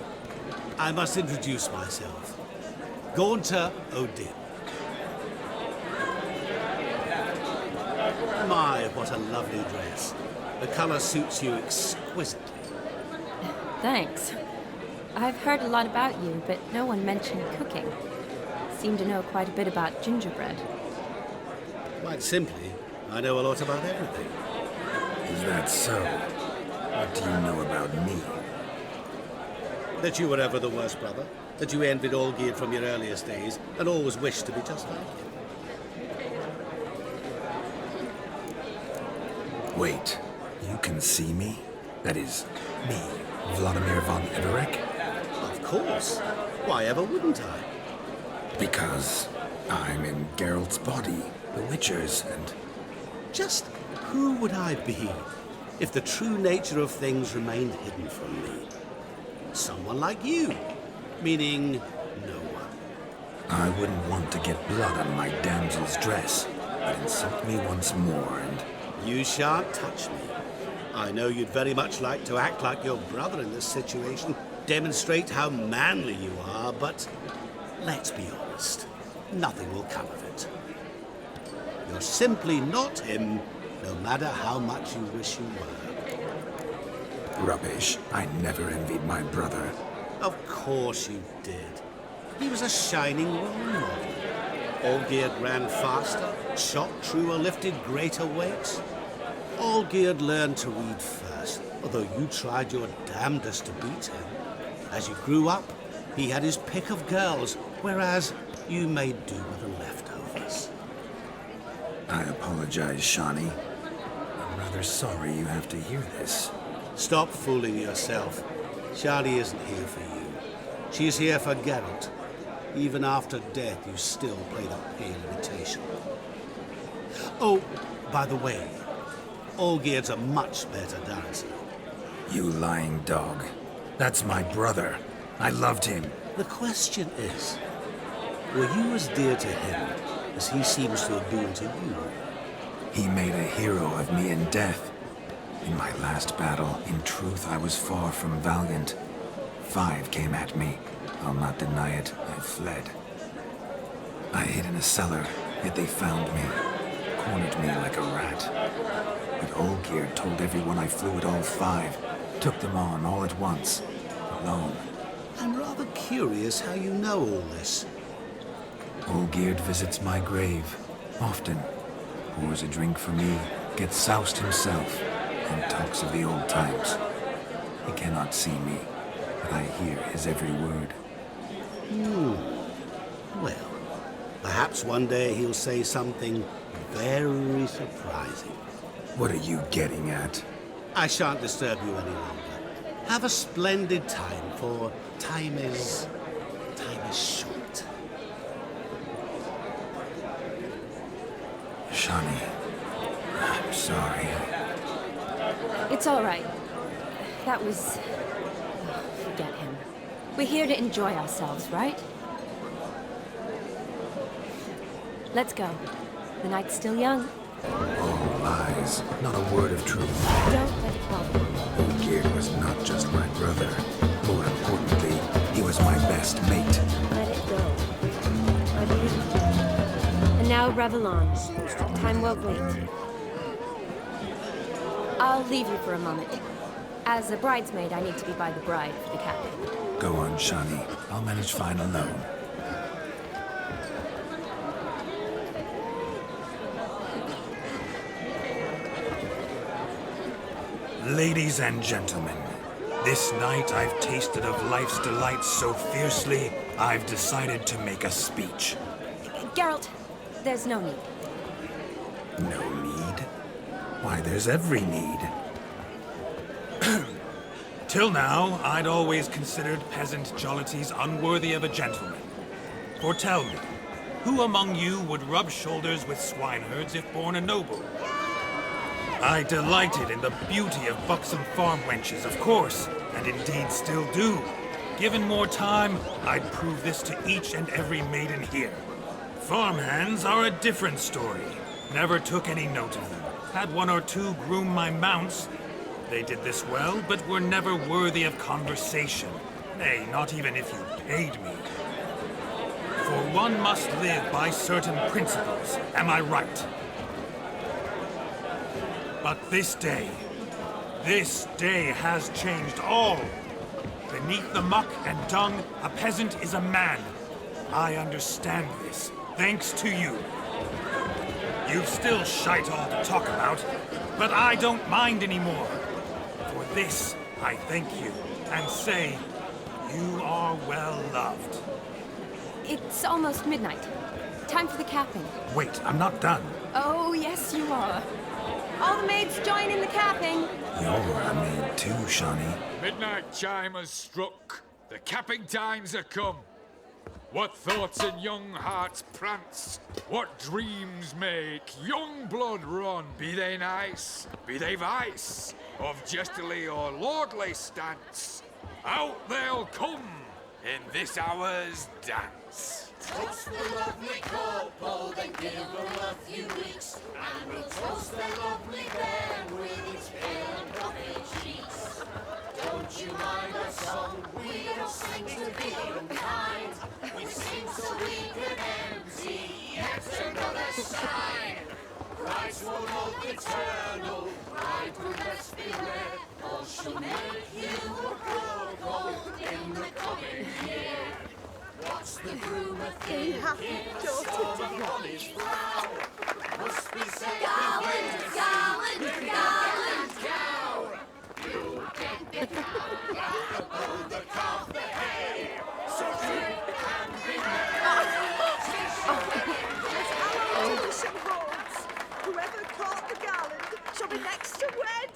I must introduce myself. Gaunter O'Dim. My, what a lovely dress. The colour suits you exquisitely. Thanks. I've heard a lot about you, but no one mentioned cooking. Seem to know quite a bit about gingerbread. Quite simply, I know a lot about everything. Is that so? What do you know about me? That you were ever the worst brother, that you envied Olgierd from your earliest days, and always wished to be just like him. Wait, you can see me? That is, me, Vladimir von Everek? Of course. Why ever wouldn't I? Because I'm in Geralt's body, the Witcher's, and... Just who would I be if the true nature of things remained hidden from me? Someone like you, meaning no one. I wouldn't want to get blood on my damsel's dress, but insult me once more and... You shan't touch me. I know you'd very much like to act like your brother in this situation, demonstrate how manly you are, but let's be honest, nothing will come of it. You're simply not him, no matter how much you wish you were. Rubbish. I never envied my brother. Of course you did. He was a shining role model. Olgierd ran faster, shot truer, lifted greater weights. Olgierd learned to read first, although you tried your damnedest to beat him. As you grew up, he had his pick of girls, whereas you made do with the leftovers. I apologize, Shawnee. I'm rather sorry you have to hear this. Stop fooling yourself. Shani isn't here for you. She's here for Geralt. Even after death, you still play the pale imitation. Oh, by the way, Olgierd's a much better dancer. You lying dog. That's my brother. I loved him. The question is, were you as dear to him as he seems to have been to you? He made a hero of me in death. In my last battle, in truth, I was far from valiant. 5 came at me. I'll not deny it, I fled. I hid in a cellar, yet they found me. Cornered me like a rat. But Olgierd told everyone I flew at all 5. Took them on all at once. Alone. I'm rather curious how you know all this. Olgierd visits my grave. Often. Pours a drink for me. Gets soused himself. And talks of the old times. He cannot see me, but I hear his every word. Well, perhaps one day he'll say something very surprising. What are you getting at? I shan't disturb you any longer. Have a splendid time, for time is short. Shawnee, I'm sorry. It's all right. That was... oh, forget him. We're here to enjoy ourselves, right? Let's go. The night's still young. All lies. Not a word of truth. Don't let it bother you. Olgierd was not just my brother. More importantly, he was my best mate. Let it go. I believe you. And now revel on. Time won't wait. I'll leave you for a moment. As a bridesmaid, I need to be by the bride for the captain. Go on, Shawnee. I'll manage fine alone. Ladies and gentlemen, this night I've tasted of life's delights so fiercely, I've decided to make a speech. Geralt, there's no need. No need? Why, there's every need. Till now, I'd always considered peasant jollities unworthy of a gentleman. For tell me, who among you would rub shoulders with swineherds if born a noble? I delighted in the beauty of buxom farm wenches, of course, and indeed still do. Given more time, I'd prove this to each and every maiden here. Farmhands are a different story. Never took any note of them. Had 1 or 2 groom my mounts. They did this well, but were never worthy of conversation. Nay, not even if you paid me. For one must live by certain principles, am I right? But this day has changed all. Beneath the muck and dung, a peasant is a man. I understand this, thanks to you. You've still shite all to talk about, but I don't mind anymore. For this, I thank you, and say, you are well loved. It's almost midnight. Time for the capping. Wait, I'm not done. Oh, yes, you are. All the maids join in the capping. You're a maid too, Shawnee. Midnight chime has struck. The capping times are come. What thoughts in young hearts prance? What dreams make young blood run? Be they nice, be they vice, of jestily or lordly stance, out they'll come in this hour's dance. Toast the lovely couple, then give them a few weeks, and we'll toast the lovely bear with its pale and puffy cheeks. Don't you mind our song? We don't sing to be unkind. We sing so we can empty yet another side. Christ won't hold eternal, bridegroom let's beware, or she'll make you a cuckold in the coming year. What's the groom a thinking? On his brow must be said. Garland, cow. You get the cow, the calf, the hay. So drink and be merry. Whoever caught the garland shall be next to wed.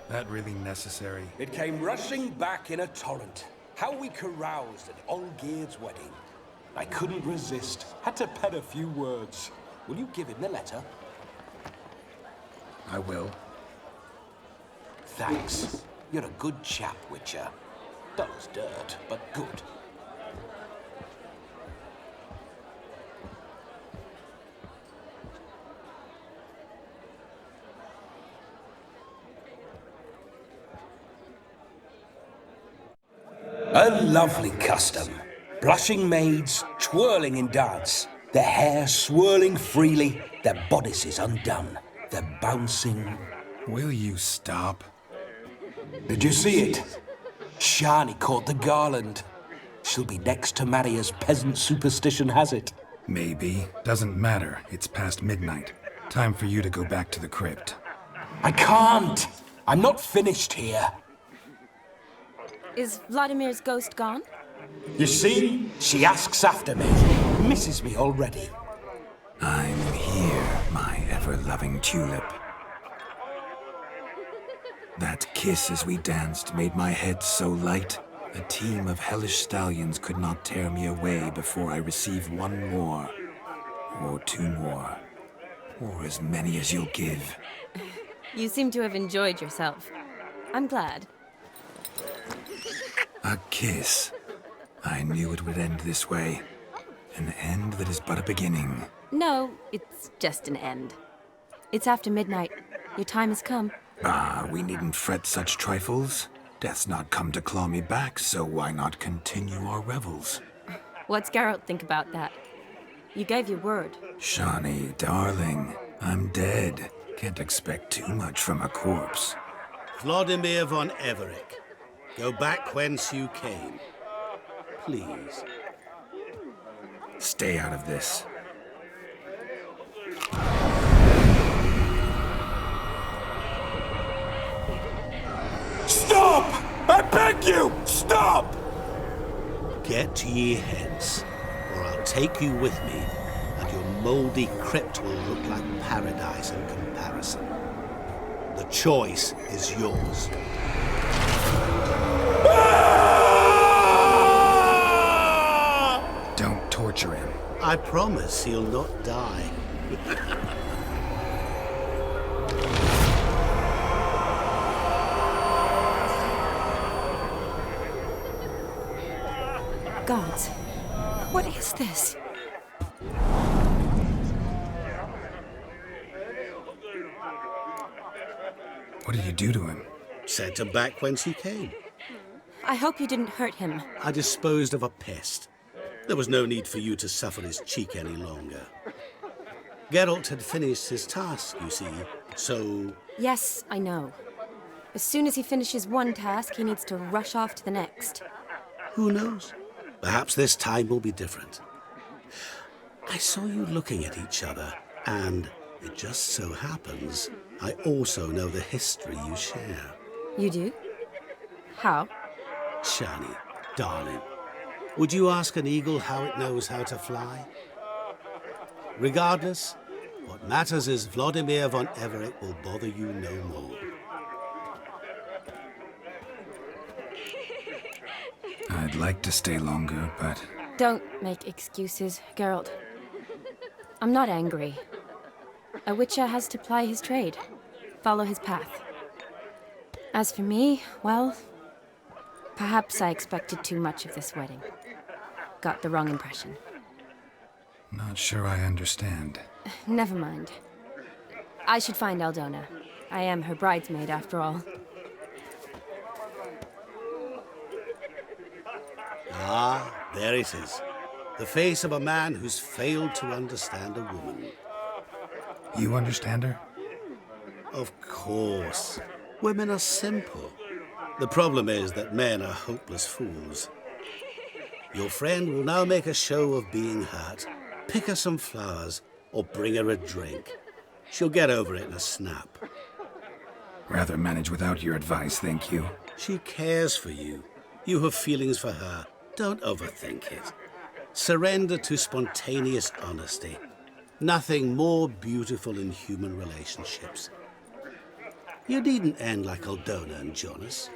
That really necessary? It came rushing back in a torrent. How we caroused at Olgierd's wedding. I couldn't resist. Had to pen a few words. Will you give him the letter? I will. Thanks. You're a good chap, Witcher. Dull as dirt, but good. A lovely custom. Blushing maids, twirling in dance, their hair swirling freely, their bodices undone, their bouncing... Will you stop? Did you see it? Shani caught the garland. She'll be next to marry as peasant superstition has it. Maybe. Doesn't matter. It's past midnight. Time for you to go back to the crypt. I can't! I'm not finished here. Is Vladimir's ghost gone? You see? She asks after me. Misses me already. I'm here, my ever-loving tulip. That kiss as we danced made my head so light. A team of hellish stallions could not tear me away before I receive one more. Or two more. Or as many as you'll give. You seem to have enjoyed yourself. I'm glad. A kiss. I knew it would end this way. An end that is but a beginning. No, it's just an end. It's after midnight. Your time has come. Ah, we needn't fret such trifles. Death's not come to claw me back, so why not continue our revels? What's Geralt think about that? You gave your word. Shani, darling, I'm dead. Can't expect too much from a corpse. Vladimir von Everick, go back whence you came. Please. Stay out of this. Stop! I beg you! Stop! Get ye hence, or I'll take you with me, and your mouldy crypt will look like paradise in comparison. The choice is yours. Don't torture him. I promise he'll not die. Gods, what is this? What did you do to him? Sent him back whence he came. I hope you didn't hurt him. I disposed of a pest. There was no need for you to suffer his cheek any longer. Geralt had finished his task, you see, so... Yes, I know. As soon as he finishes one task, he needs to rush off to the next. Who knows? Perhaps this time will be different. I saw you looking at each other, and It just so happens I also know the history you share. You do? How? Shani, darling, would you ask an eagle how it knows how to fly? Regardless, what matters is Vladimir von Everett will bother you no more. I'd like to stay longer, but... Don't make excuses, Geralt. I'm not angry. A witcher has to ply his trade, follow his path. As for me, well, perhaps I expected too much of this wedding. Got the wrong impression. Not sure I understand. Never mind. I should find Aldona. I am her bridesmaid, after all. Ah, there it is. The face of a man who's failed to understand a woman. You understand her? Of course. Women are simple. The problem is that men are hopeless fools. Your friend will now make a show of being hurt, pick her some flowers, or bring her a drink. She'll get over it in a snap. Rather manage without your advice, thank you. She cares for you. You have feelings for her. Don't overthink it. Surrender to spontaneous honesty. Nothing more beautiful in human relationships. You needn't end like Aldona and Jonas.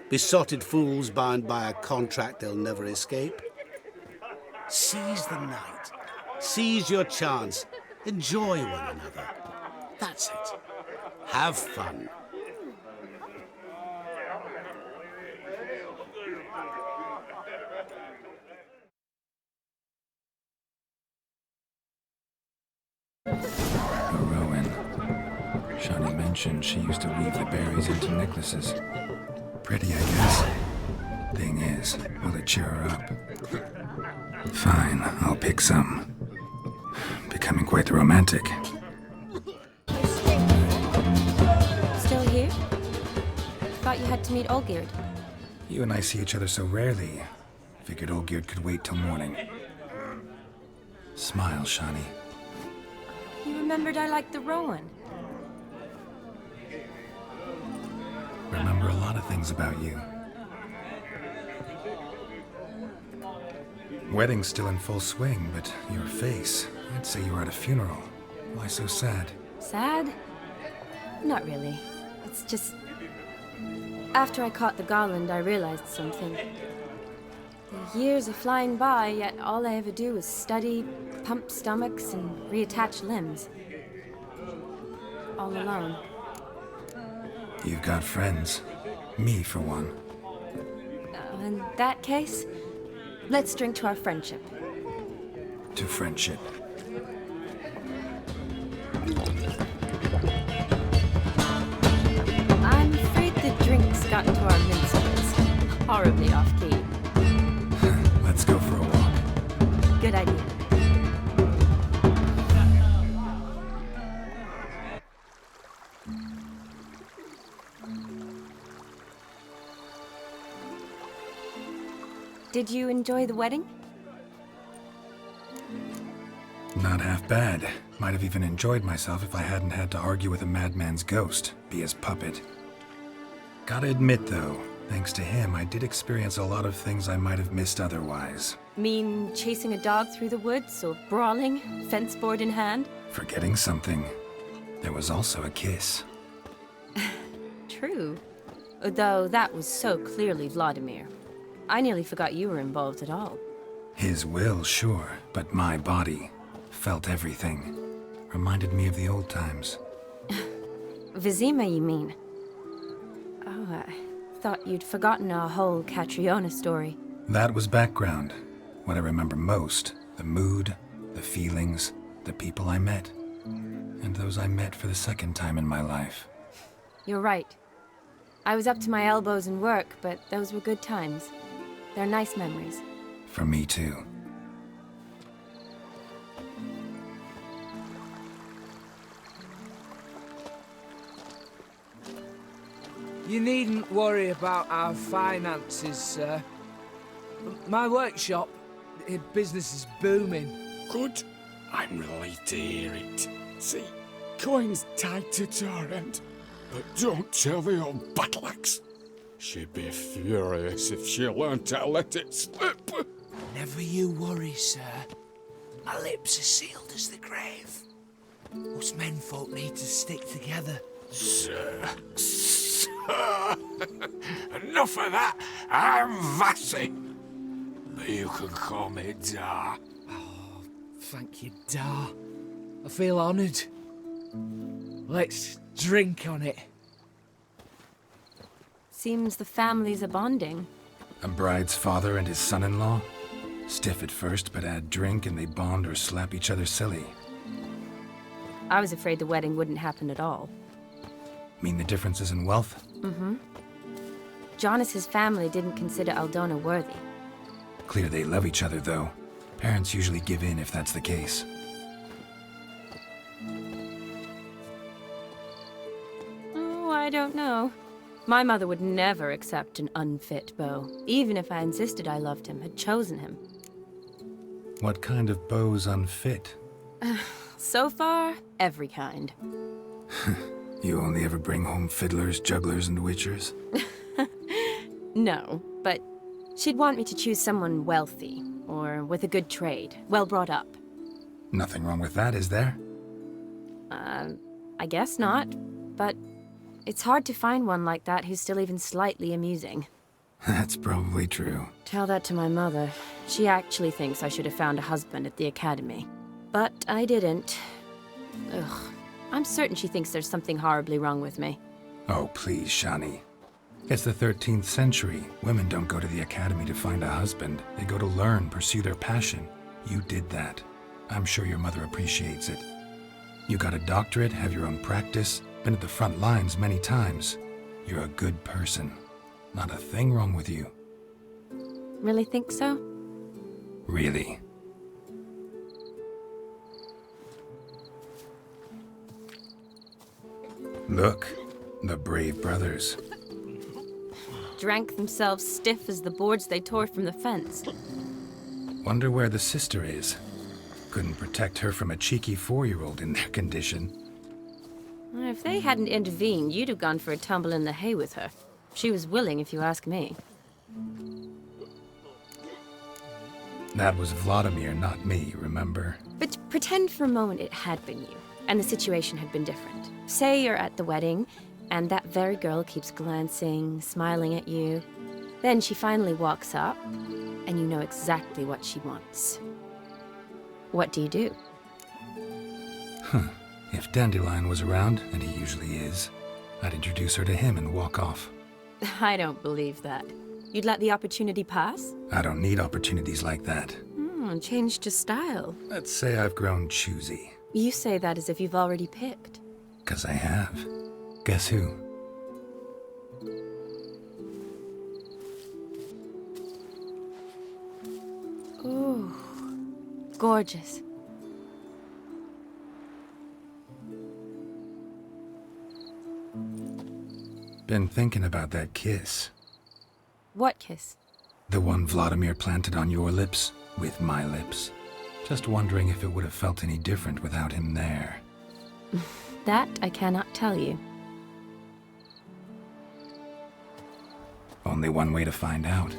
Besotted fools bound by a contract they'll never escape. Seize the night. Seize your chance. Enjoy one another. That's it. Have fun. Rowan. Shani mentioned she used to weave the berries into necklaces. Pretty, I guess. Thing is, will it cheer her up? Fine, I'll pick some. Becoming quite the romantic. Still here? Thought you had to meet Olgierd. You and I see each other so rarely. Figured Olgierd could wait till morning. Smile, Shani. You remembered I liked the Rowan. Remember a lot of things about you. Wedding's still in full swing, but your face, I'd say you were at a funeral. Why so sad? Sad? Not really. It's just... After I caught the garland, I realized something. The years are flying by, yet all I ever do is study, pump stomachs, and reattach limbs. All alone. You've got friends. Me, for one. In that case, let's drink to our friendship. To friendship. I'm afraid the drinks got into our minstrels. Horribly off-key. Let's go for a walk. Good idea. Did you enjoy the wedding? Not half bad. Might have even enjoyed myself if I hadn't had to argue with a madman's ghost, be his puppet. Gotta admit, though, thanks to him, I did experience a lot of things I might have missed otherwise. Mean chasing a dog through the woods, or brawling, fence board in hand? Forgetting something. There was also a kiss. True. Though that was so clearly Vladimir. I nearly forgot you were involved at all. His will, sure, but my body felt everything. Reminded me of the old times. Vizima, you mean? Oh, I thought you'd forgotten our whole Catriona story. That was background. What I remember most, the mood, the feelings, the people I met. And those I met for the second time in my life. You're right. I was up to my elbows in work, but those were good times. They're nice memories. For me, too. You needn't worry about our finances, sir. My workshop, business is booming. Good. I'm relieved to hear it. See, coin's tied to Torrent, but don't tell the old battle axe. She'd be furious if she learned to let it slip. Never you worry, sir. My lips are sealed as the grave. Us menfolk need to stick together. Sir. Enough of that. I'm Vassy. But you can call me Dar. Oh, thank you, Dar. I feel honoured. Let's drink on it. Seems the families are bonding. A bride's father and his son-in-law? Stiff at first, but add drink and they bond or slap each other silly. I was afraid the wedding wouldn't happen at all. Mean the differences in wealth? Mm-hmm. Jonas's family didn't consider Aldona worthy. Clear they love each other, though. Parents usually give in if that's the case. Oh, I don't know. My mother would never accept an unfit beau, even if I insisted I loved him, had chosen him. What kind of beau's unfit? So far, every kind. You only ever bring home fiddlers, jugglers, and witchers? No, but she'd want me to choose someone wealthy, or with a good trade, well brought up. Nothing wrong with that, is there? I guess not, but it's hard to find one like that who's still even slightly amusing. That's probably true. Tell that to my mother. She actually thinks I should have found a husband at the academy. But I didn't. Ugh. I'm certain she thinks there's something horribly wrong with me. Oh, please, Shani. It's the 13th century. Women don't go to the academy to find a husband. They go to learn, pursue their passion. You did that. I'm sure your mother appreciates it. You got a doctorate, have your own practice, been at the front lines many times. You're a good person. Not a thing wrong with you. Really think so? Really. Look, the brave brothers. Drank themselves stiff as the boards they tore from the fence. Wonder where the sister is. Couldn't protect her from a cheeky 4-year-old in their condition. If they hadn't intervened, you'd have gone for a tumble in the hay with her. She was willing, if you ask me. That was Vladimir, not me, remember? But pretend for a moment it had been you, and the situation had been different. Say you're at the wedding, and that very girl keeps glancing, smiling at you. Then she finally walks up, and you know exactly what she wants. What do you do? Huh. If Dandelion was around, and he usually is, I'd introduce her to him and walk off. I don't believe that. You'd let the opportunity pass? I don't need opportunities like that. Changed your style. Let's say I've grown choosy. You say that as if you've already picked. 'Cause I have. Guess who? Ooh, gorgeous. Been thinking about that kiss. What kiss? The one Vladimir planted on your lips, with my lips. Just wondering if it would have felt any different without him there. That I cannot tell you. Only one way to find out.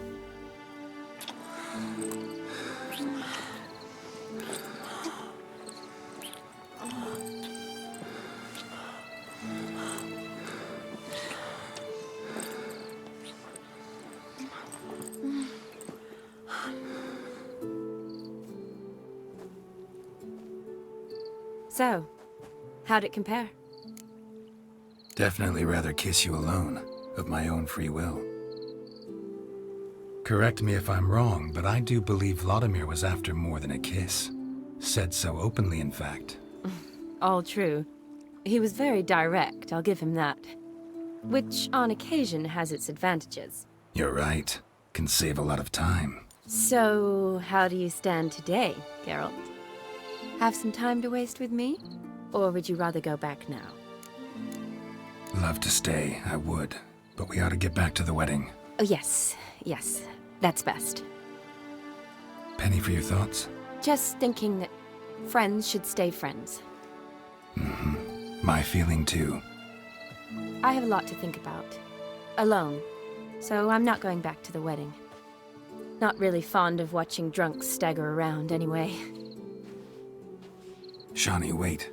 So, how'd it compare? Definitely rather kiss you alone, of my own free will. Correct me if I'm wrong, but I do believe Vladimir was after more than a kiss. Said so openly, in fact. All true. He was very direct, I'll give him that. Which, on occasion, has its advantages. You're right. Can save a lot of time. So, how do you stand today, Geralt? Have some time to waste with me? Or would you rather go back now? Love to stay, I would. But we ought to get back to the wedding. Oh, yes. That's best. Penny for your thoughts? Just thinking that friends should stay friends. My feeling too. I have a lot to think about. Alone. So I'm not going back to the wedding. Not really fond of watching drunks stagger around anyway. Shawnee, wait.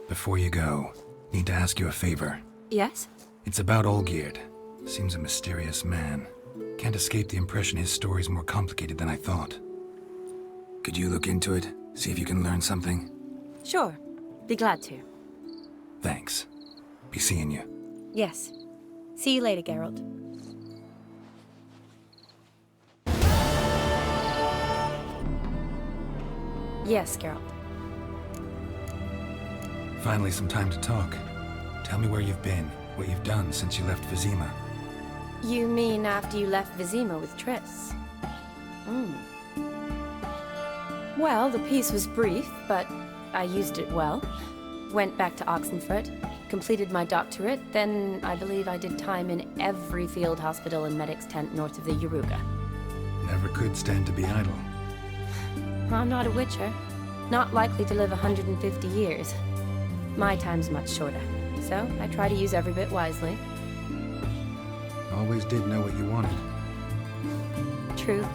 Before you go, need to ask you a favor. Yes? It's about Olgierd. Seems a mysterious man. Can't escape the impression his story's more complicated than I thought. Could you look into it? See if you can learn something? Sure. Be glad to. Thanks. Be seeing you. Yes. See you later, Geralt. Yes, Geralt. Finally some time to talk. Tell me where you've been, what you've done since you left Vizima. You mean after you left Vizima with Triss? Well, the peace was brief, but I used it well. Went back to Oxenfurt, completed my doctorate, then I believe I did time in every field hospital and medic's tent north of the Yaruga. Never could stand to be idle. I'm not a witcher. Not likely to live 150 years. My time's much shorter, so I try to use every bit wisely. Always did know what you wanted. True.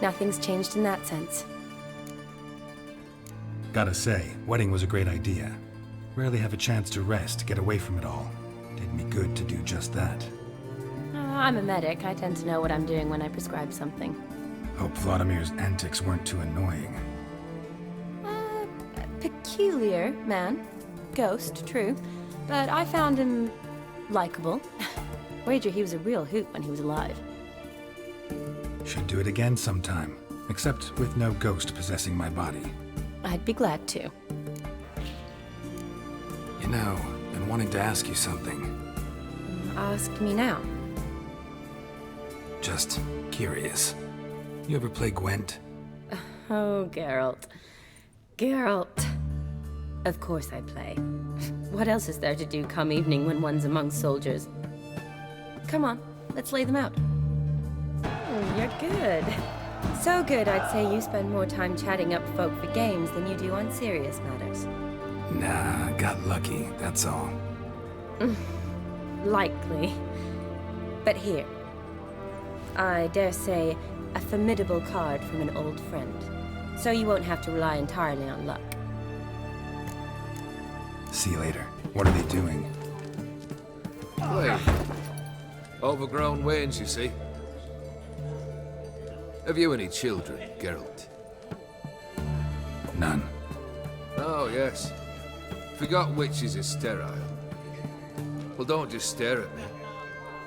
Nothing's changed in that sense. Gotta say, wedding was a great idea. Rarely have a chance to rest, get away from it all. Did me good to do just that. I'm a medic. I tend to know what I'm doing when I prescribe something. Hope Vladimir's antics weren't too annoying. Peculiar man. Ghost, true. But I found him likable. Wager he was a real hoot when he was alive. Should do it again sometime. Except with no ghost possessing my body. I'd be glad to. You know, been wanting to ask you something. Ask me now. Just curious. You ever play Gwent? Oh, Geralt. Geralt. Of course I play. What else is there to do come evening when one's among soldiers? Come on, let's lay them out. Oh, you're good. So good, I'd say you spend more time chatting up folk for games than you do on serious matters. Nah, got lucky, that's all. Likely. But here. I dare say, a formidable card from an old friend. So you won't have to rely entirely on luck. See you later. What are they doing? Wait. Overgrown wains, you see. Have you any children, Geralt? None. Oh, yes. Forgot witches are sterile. Well, don't just stare at me.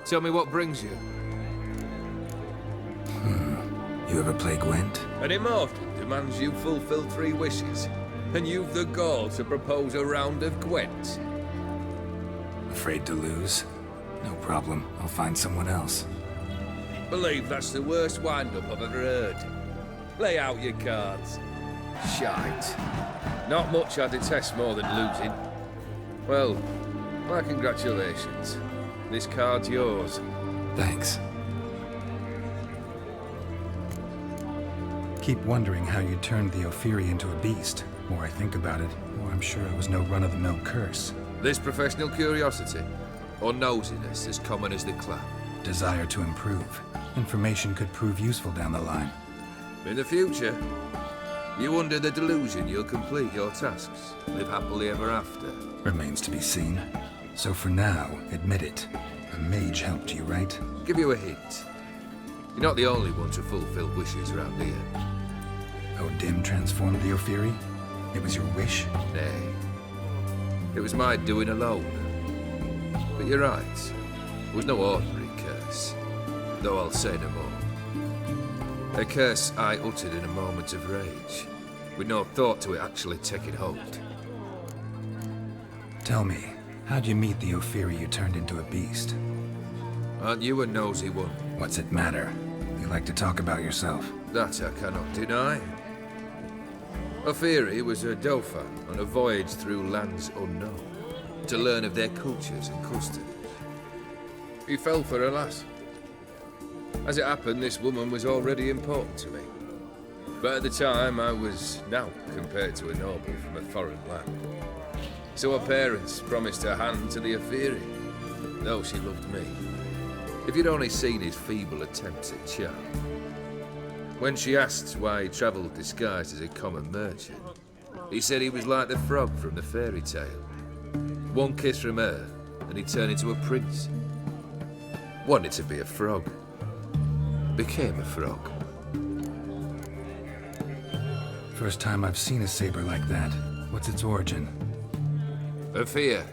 Tell me what brings you. You ever play Gwent? An immortal demands you fulfill 3 wishes, and you've the gall to propose a round of Gwent. Afraid to lose? No problem. I'll find someone else. Believe that's the worst wind-up I've ever heard. Lay out your cards. Shite. Not much I detest more than losing. Well, my congratulations. This card's yours. Thanks. Keep wondering how you turned the Ophiri into a beast. The more I think about it, the more I'm sure it was no run-of-the-mill curse. This professional curiosity, or nosiness as common as the clap? Desire to improve. Information could prove useful down the line. In the future, you under the delusion you'll complete your tasks, live happily ever after. Remains to be seen. So for now, admit it. A mage helped you, right? Give you a hint. You're not the only one to fulfill wishes around here. Odin transformed the Ophiri? It was your wish? Nay. It was my doing alone. But you're right. It was no ordinary curse. Though I'll say no more. A curse I uttered in a moment of rage, with no thought to it actually taking hold. Tell me, how'd you meet the Ophiri you turned into a beast? Aren't you a nosy one? What's it matter? You like to talk about yourself. That I cannot deny. Ophiri was a Dauphin on a voyage through lands unknown, to learn of their cultures and customs. He fell for a lass. As it happened, this woman was already important to me. But at the time, I was naught compared to a noble from a foreign land. So her parents promised her hand to the Afiri, though she loved me. If you'd only seen his feeble attempts at charm. When she asked why he travelled disguised as a common merchant, he said he was like the frog from the fairy tale. One kiss from her, and he turned into a prince. Wanted to be a frog. Became a frog. First time I've seen a saber like that. What's its origin? A fear.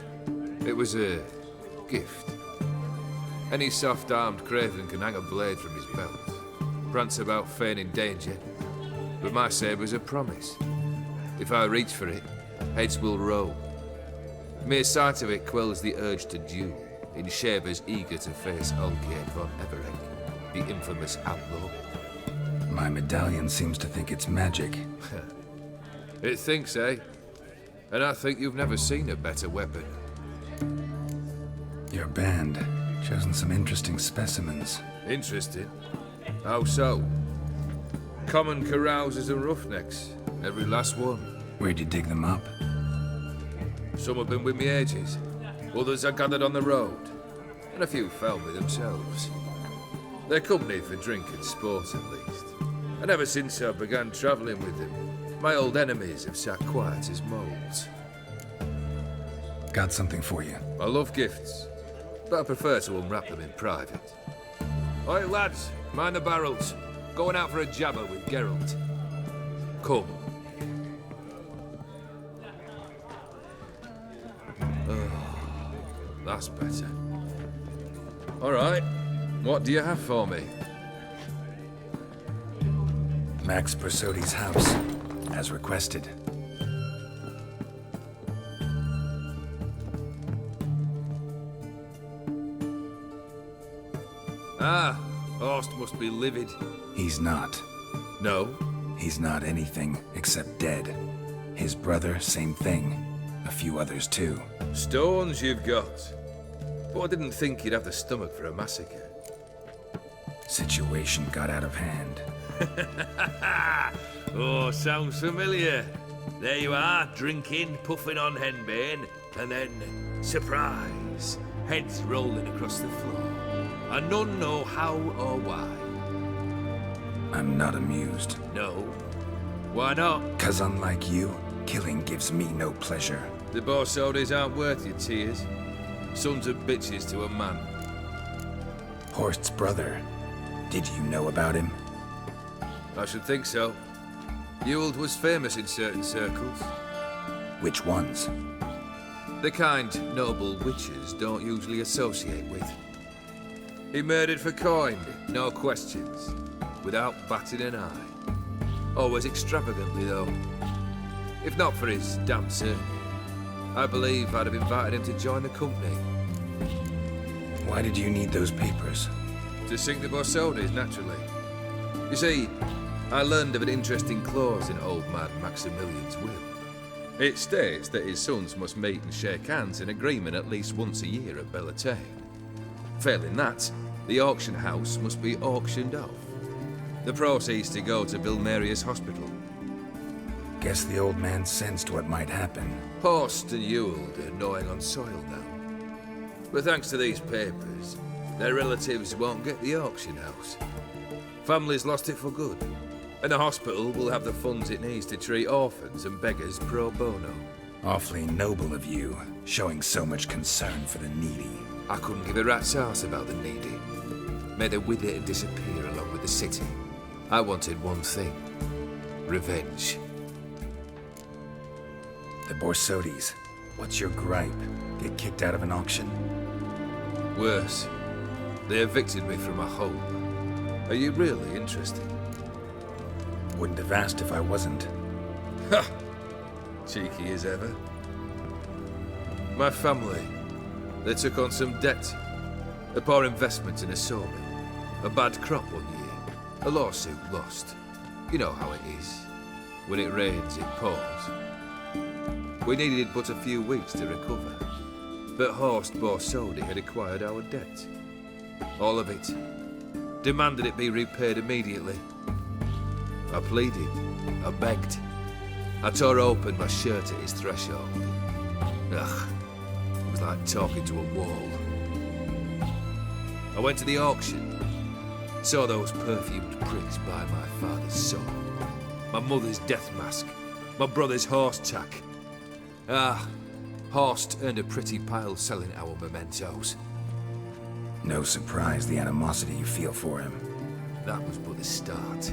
It was a gift. Any soft-armed craven can hang a blade from his belt, prance about feigning danger, but my saber's a promise. If I reach for it, heads will roll. Mere sight of it quells the urge to duel in shavers eager to face Olgierd von Everett, the infamous outlaw. My medallion seems to think it's magic. It thinks, eh? And I think you've never seen a better weapon. Your band, chosen some interesting specimens. Interesting? How so? Common carousers and roughnecks, every last one. Where'd you dig them up? Some have been with me ages, others I gathered on the road, and a few found me themselves. They're company for drink and sport at least, and ever since I began travelling with them, my old enemies have sat quiet as moles. Got something for you. I love gifts, but I prefer to unwrap them in private. Oi lads, mind the barrels. Going out for a jabber with Geralt. Come. Oh, that's better. All right, what do you have for me? Max Bersodi's house, as requested. Ah, Horst must be livid. He's not. No? He's not anything except dead. His brother, same thing. A few others too. Stones you've got. But I didn't think you'd have the stomach for a massacre. Situation got out of hand. Oh, sounds familiar. There you are, drinking, puffing on henbane, and then, surprise, heads rolling across the floor. And none know how or why. I'm not amused. No? Why not? 'Cause unlike you, killing gives me no pleasure. The Borsodis aren't worth your tears. Sons of bitches to a man. Horst's brother. Did you know about him? I should think so. Ewald was famous in certain circles. Which ones? The kind noble witches don't usually associate with. He murdered for coin, no questions, without batting an eye. Always extravagantly, though. If not for his damn surname, I believe I'd have invited him to join the company. Why did you need those papers? To sink the Borsodis, naturally. You see, I learned of an interesting clause in old man Maximilian's will. It states that his sons must meet and shake hands in agreement at least once a year at Bellatane. Failing that, the auction house must be auctioned off. The proceeds to go to Vilmeria's hospital. Guess the old man sensed what might happen. Horst and Ewald are gnawing on soil now. But thanks to these papers, their relatives won't get the auction house. Families lost it for good, and the hospital will have the funds it needs to treat orphans and beggars pro bono. Awfully noble of you, showing so much concern for the needy. I couldn't give a rat's ass about the needy. Made her with it and disappear along with the city. I wanted one thing. Revenge. The Borsodis. What's your gripe? Get kicked out of an auction? Worse. They evicted me from my home. Are you really interested? Wouldn't have asked if I wasn't. Ha! Cheeky as ever. My family. They took on some debt. A poor investment in a sawmill. A bad crop one year. A lawsuit lost. You know how it is. When it rains, it pours. We needed but a few weeks to recover. But Horst Borsodi had acquired our debt. All of it. Demanded it be repaid immediately. I pleaded. I begged. I tore open my shirt at his threshold. Ugh, it was like talking to a wall. I went to the auction, saw those perfumed pricks by my father's sword, my mother's death mask, my brother's horse tack. Ah, Horst earned a pretty pile selling our mementos. No surprise the animosity you feel for him. That was but the start.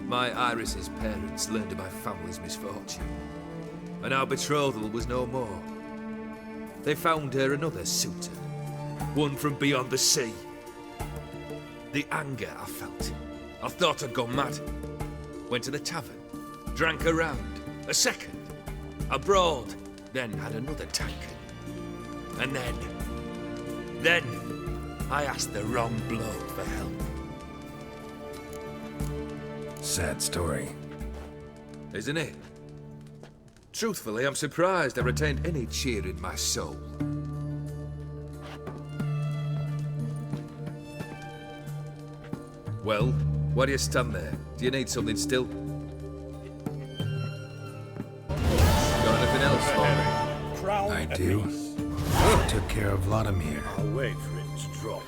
My Iris's parents learned of my family's misfortune, and our betrothal was no more. They found her another suitor, one from beyond the sea. The anger I felt, I thought I'd gone mad. Went to the tavern, drank a round, a second, a brawled, then had another tankard. And then I asked the wrong bloke for help. Sad story. Isn't it? Truthfully, I'm surprised I retained any cheer in my soul. Well, why do you stand there? Do you need something still? Got anything else for me? I do. Took care of Vladimir. I'll wait for it to drop.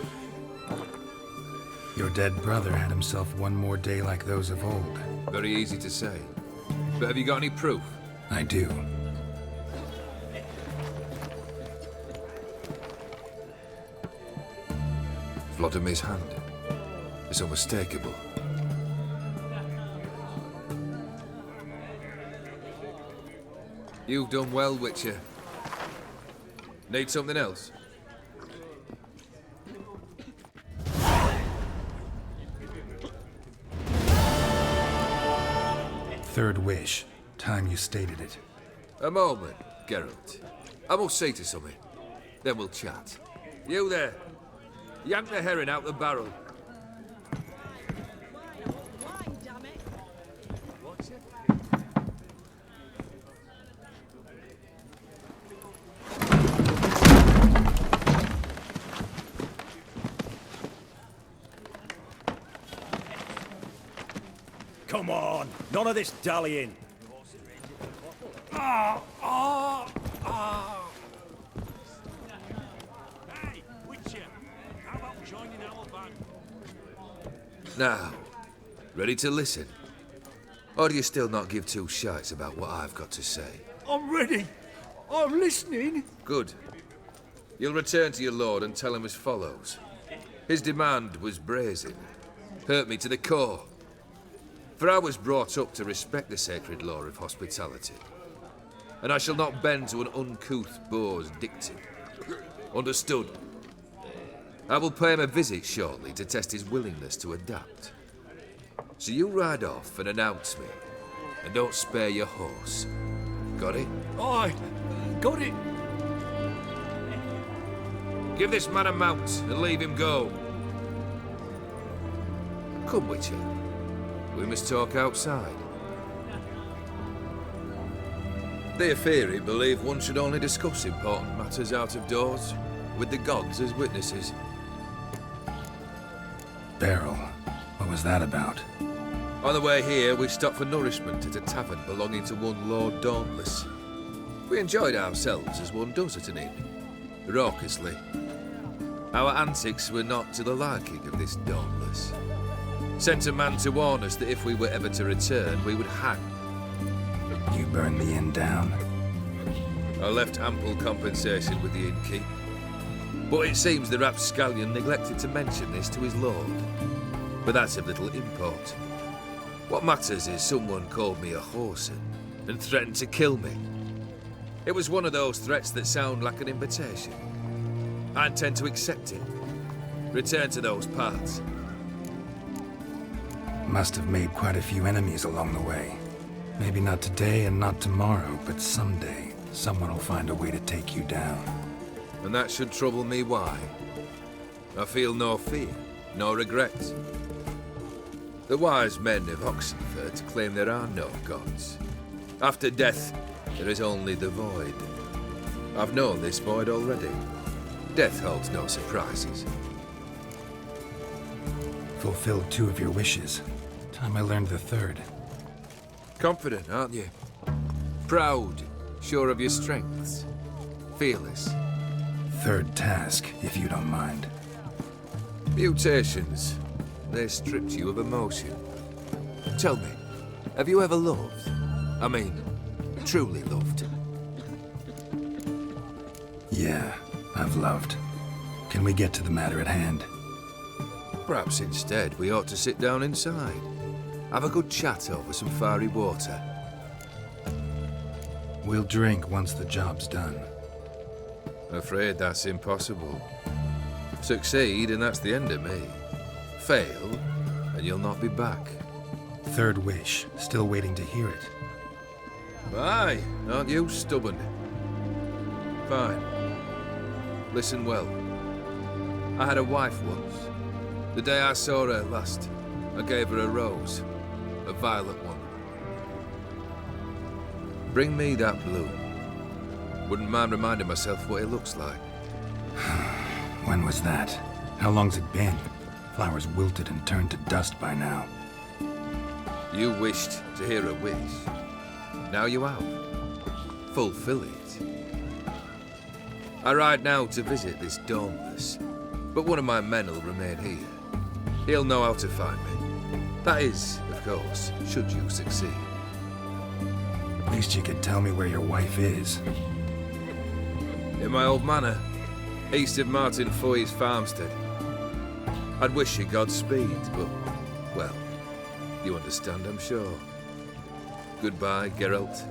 Your dead brother had himself one more day like those of old. Very easy to say. But have you got any proof? I do. Vladimir's hand. It's unmistakable. You've done well, Witcher. Need something else? Third wish. Time you stated it. A moment, Geralt. I must see to something. Then we'll chat. You there. Yank the herring out the barrel. Come on, none of this dallying. Hey, Witcher, how about joining our band? Now, ready to listen? Or do you still not give two shites about what I've got to say? I'm ready. I'm listening. Good. You'll return to your lord and tell him as follows. His demand was brazen. Hurt me to the core. For I was brought up to respect the sacred law of hospitality. And I shall not bend to an uncouth boor's dictum. Understood? I will pay him a visit shortly to test his willingness to adapt. So you ride off and announce me. And don't spare your horse. Got it? Aye, got it. Give this man a mount and leave him go. Come, Witcher. We must talk outside. The Aetheri believe one should only discuss important matters out of doors, with the gods as witnesses. Beryl, what was that about? On the way here, we stopped for nourishment at a tavern belonging to one Lord Dauntless. We enjoyed ourselves as one does at an inn, raucously. Our antics were not to the liking of this Dauntless. Sent a man to warn us that if we were ever to return, we would hang. You burned the inn down? I left ample compensation with the innkeep. But it seems the rapscallion neglected to mention this to his lord. But that's of little import. What matters is someone called me a whoreson and threatened to kill me. It was one of those threats that sound like an invitation. I intend to accept it. Return to those parts. Must have made quite a few enemies along the way. Maybe not today and not tomorrow, but someday, someone will find a way to take you down. And that should trouble me why? I feel no fear, no regrets. The wise men of Oxenfurt claim there are no gods. After death, there is only the void. I've known this void already. Death holds no surprises. Fulfilled 2 of your wishes. Time I learned the third. Confident, aren't you? Proud, Sure of your strengths? Fearless? Third task, if you don't mind. Mutations. They stripped you of emotion. Tell me, have you ever loved? I mean, truly loved? Yeah, I've loved. Can we get to the matter at hand? Perhaps instead we ought to sit down inside. Have a good chat over some fiery water. We'll drink once the job's done. Afraid that's impossible. Succeed and that's the end of me. Fail and you'll not be back. Third wish, still waiting to hear it. Aye, aren't you stubborn? Fine. Listen well. I had a wife once. The day I saw her last, I gave her a rose. A violet one. Bring me that bloom. Wouldn't mind reminding myself what it looks like. When was that? How long's it been? Flowers wilted and turned to dust by now. You wished to hear a wish. Now you have. Fulfill it. I ride now to visit this Dauntless, but one of my men will remain here. He'll know how to find me. That is, of course, should you succeed. At least you could tell me where your wife is. In my old manor, east of Martin Foy's farmstead. I'd wish you Godspeed, but, well, you understand, I'm sure. Goodbye, Geralt.